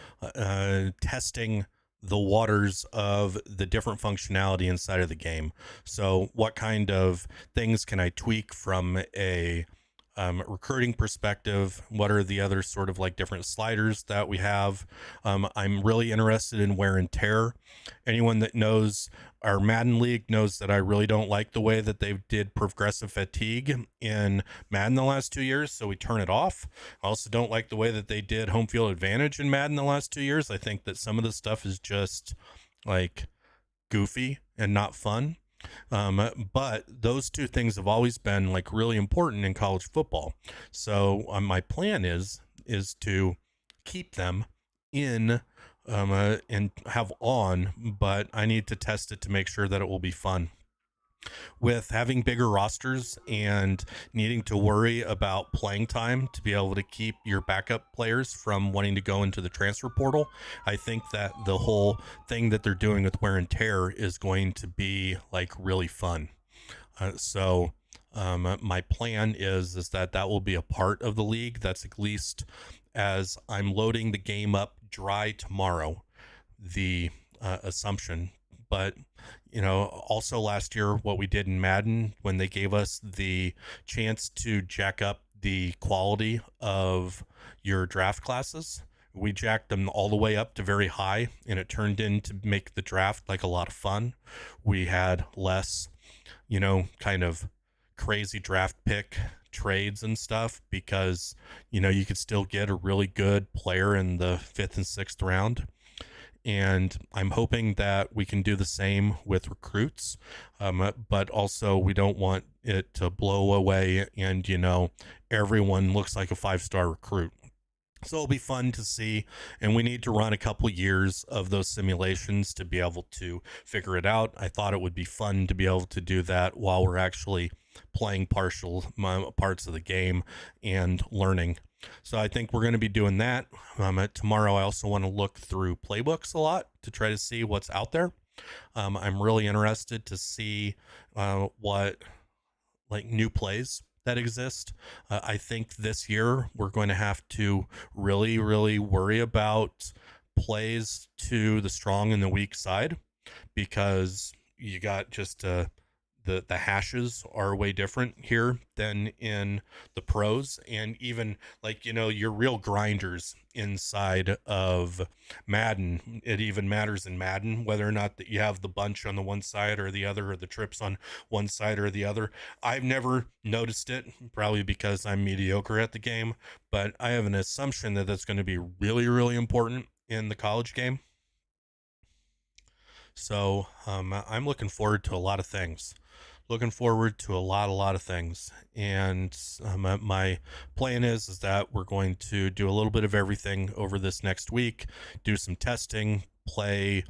testing the waters of the different functionality inside of the game. So what kind of things can I tweak from a recruiting perspective? What are the other sort of like different sliders that we have? I'm really interested in wear and tear. Anyone that knows our Madden League knows that I really don't like the way that they did progressive fatigue in Madden the last 2 years, so we turn it off. I also don't like the way that they did home field advantage in Madden the last 2 years. I think that some of the stuff is just like goofy and not fun. But those two things have always been like really important in college football. So my plan is to keep them in and have on, but I need to test it to make sure that it will be fun. With having bigger rosters and needing to worry about playing time to be able to keep your backup players from wanting to go into the transfer portal, I think that the whole thing that they're doing with wear and tear is going to be like really fun. So my plan is that will be a part of the league. That's at least, as I'm loading the game up dry tomorrow, the assumption. But also last year, what we did in Madden, when they gave us the chance to jack up the quality of your draft classes, we jacked them all the way up to very high, and it turned in to make the draft like a lot of fun. We had less, kind of crazy draft pick trades and stuff because, you could still get a really good player in the 5th and 6th round. And I'm hoping that we can do the same with recruits, but also we don't want it to blow away and, everyone looks like a 5-star recruit. So it'll be fun to see, and we need to run a couple years of those simulations to be able to figure it out. I thought it would be fun to be able to do that while we're actually playing partial parts of the game and learning. So I think we're going to be doing that. Tomorrow I also want to look through playbooks a lot to try to see what's out there. I'm really interested to see what like new plays that exist. I think this year we're going to have to really, really worry about plays to the strong and the weak side, because you got just the hashes are way different here than in the pros, and even like your real grinders inside of Madden. It even matters in Madden whether or not that you have the bunch on the one side or the other, or the trips on one side or the other. I've never noticed it, probably because I'm mediocre at the game, but I have an assumption that that's going to be really, really important in the college game. So I'm looking forward to a lot of things. Looking forward to a lot of things. And my plan is that we're going to do a little bit of everything over this next week, do some testing, play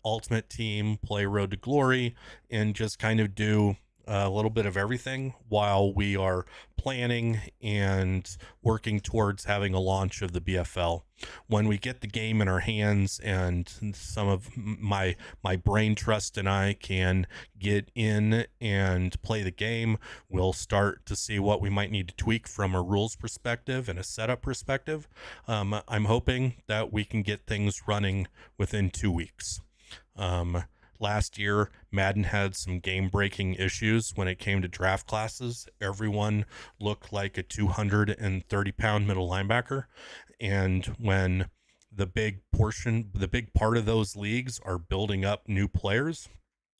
Ultimate Team, play Road to Glory, and just kind of do a little bit of everything while we are planning and working towards having a launch of the BFL. When we get the game in our hands and some of my brain trust and I can get in and play the game, we'll start to see what we might need to tweak from a rules perspective and a setup perspective. I'm hoping that we can get things running within 2 weeks. Last year, Madden had some game-breaking issues when it came to draft classes. Everyone looked like a 230-pound middle linebacker. And when the big part of those leagues are building up new players,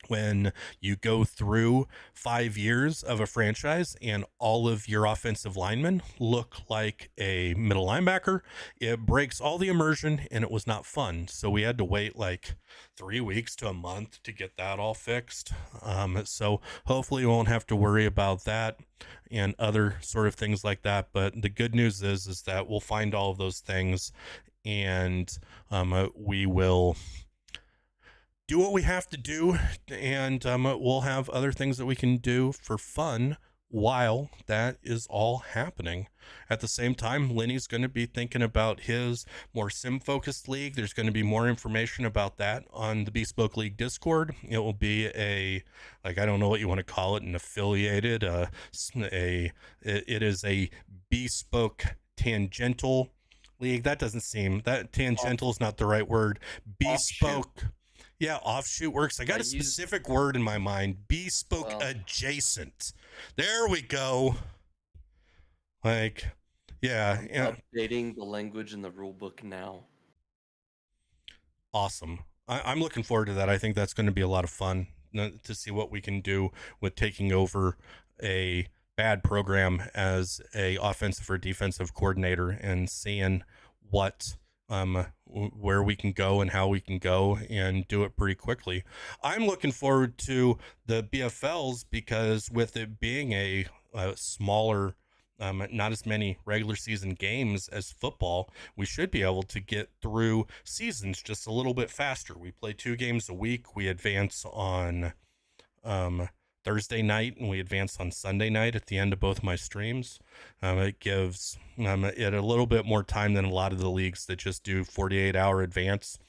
when you go through 5 years of a franchise and all of your offensive linemen look like a middle linebacker, it breaks all the immersion and it was not fun. So we had to wait like 3 weeks to a month to get that all fixed. So hopefully we won't have to worry about that and other sort of things like that. But the good news is that we'll find all of those things, and we will do what we have to do, and we'll have other things that we can do for fun while that is all happening. At the same time, Lenny's going to be thinking about his more sim-focused league. There's going to be more information about that on the Bespoke League Discord. It will be I don't know what you want to call it, an affiliated, it is a bespoke tangential league. That tangential is not the right word. Bespoke. Offshoot. Yeah, offshoot works. I got a specific word in my mind. Bespoke adjacent. There we go. Updating the language in the rule book now. Awesome. I'm looking forward to that. I think that's going to be a lot of fun to see what we can do with taking over a bad program as a offensive or defensive coordinator and seeing where we can go and how we can go and do it pretty quickly. I'm looking forward to the BFLs because with it being a smaller, not as many regular season games as football, we should be able to get through seasons just a little bit faster. We play 2 games a week. We advance on Thursday night and we advance on Sunday night at the end of both my streams. It gives it a little bit more time than a lot of the leagues that just do 48-hour advance.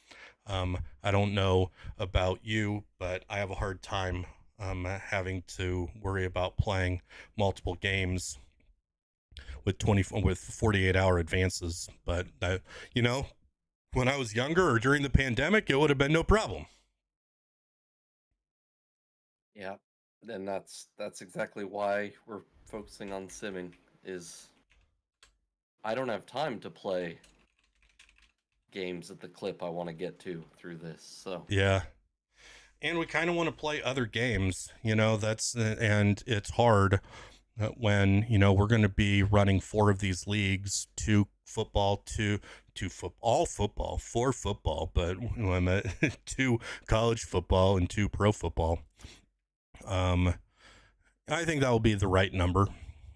I don't know about you, but I have a hard time having to worry about playing multiple games with 48-hour advances. But when I was younger or during the pandemic, it would have been no problem. Yeah. And that's exactly why we're focusing on simming. Is I don't have time to play games at the clip I want to get to through this. So yeah, and we kind of want to play other games. And it's hard when we're going to be running 4 of these leagues: 2 football, 2 all football, 4 football, but 2 college football and 2 pro football. I think that will be the right number.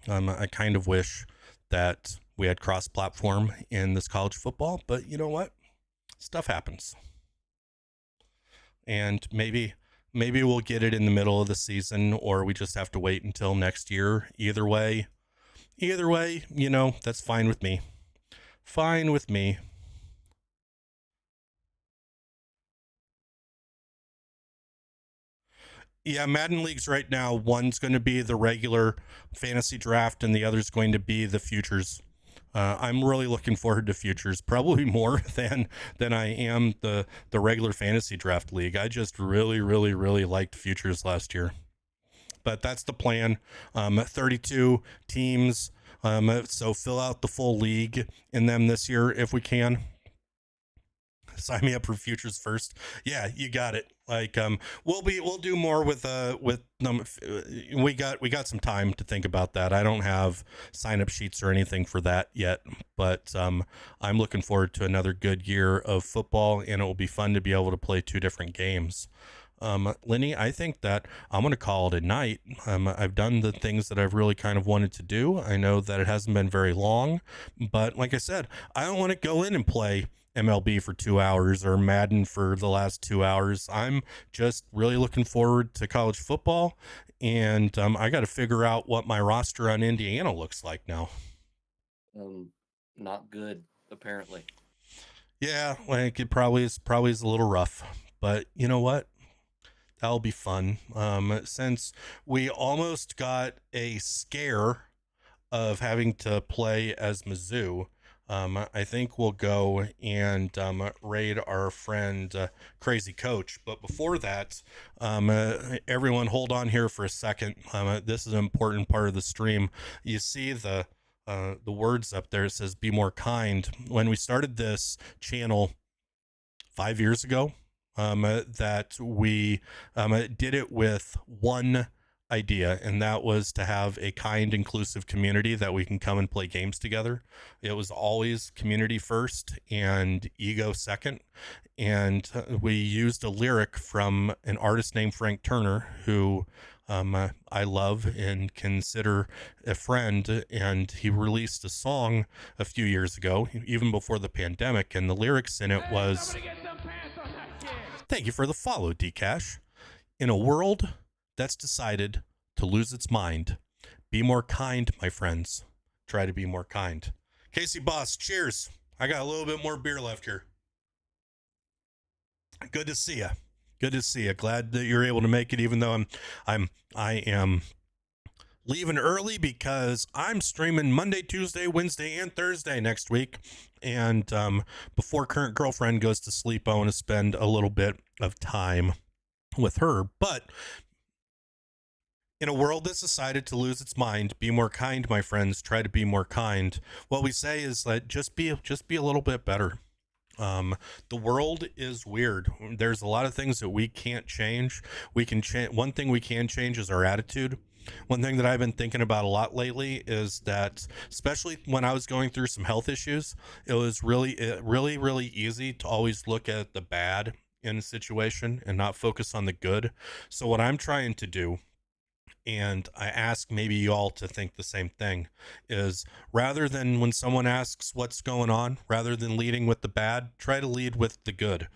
I kind of wish that we had cross-platform in this college football, but you know what? Stuff happens. And maybe we'll get it in the middle of the season, or we just have to wait until next year. Either way, that's fine with me. Fine with me. Yeah, Madden leagues right now, one's going to be the regular fantasy draft and the other's going to be the futures. I'm really looking forward to futures, probably more than I am the regular fantasy draft league. I just really, really, really liked futures last year. But that's the plan. 32 teams, so fill out the full league in them this year if we can. Sign me up for futures first. Yeah, you got it. We'll do more with them. We got some time to think about that. I don't have sign up sheets or anything for that yet, but I'm looking forward to another good year of football, and it will be fun to be able to play 2 different games. Lenny, I think that I'm going to call it a night. I've done the things that I've really kind of wanted to do. I know that it hasn't been very long, but like I said, I don't want to go in and play MLB for 2 hours or Madden for the last 2 hours. I'm just really looking forward to college football, and I got to figure out what my roster on Indiana looks like now. Not good, apparently. Yeah, it probably is a little rough, but you know what? That'll be fun. Since we almost got a scare of having to play as Mizzou, I think we'll go and raid our friend Crazy Coach. But before that, everyone hold on here for a second. This is an important part of the stream. You see the words up there. It says, "Be more kind." When we started this channel 5 years ago, that we did it with one idea, and that was to have a kind, inclusive community that we can come and play games together. It was always community first and ego second. And we used a lyric from an artist named Frank Turner, who I love and consider a friend. And he released a song a few years ago, even before the pandemic. And the lyrics in it was, "Thank you for the follow, Dcash. In a world that's decided to lose its mind, be more kind, my friends. Try to be more kind." Casey Boss, cheers. I got a little bit more beer left here. Good to see you. Good to see you. Glad that you're able to make it, even though I am leaving early because I'm streaming Monday, Tuesday, Wednesday, and Thursday next week. And before current girlfriend goes to sleep, I want to spend a little bit of time with her. But in a world that's decided to lose its mind, be more kind, my friends. Try to be more kind. What we say is that just be a little bit better. The world is weird. There's a lot of things that we can't change. We can change. One thing we can change is our attitude. One thing that I've been thinking about a lot lately is that, especially when I was going through some health issues, it was really easy to always look at the bad in a situation and not focus on the good. So what I'm trying to do, and I ask maybe you all to think the same thing, is rather than when someone asks what's going on, rather than leading with the bad, try to lead with the good.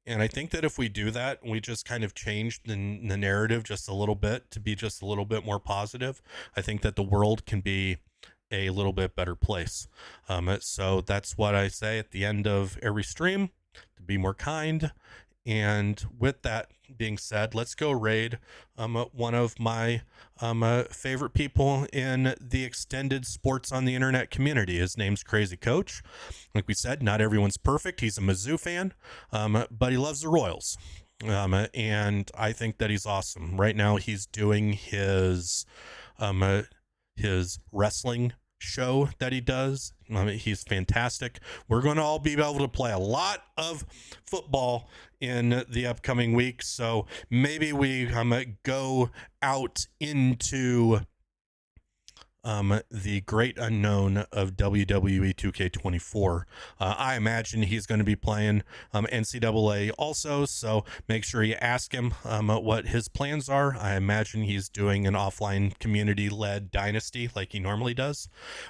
And I think that if we do that, we just kind of change the narrative just a little bit to be just a little bit more positive. I think that the world can be a little bit better place. So that's what I say at the end of every stream, to be more kind. And with that being said, let's go raid one of my favorite people in the extended sports on the internet community. His name's Crazy Coach. Like we said, not everyone's perfect. He's a Mizzou fan, but he loves the Royals. And I think that he's awesome. Right now he's doing his wrestling show that he does. He's fantastic. We're going to all be able to play a lot of football in the upcoming weeks, so maybe we go out into the great unknown of WWE 2K24. I imagine he's going to be playing NCAA also, so make sure you ask him what his plans are. I imagine he's doing an offline community-led dynasty like he normally does.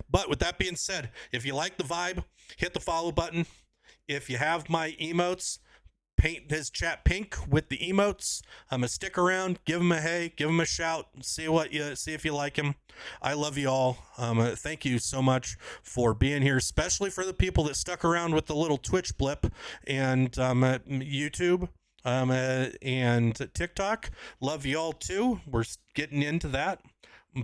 But with that being said, if you like the vibe, hit the follow button. If you have my emotes, paint his chat pink with the emotes. Stick around, give him a hey, give him a shout, see if you like him. I love you all. Thank you so much for being here, especially for the people that stuck around with the little Twitch blip and YouTube and TikTok. Love you all too. We're getting into that,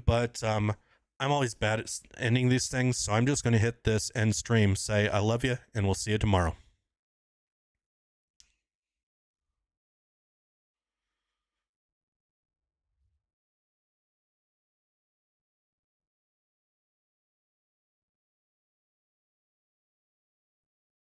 but I'm always bad at ending these things, so I'm just going to hit this end stream, say I love you, and we'll see you tomorrow.